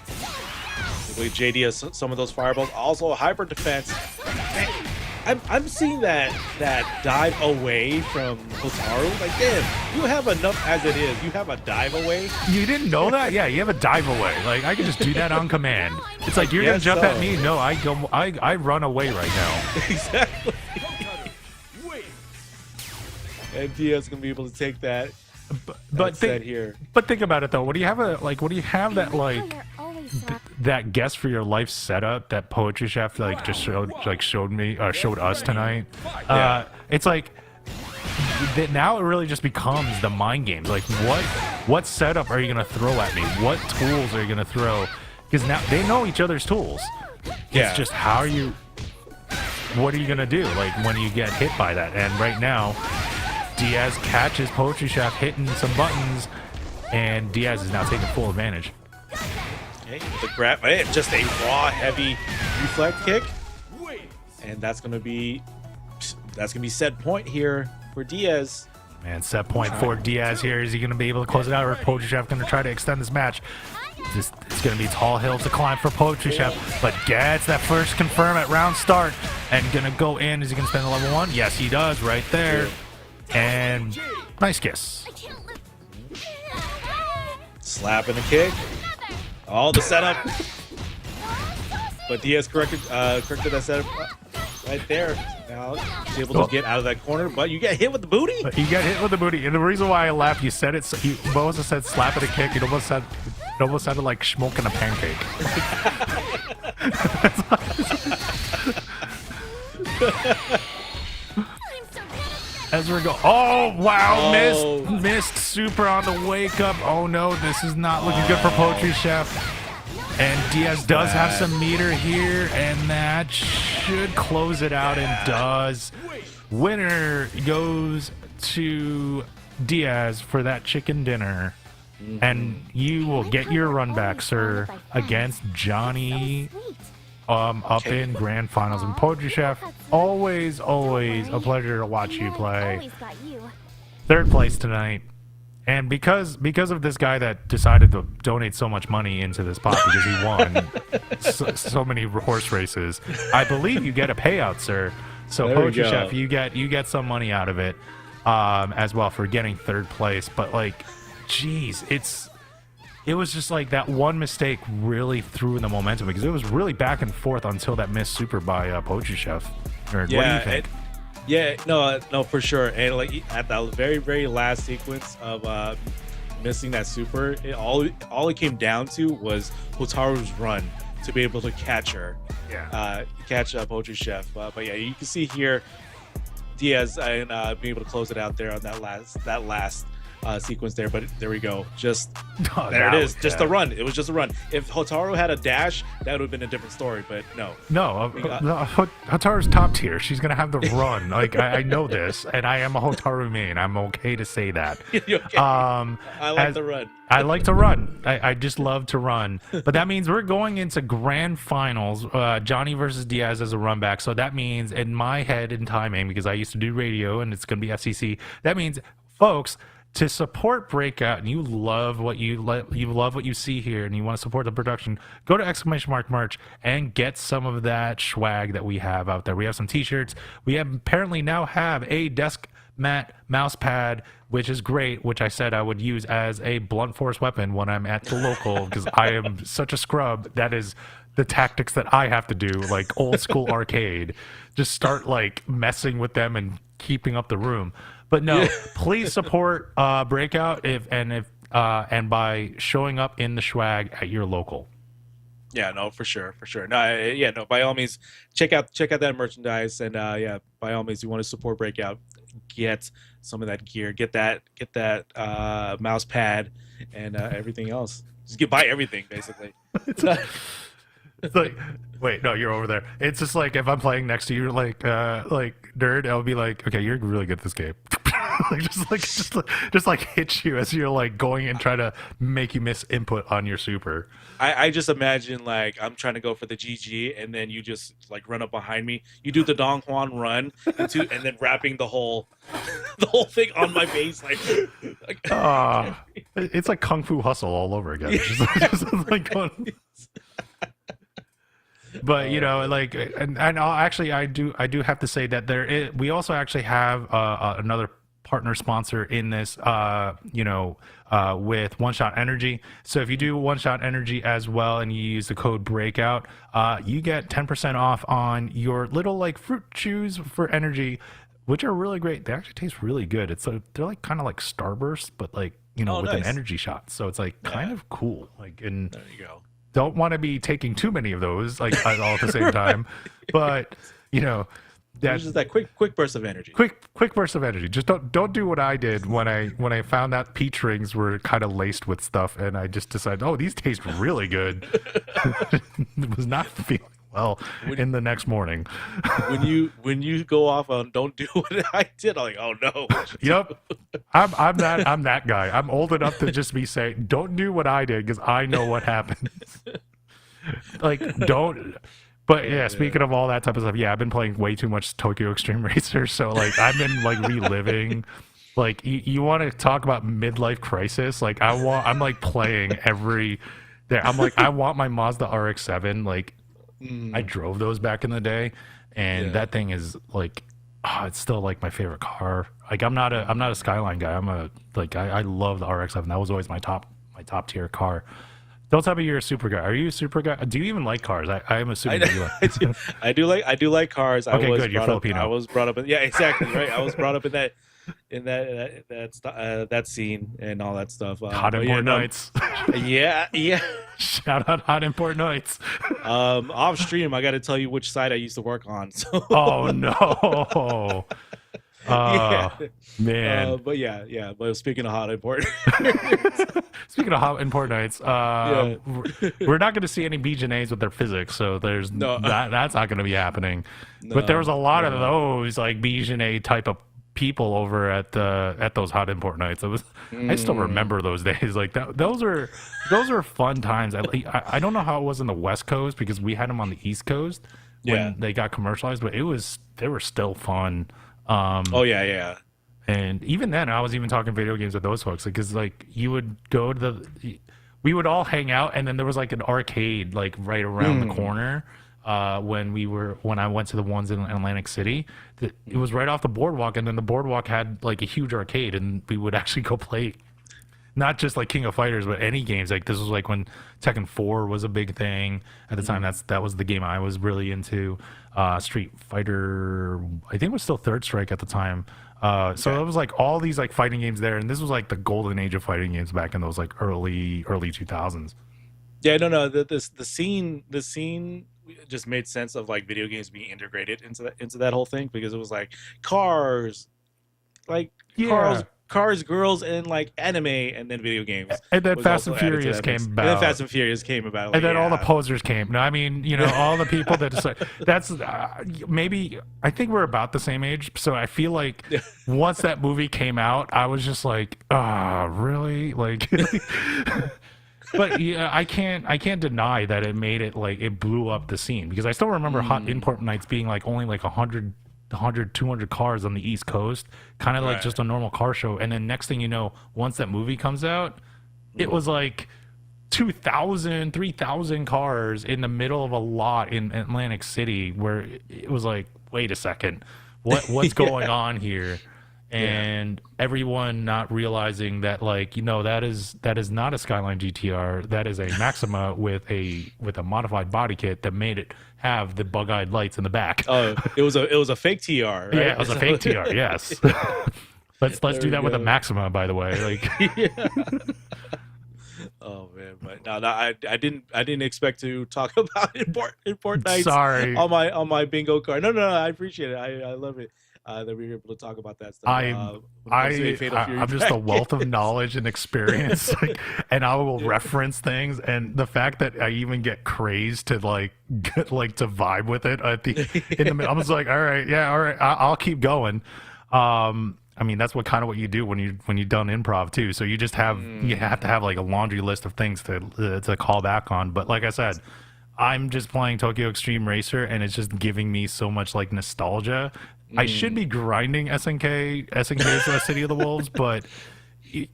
I believe JD has some of those fireballs. Also a hyper defense. I'm seeing that dive away from Hotaru. Like, damn, you have enough as it is. You have a dive away. You didn't know that? Yeah, you have a dive away. Like, I can just do that on command. It's like, you're gonna jump at me? No, I run away right now. Exactly. And Diaz gonna be able to take that. But think about it though. What do you have that like that guess for your life setup that Poetry Chef just showed us tonight? It's like that now it really just becomes the mind games. Like what setup are you gonna throw at me? What tools are you gonna throw? Because now they know each other's tools. It's just what are you gonna do like when you get hit by that? And right now Diaz catches Poetry Chef hitting some buttons, and Diaz is now taking full advantage. Okay, the grab, just a raw, heavy reflect kick, and that's gonna be set point here for Diaz. Man, set point for Diaz here. Is he gonna be able to close it out, or is Poetry Chef gonna try to extend this match? It's gonna be tall hill to climb for Poetry Chef, but gets that first confirm at round start, and gonna go in. Is he gonna spend the level 1? Yes, he does, right there. And nice kiss. Slap and a kick. All the setup. But Diaz corrected that setup right there. Now he's able to get out of that corner, but you get hit with the booty. You get hit with the booty. And the reason why I laughed, you said it. You almost said slap and a kick. It almost sounded like smoking a pancake. Ezra go. Oh wow! Missed super on the wake up. Oh no, this is not looking good for Poetry Chef. And Diaz does have some meter here, and that should close it out, and does. Winner goes to Diaz for that chicken dinner, and you will get your run back, sir, against Johnny. Up in grand finals. And Poetry Chef, always a pleasure to watch you play. 3rd place tonight, and because of this guy that decided to donate so much money into this pot because he won so many horse races, I believe you get a payout, sir. So there Poetry Chef, you get some money out of it as well for getting 3rd place. But like, geez, it was just like that one mistake really threw the momentum, because it was really back and forth until that missed super by Poetry Chef. What do you think? No, for sure. And like at the very, very last sequence of missing that super, all it came down to was Hotaru's run to be able to catch her. Catch Poetry Chef. But yeah, you can see here Diaz and being able to close it out there on that last sequence there, but there we go. Just Oh, there it that is. was- Just a run. It was just a run. If Hotaru had a dash, that would have been a different story. But no. No, Hotaru's top tier. She's gonna have the run. Like I know this, and I am a Hotaru main. I'm okay to say that. Okay. I like the run. I like to run. I just love to run. But that means we're going into grand finals. Johnny versus Diaz as a run back. So that means in my head in timing, because I used to do radio and it's going to be FCC, that means, folks, to support Breakout and you love what you love what you see here and you want to support the production, go to !merch and get some of that swag that we have out there. We have some t-shirts. We have apparently now have a desk mat mouse pad, which is great, which I said I would use as a blunt force weapon when I'm at the local, because I am such a scrub. That is the tactics that I have to do, like old school arcade. Just start like messing with them and keeping up the room. But no, please support Breakout and by showing up in the swag at your local. Yeah, no, for sure. No, by all means, check out that merchandise, and by all means, you want to support Breakout, get some of that gear, get that mouse pad, and everything else. Just buy everything basically. It's like, wait, no, you're over there. It's just like if I'm playing next to you, like nerd, I'll be like, okay, you're really good at this game. just like hit you as you're like going and try to make you miss input on your super. I just imagine like I'm trying to go for the GG, and then you just like run up behind me. You do the Don Juan run and then wrapping the whole thing on my base like It's like Kung Fu Hustle all over again. It's just like going. But you know, like, and actually, I do have to say that we also actually have another partner sponsor in this, with One Shot Energy. So if you do One Shot Energy as well, and you use the code Breakout, you get 10% off on your little like fruit chews for energy, which are really great. They actually taste really good. They're like kind of like Starburst, but like with nice. an energy shot. So it's like kind of cool. Like, and there you go. Don't want to be taking too many of those like all at the same time, but that's just that quick burst of energy. Quick burst of energy. Just don't do what I did when I found out peach rings were kind of laced with stuff, and I just decided, oh, these taste really good. It was not feeling well in the next morning. when you go off on don't do what I did, I'm like, oh no. Yep. I'm that guy. I'm old enough to just be saying, don't do what I did because I know what happens. Like, don't. But yeah, speaking of all that type of stuff, I've been playing way too much Tokyo Extreme Racer, so like I've been like reliving. Like you want to talk about midlife crisis? Like I'm like playing every. There, I'm like I want my Mazda RX-7. Like I drove those back in the day, and that thing is like, it's still like my favorite car. Like I'm not a Skyline guy. I love the RX-7. That was always my top tier car. Don't tell me you're a super guy. Are you a super guy? Do you even like cars? I'm assuming that you like. I do like cars. Okay, good. You're Filipino. I was brought up in exactly right. I was brought up in that scene and all that stuff. Hot Import Nights. Yeah. Shout out Hot Import Nights. Off stream, I got to tell you which side I used to work on. So. Oh no. Man. But speaking of Hot Import. Speaking of Hot Import Nights, we're not going to see any BJNAs with their physics, so there's that's not going to be happening. But there was a lot of those like BJNA type of people over at those Hot Import Nights. I still remember those days. Like those are fun times. I don't know how it was in the West Coast because we had them on the East Coast when they got commercialized, but they were still fun. And even then, I was even talking video games with those folks because like you would go to we would all hang out, and then there was like an arcade like right around the corner. When I went to the ones in Atlantic City, it was right off the boardwalk, and then the boardwalk had like a huge arcade, and we would actually go play, not just like King of Fighters, but any games. Like this was like when Tekken 4 was a big thing at the time. That was the game I was really into. Street Fighter, I think it was still Third Strike at the time. So it was like all these like fighting games there, and this was like the golden age of fighting games back in those like early 2000s. Yeah, no, the scene just made sense of like video games being integrated into that whole thing because it was like cars cars, girls, and like anime, and then video games. And then was Fast also and added to Furious that came mix. about. And then Fast and Furious came about. Like, And then all the yeah. posers came. No, I mean, you know, all the people that just that's maybe I think we're about the same age. So I feel like once that movie came out, I was just like, ah, really? Like, but yeah, I can't deny that it made it like it blew up the scene because I still remember Hot Import Nights being like only like 100, 200 cars on the East Coast, kind of like just a normal car show. And then next thing you know, once that movie comes out, it was like 2,000, 3,000 cars in the middle of a lot in Atlantic City, where it was like, wait a second, what's going on here? And everyone not realizing that, like, you know, that is not a Skyline GTR, that is a Maxima with a modified body kit that made it have the bug-eyed lights in the back. Oh, it was a fake TR, right? Yeah, it was a fake TR. Yes. Let's do that with a Maxima, by the way. Like, oh man, but no, I didn't expect to talk about import nights. Sorry. on my bingo card. No, I appreciate it. I love it. That we were able to talk about that stuff. I'm just a wealth of knowledge and experience, like, and I will reference things. And the fact that I even get crazed to to vibe with it in the middle, I'm just like, all right, I'll keep going. I mean, that's what you do when you've done improv too. So you just have you have to have like a laundry list of things to call back on. But like I said, I'm just playing Tokyo Extreme Racer, and it's just giving me so much like nostalgia. I should be grinding SNK's City of the Wolves, but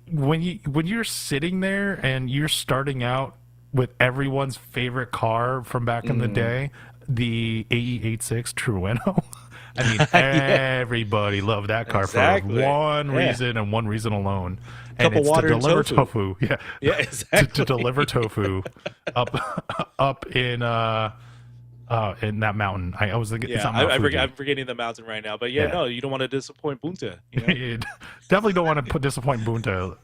when you're sitting there and you're starting out with everyone's favorite car from back in the day, the AE86 Trueno. I mean, everybody loved that car for one reason and one reason alone. And it's to deliver tofu. Yeah, exactly. to deliver tofu up in that mountain. I was thinking, I'm forgetting the mountain right now. But no, you don't want to disappoint Bunta. You know? You definitely don't want to disappoint Bunta.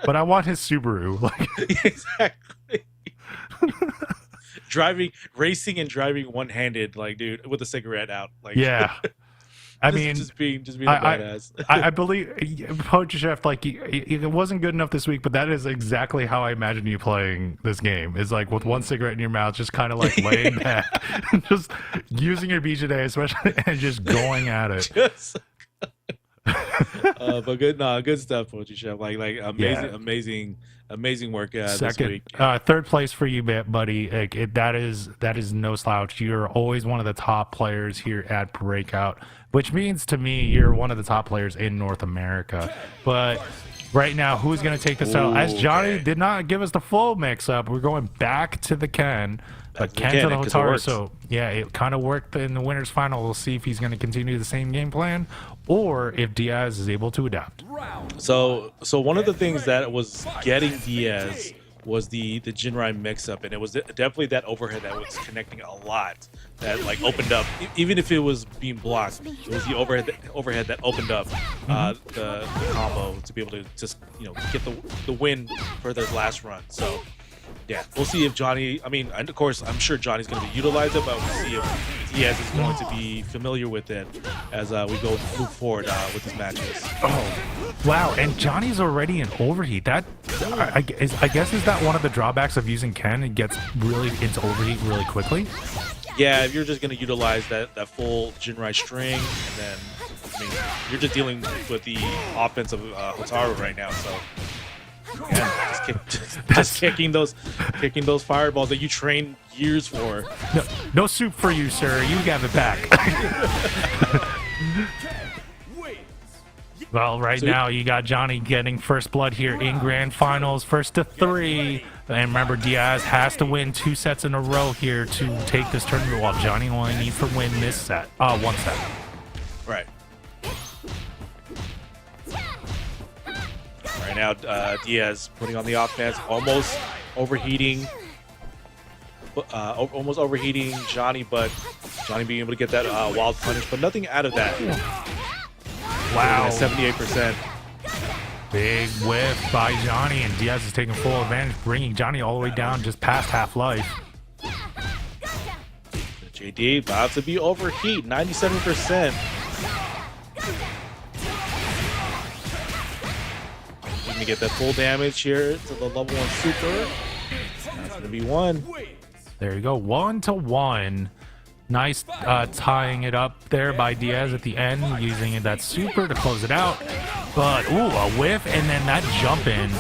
But I want his Subaru. Like, exactly. Racing and driving one-handed, like, dude, with a cigarette out. Like, yeah. I mean, just being a badass. I believe Poacher Chef, like, it wasn't good enough this week, but that is exactly how I imagine you playing this game. Is like with one cigarette in your mouth, just kind of like laying back, just using your BJday, especially, and just going at it. But good stuff, Poacher Chef. Like amazing work this week. Third place for you, buddy. Like, that is no slouch. You're always one of the top players here at Breakout, which means to me you're one of the top players in North America. But right now, who's going to take this out? As Johnny did not give us the full mix-up, we're going back to the Ken. But Ken to the Hotaru, so yeah, it kind of worked in the winners final. We'll see if he's going to continue the same game plan or if Diaz is able to adapt. So one of the things that was getting Diaz was the Jinrai mix-up, and it was definitely that overhead that was connecting a lot that like opened up. Even if it was being blocked, it was the overhead that opened up the combo to be able to just get the win for their last run. So. Yeah, we'll see if Johnny, and of course, I'm sure Johnny's going to utilize it, but we'll see if Diaz is going to be familiar with it as we move forward with these matches. Oh, wow, and Johnny's already in overheat. That, I guess, is that one of the drawbacks of using Ken? It gets really into overheat really quickly? Yeah, if you're just going to utilize that full Jinrai string, and then, you're just dealing with the offense of Hotaru right now, so... Yeah, just kicking those fireballs that you trained years for. No soup for you, sir. You have it back. Well, now you got Johnny getting first blood here in grand finals, first to 3. And remember, Diaz has to win 2 sets in a row here to take this tournament, while Johnny only needs to win this set. 1 set. Right. Right now, Diaz putting on the offense, almost overheating Johnny, but Johnny being able to get that wild punish, but nothing out of that. Wow. 78%. Big whiff by Johnny, and Diaz is taking full advantage, bringing Johnny all the way down just past half-life. JD about to be overheat, 97%. gonna get that full damage here to the level 1 super. That's gonna be 1. There you go, 1-1. Nice tying it up there by Diaz at the end, using that super to close it out. But, ooh, a whiff, and then that jump in.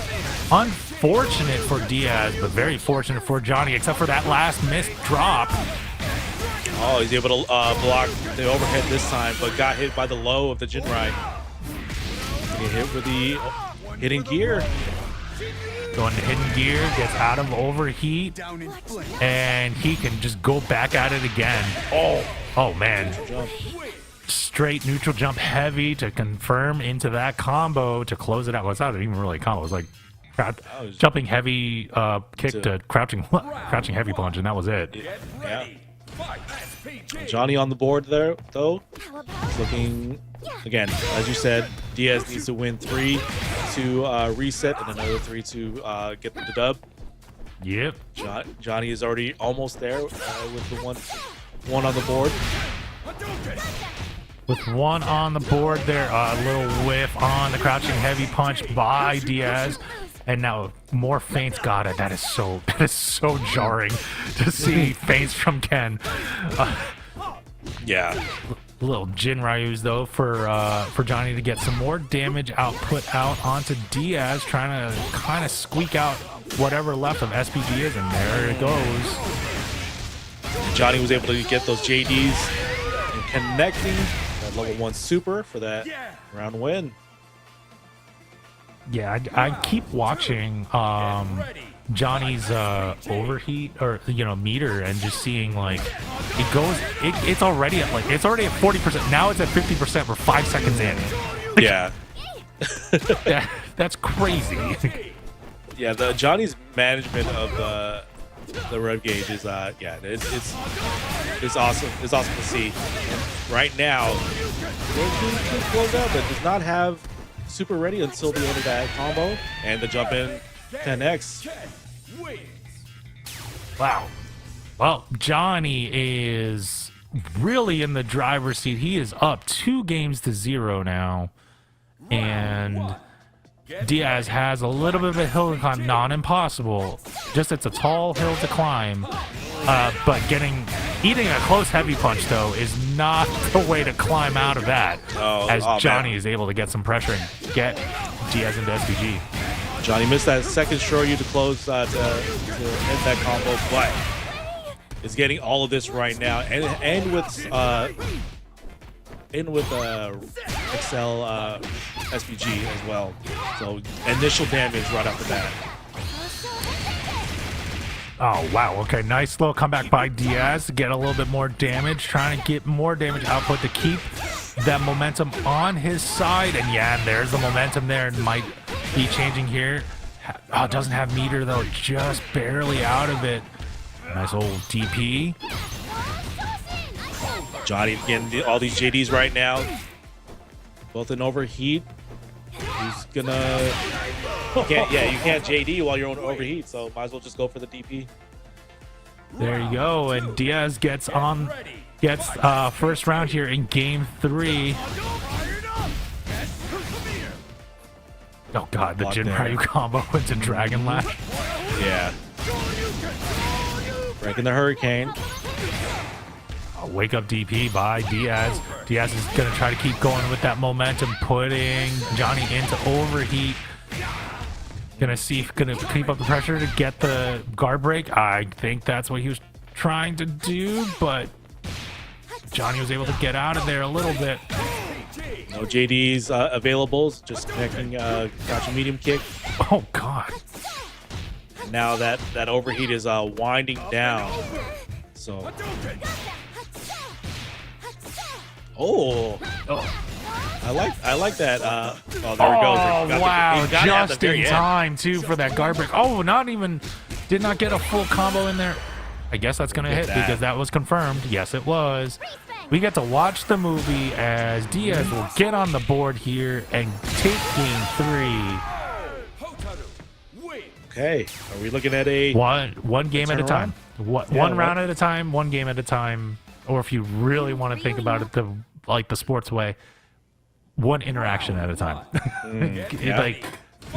Unfortunate for Diaz, but very fortunate for Johnny, except for that last missed drop. Oh, he's able to block the overhead this time, but got hit by the low of the Jinrai. Get hit with the hidden gear. Going to hidden gear, gets out of overheat, and he can just go back at it again. Oh man. Straight neutral jump heavy to confirm into that combo to close it out. Well, it's not even really a combo. It's like jumping heavy kick to crouching heavy punch, and that was it. Yeah. Johnny on the board there, though. He's looking, again, as you said, Diaz needs to win 3 to reset and another 3 to get the dub. Yep. Johnny is already almost there with the one on the board. With 1 on the board there, a little whiff on the crouching heavy punch by Diaz. And now more feints got it. That is so jarring to see feints from Ken. Yeah. Little Jinryus though for Johnny to get some more damage output out onto Diaz, trying to kind of squeak out whatever left of SPG is, and there it goes. Johnny was able to get those JDs and connecting that level 1 super for that round win. Yeah, I keep watching Johnny's overheat or meter, and just seeing like it's already at 40%. Now it's at 50%. We're 5 seconds in. Yeah. That's crazy. Yeah, the Johnny's management of the rev gauge is it's awesome. It's awesome to see. And right now, we're closed out, but does not have super ready until the end of that combo, and the jump in 10x. Wow. Well, Johnny is really in the driver's seat. He is up 2-0 now, and Diaz has a little bit of a hill to climb. Not impossible, just it's a tall hill to climb. But eating a close heavy punch though is not the way to climb out of that. As Johnny is able to get some pressure and get Diaz into SPG. Johnny missed that second Shoryu to close to end that combo, but is getting all of this right now, and with Excel SPG as well. So initial damage right off the bat. Oh, wow. Okay, nice little comeback by Diaz to get a little bit more damage, trying to get more damage output to keep that momentum on his side. And yeah, and there's the momentum there. It might be changing here. Oh, doesn't have meter, though. Just barely out of it. Nice old DP. Johnny getting all these JDs right now. Both in overheat. He's gonna... you can't JD while you're on overheat, so might as well just go for the DP. There you go, and Diaz gets first round here in game 3. Oh god, the Jinryu combo into Dragon Lash. Yeah. Breaking the Hurricane. Wake up DP by Diaz. Diaz is going to try to keep going with that momentum, putting Johnny into overheat. Gonna keep up the pressure to get the guard break. I think that's what he was trying to do, but Johnny was able to get out of there a little bit. No JDs available, just connecting gotcha medium kick. Oh god. And now that overheat is winding down. So I like that. Oh, there we go. Oh, wow. Just in time, too, for that guard break. Oh, did not get a full combo in there. I guess that's going to hit because that was confirmed. Yes, it was. We get to watch the movie as Diaz will get on the board here and take game 3. Okay. Are we looking at a... One game at a time. One round at a time, one game at a time. Or if you really want to think about it the sports way, one interaction at a time.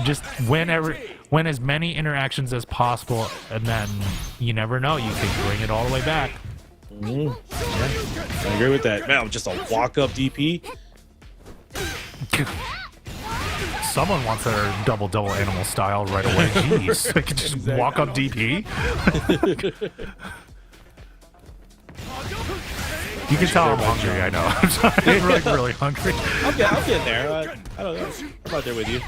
just win as many interactions as possible, and then you never know, you can bring it all the way back. Yeah, I agree with that. Man, just a walk-up DP. Someone wants their double animal style right away. Jeez, they could just walk up DP. You can tell I'm hungry. I know. I'm sorry. I'm really hungry. I'm getting there. I don't know. I'm out there with you.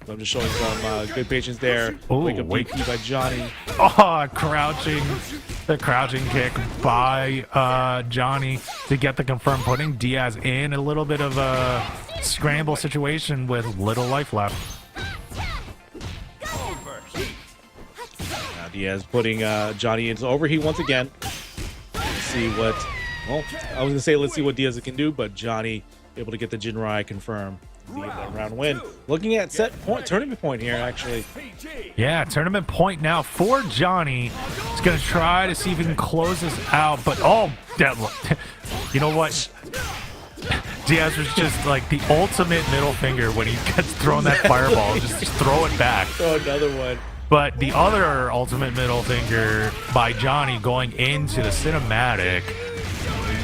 I'm just showing some good patience there. Wake up DP by Johnny. Oh, the crouching kick by Johnny to get the confirm, putting Diaz in a little bit of a scramble situation with little life left. Now Diaz putting Johnny into overheat once again. Let's see what. Well, I was gonna say let's see what Diaz can do, but Johnny able to get the Jinrai confirm. The round win. Looking at tournament point here, actually. Yeah, tournament point now for Johnny. He's gonna try to see if he can close this out, but you know what? Diaz was just like the ultimate middle finger when he gets thrown that fireball. Just throw it back. Throw another one. But the other ultimate middle finger by Johnny going into the cinematic.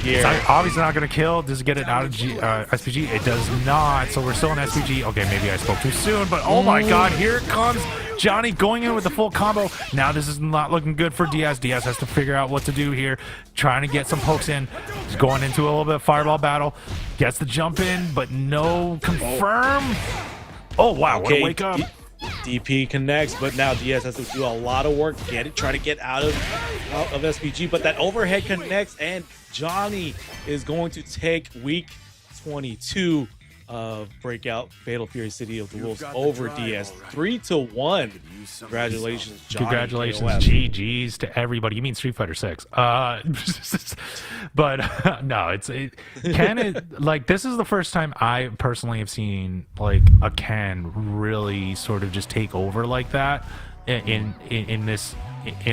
It's obviously not going to kill. Does it get it out of SPG? It does not. So we're still in SPG. Okay, maybe I spoke too soon, but oh my god, here it comes. Johnny going in with the full combo. Now this is not looking good for Diaz. Diaz has to figure out what to do here. Trying to get some pokes in. He's going into a little bit of fireball battle. Gets the jump in, but no confirm. Oh wow, what a wake up. DP connects, but now Diaz has to do a lot of work. Try to get out of SPG, but that overhead connects, and Johnny is going to take week 22 of Breakout Fatal Fury City of the Wolves over Diaz 3-1. Congratulations, Johnny. Congratulations, GGs to everybody. You mean Street Fighter 6? But no, like this is the first time I personally have seen like a Ken really sort of just take over like that in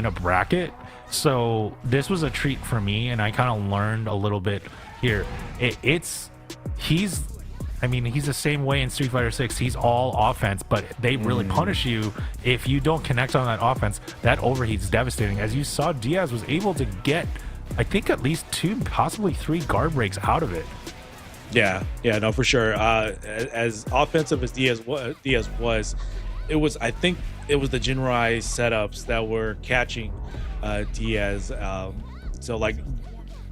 a bracket. So this was a treat for me, and I kind of learned a little bit here. He's the same way in Street Fighter 6. He's all offense, but they really punish you if you don't connect on that offense. That overheat's devastating. As you saw, Diaz was able to get, I think, at least 2, possibly 3 guard breaks out of it. Yeah, no, for sure. As offensive as Diaz was, I think it was the Jinrai setups that were catching Diaz. So like,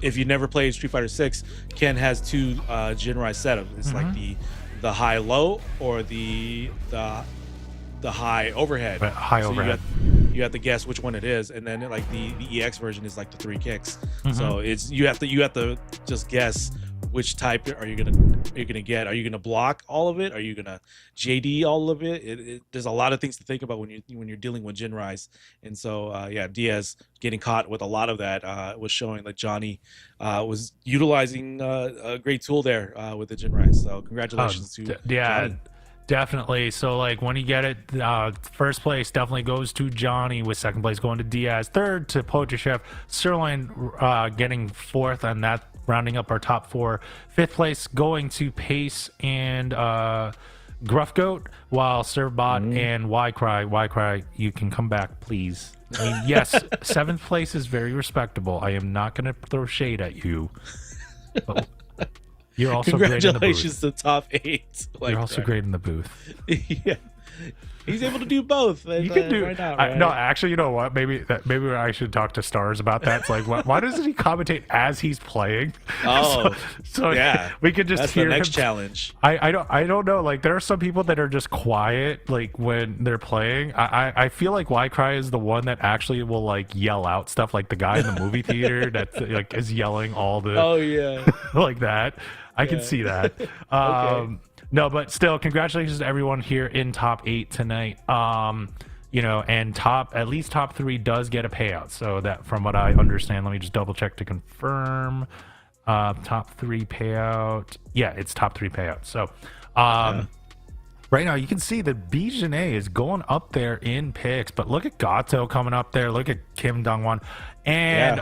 if you never played Street Fighter 6, Ken has 2 Jinrai setups. It's like the high low or the high overhead. High overhead. You have to guess which one it is, and then like the EX version is like the 3 kicks. So it's you have to just guess which type are you gonna get. Are you gonna block all of it? Are you gonna JD all of it? There's a lot of things to think about when you're dealing with Jinrais. And so Diaz getting caught with a lot of that was showing that Johnny was utilizing a great tool there with the Jinrais. So congratulations to Johnny. Definitely. So like when you get it, first place definitely goes to Johnny, with second place going to Diaz, third to Pojachev, Sirloin getting fourth, and that rounding up our top 4. Fifth place going to Pace and Gruff Goat, while Servbot and Y Cry, you can come back, please. I mean, yes, 7th place is very respectable. I am not going to throw shade at you. But you're also congratulations to top 8. You're also great in the booth. Yeah, he's able to do both. You can do. No, actually, you know what? Maybe I should talk to Stars about that. It's like, why doesn't he commentate as he's playing? Oh, so yeah, we could just hear the next him. Challenge. I don't know. Like, there are some people that are just quiet, like when they're playing. I feel like Y Cry is the one that actually will like yell out stuff, like the guy in the movie theater that like is yelling all the. Oh yeah, like that. I can see that. Okay. No, but still, congratulations to everyone here in top 8 tonight. And at least top 3 does get a payout. So that, from what I understand, let me just double check to confirm. Top 3 payout. Yeah, it's top 3 payout. So, right now you can see that Bijane is going up there in picks, but look at Gato coming up there. Look at Kim Dongwon, and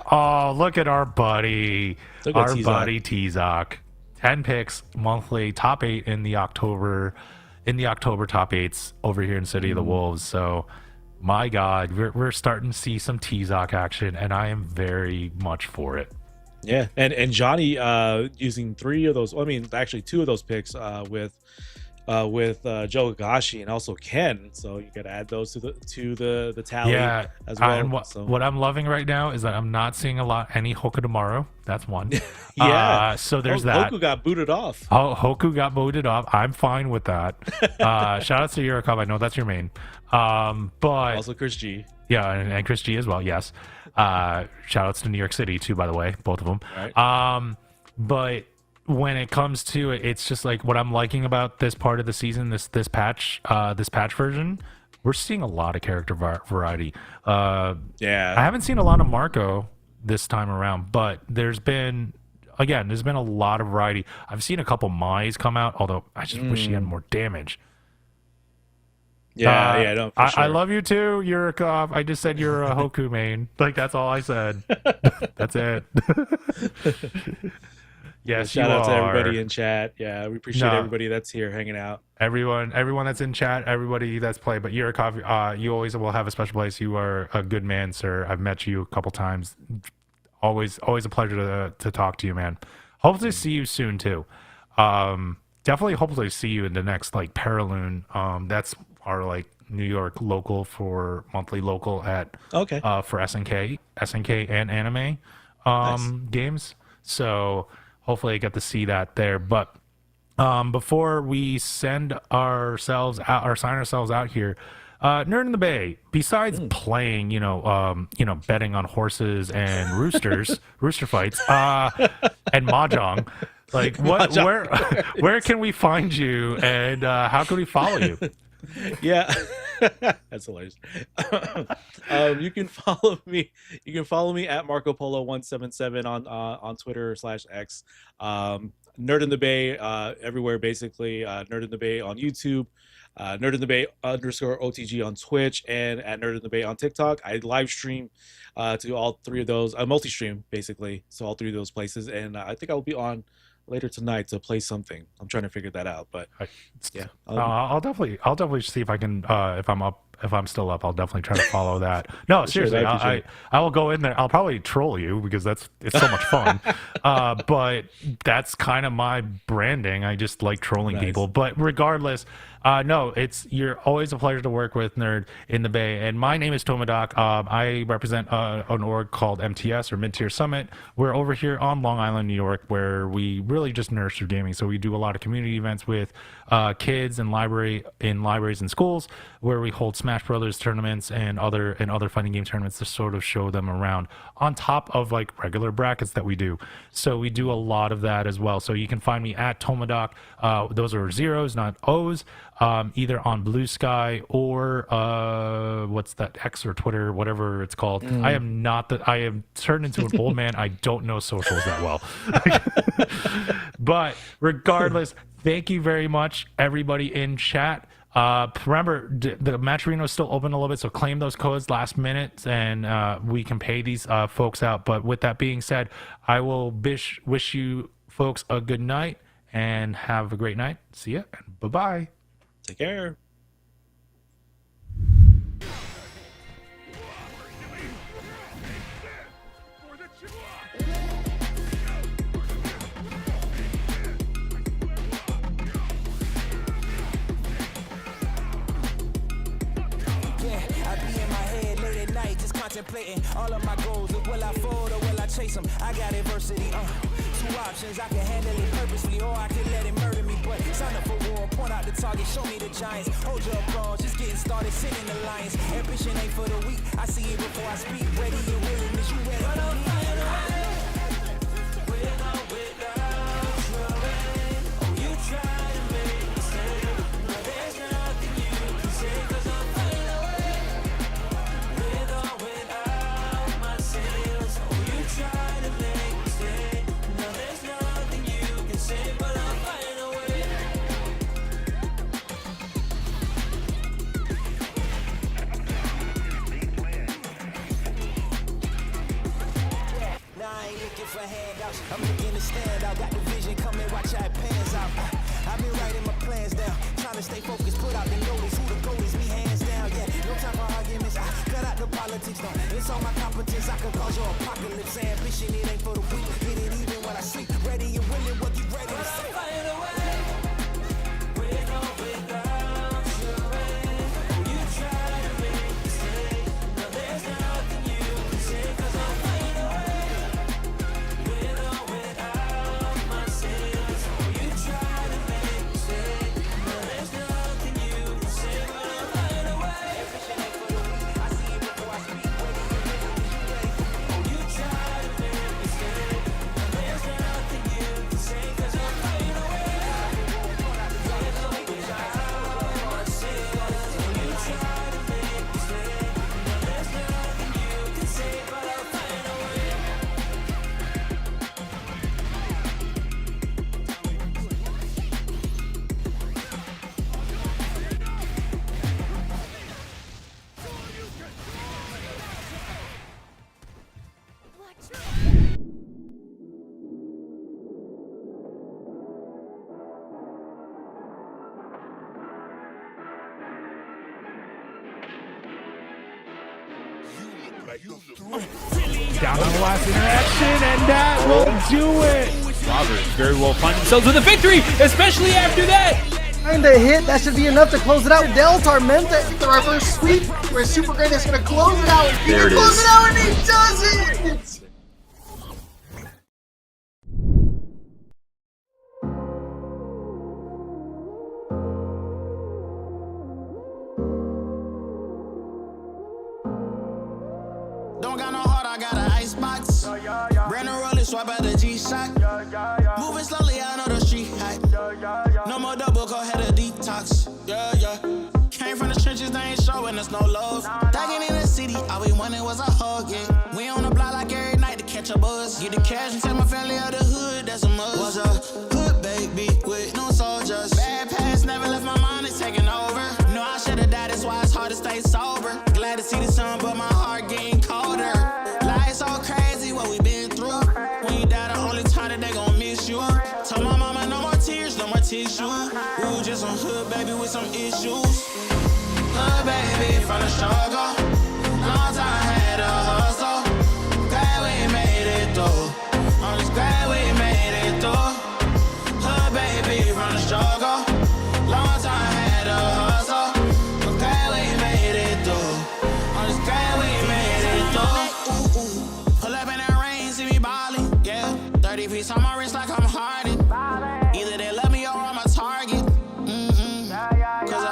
look at our buddy, T-Zok. 10 picks monthly, top 8 in the October top 8s over here in City of the Wolves. So my God, we're starting to see some T-Zoc action, and I am very much for it. Yeah, and Johnny using 3 of those. I mean, actually 2 of those picks with Joe Gagashi and also Ken. So you got to add those to the tally as well. And what I'm loving right now is that I'm not seeing any Hoka tomorrow. That's one. So there's that. Hoku got booted off. Oh, Hoku got booted off. I'm fine with that. Shout out to Yurikov. I know that's your main. But also Chris G. Yeah, and Chris G as well. Yes. Shout outs to New York City too, by the way, both of them. Right. But when it comes to it, it's just like what I'm liking about this part of the season, this patch version. We're seeing a lot of character variety. I haven't seen a lot of Marco this time around, but there's been a lot of variety. I've seen a couple Mai's come out, although I just wish he had more damage. No, for sure. I love you too, Yurikov. I just said you're a Hoku main. Like, that's all I said. That's it. Yes, shout out to everybody in chat. Yeah, we appreciate everybody that's here hanging out. Everyone that's in chat, everybody that's played. But Yurikov, you always will have a special place. You are a good man, sir. I've met you a couple times. Always a pleasure to talk to you, man. Hopefully see you soon too. Definitely hopefully see you in the next like Paraloon. That's our like New York local for monthly local at for SNK and anime games. So hopefully I get to see that there. But before we sign ourselves out here, Nerd in the Bay, besides playing, betting on horses and rooster fights, and mahjong, like where can we find you, and how can we follow you? Yeah, that's hilarious. You can follow me. You can follow me at Marco Polo 177 on Twitter /X. Nerd in the Bay everywhere, basically. Nerd in the Bay on YouTube. Nerd in the Bay _OTG on Twitch, and at Nerd in the Bay on TikTok. I live stream to all 3 of those. I multi-stream basically, so all 3 of those places, and I think I will be on later tonight to play something. I'm trying to figure that out, but yeah, I'll definitely see if I can if I'm still up, I'll definitely try to follow that. No, seriously, I will go in there. I'll probably troll you because it's so much fun. But that's kind of my branding. I just like trolling people. But regardless, you're always a pleasure to work with, Nerd in the Bay. And my name is Tomadoc. I represent an org called MTS, or Mid Tier Summit. We're over here on Long Island, New York, where we really just nurture gaming. So we do a lot of community events with kids and libraries and schools, where we hold Smash Brothers tournaments and other fighting game tournaments to sort of show them around, on top of like regular brackets that we do. So we do a lot of that as well. So you can find me at Tomadoc. Those are zeros, not O's. Either on Blue Sky or what's that, X or Twitter, whatever it's called. I am turned into an old man. I don't know socials that well. But regardless, thank you very much, everybody in chat. Remember, the match arena is still open a little bit, so claim those codes last minute, and we can pay these folks out. But with that being said, I will wish you folks a good night and have a great night. See ya, and bye-bye. Take care. Contemplating all of my goals. Will I fold or will I chase them? I got adversity. 2 options. I can handle it purposely, or I can let it murder me. But sign up for war. Point out the target. Show me the giants. Hold your applause. Just getting started. Sitting the lions. Ambition ain't for the weak. I see it before I speak. Ready and willing. Is you ready? I'm making it stand out. Got the vision, come and watch how it pans out. I've been writing my plans down, trying to stay focused, put out the notice. Who the goal is, me hands down. Yeah, no time for arguments. I cut out the politics, no. It's all my competence. I could cause your apocalypse. Ambition, it ain't for the weak. Get it even when I sleep. Ready and willing, what you ready to see. Find a way. With or without your way. You try to make me stay. No, there's nothing you can say. 'Cause I'll find a way. With or without my sins. You try to make me stay. No, there's nothing you can say. But I'll find a way. Ambition ain't for the weak. I see it before I speak. Ready and willing, what you ready? You try to make me stay. No, there's nothing you can say. 'Cause I'll find a way. With or without my sins. You try to make me stay. No, there's nothing you can say. But I'll find a way. Down on the last interaction, and that will do it. Robert very well find themselves with a victory, especially after that. Kinda hit. That should be enough to close it out. Del Tormenta, the reverse sweep, where Super Great is going to close it out. He There can it close is. it out, and he does it. Don't got no heart, I got an icebox. Brand new roller, swipe at the G-Shock. Moving slowly, I know the street hype. No more double, go ahead a detox. Yeah, yeah. Came from the trenches, they ain't showing us no love. Thugging in the city, all we wanted was a hug, yeah. We on the block like every night to catch a buzz. Get the cash and take my family out the hood, that's a must. Was a hood baby with no soldiers. Bad past never left my mind, it's taking over. No, I should've died, that's why it's hard to stay sober. Glad to see the sun, but my heart getting colder. Life's so crazy, what we been through. When you die, the only time that they gon' miss you. Tell my mama no more tears, no more tissue. Ooh, just some hood baby with some issues. Hood baby from the struggle. Long time had a hustle. Glad we made it through. I'm just glad we made it through. Hood baby from the struggle. Long time had a hustle. But glad we made it through. I'm just glad we made it through. Ooh, ooh. Pull up in that rain, see me ballin', yeah. 30 piece on my wrist like I'm Harden. Either they love me or I'm a target. Cause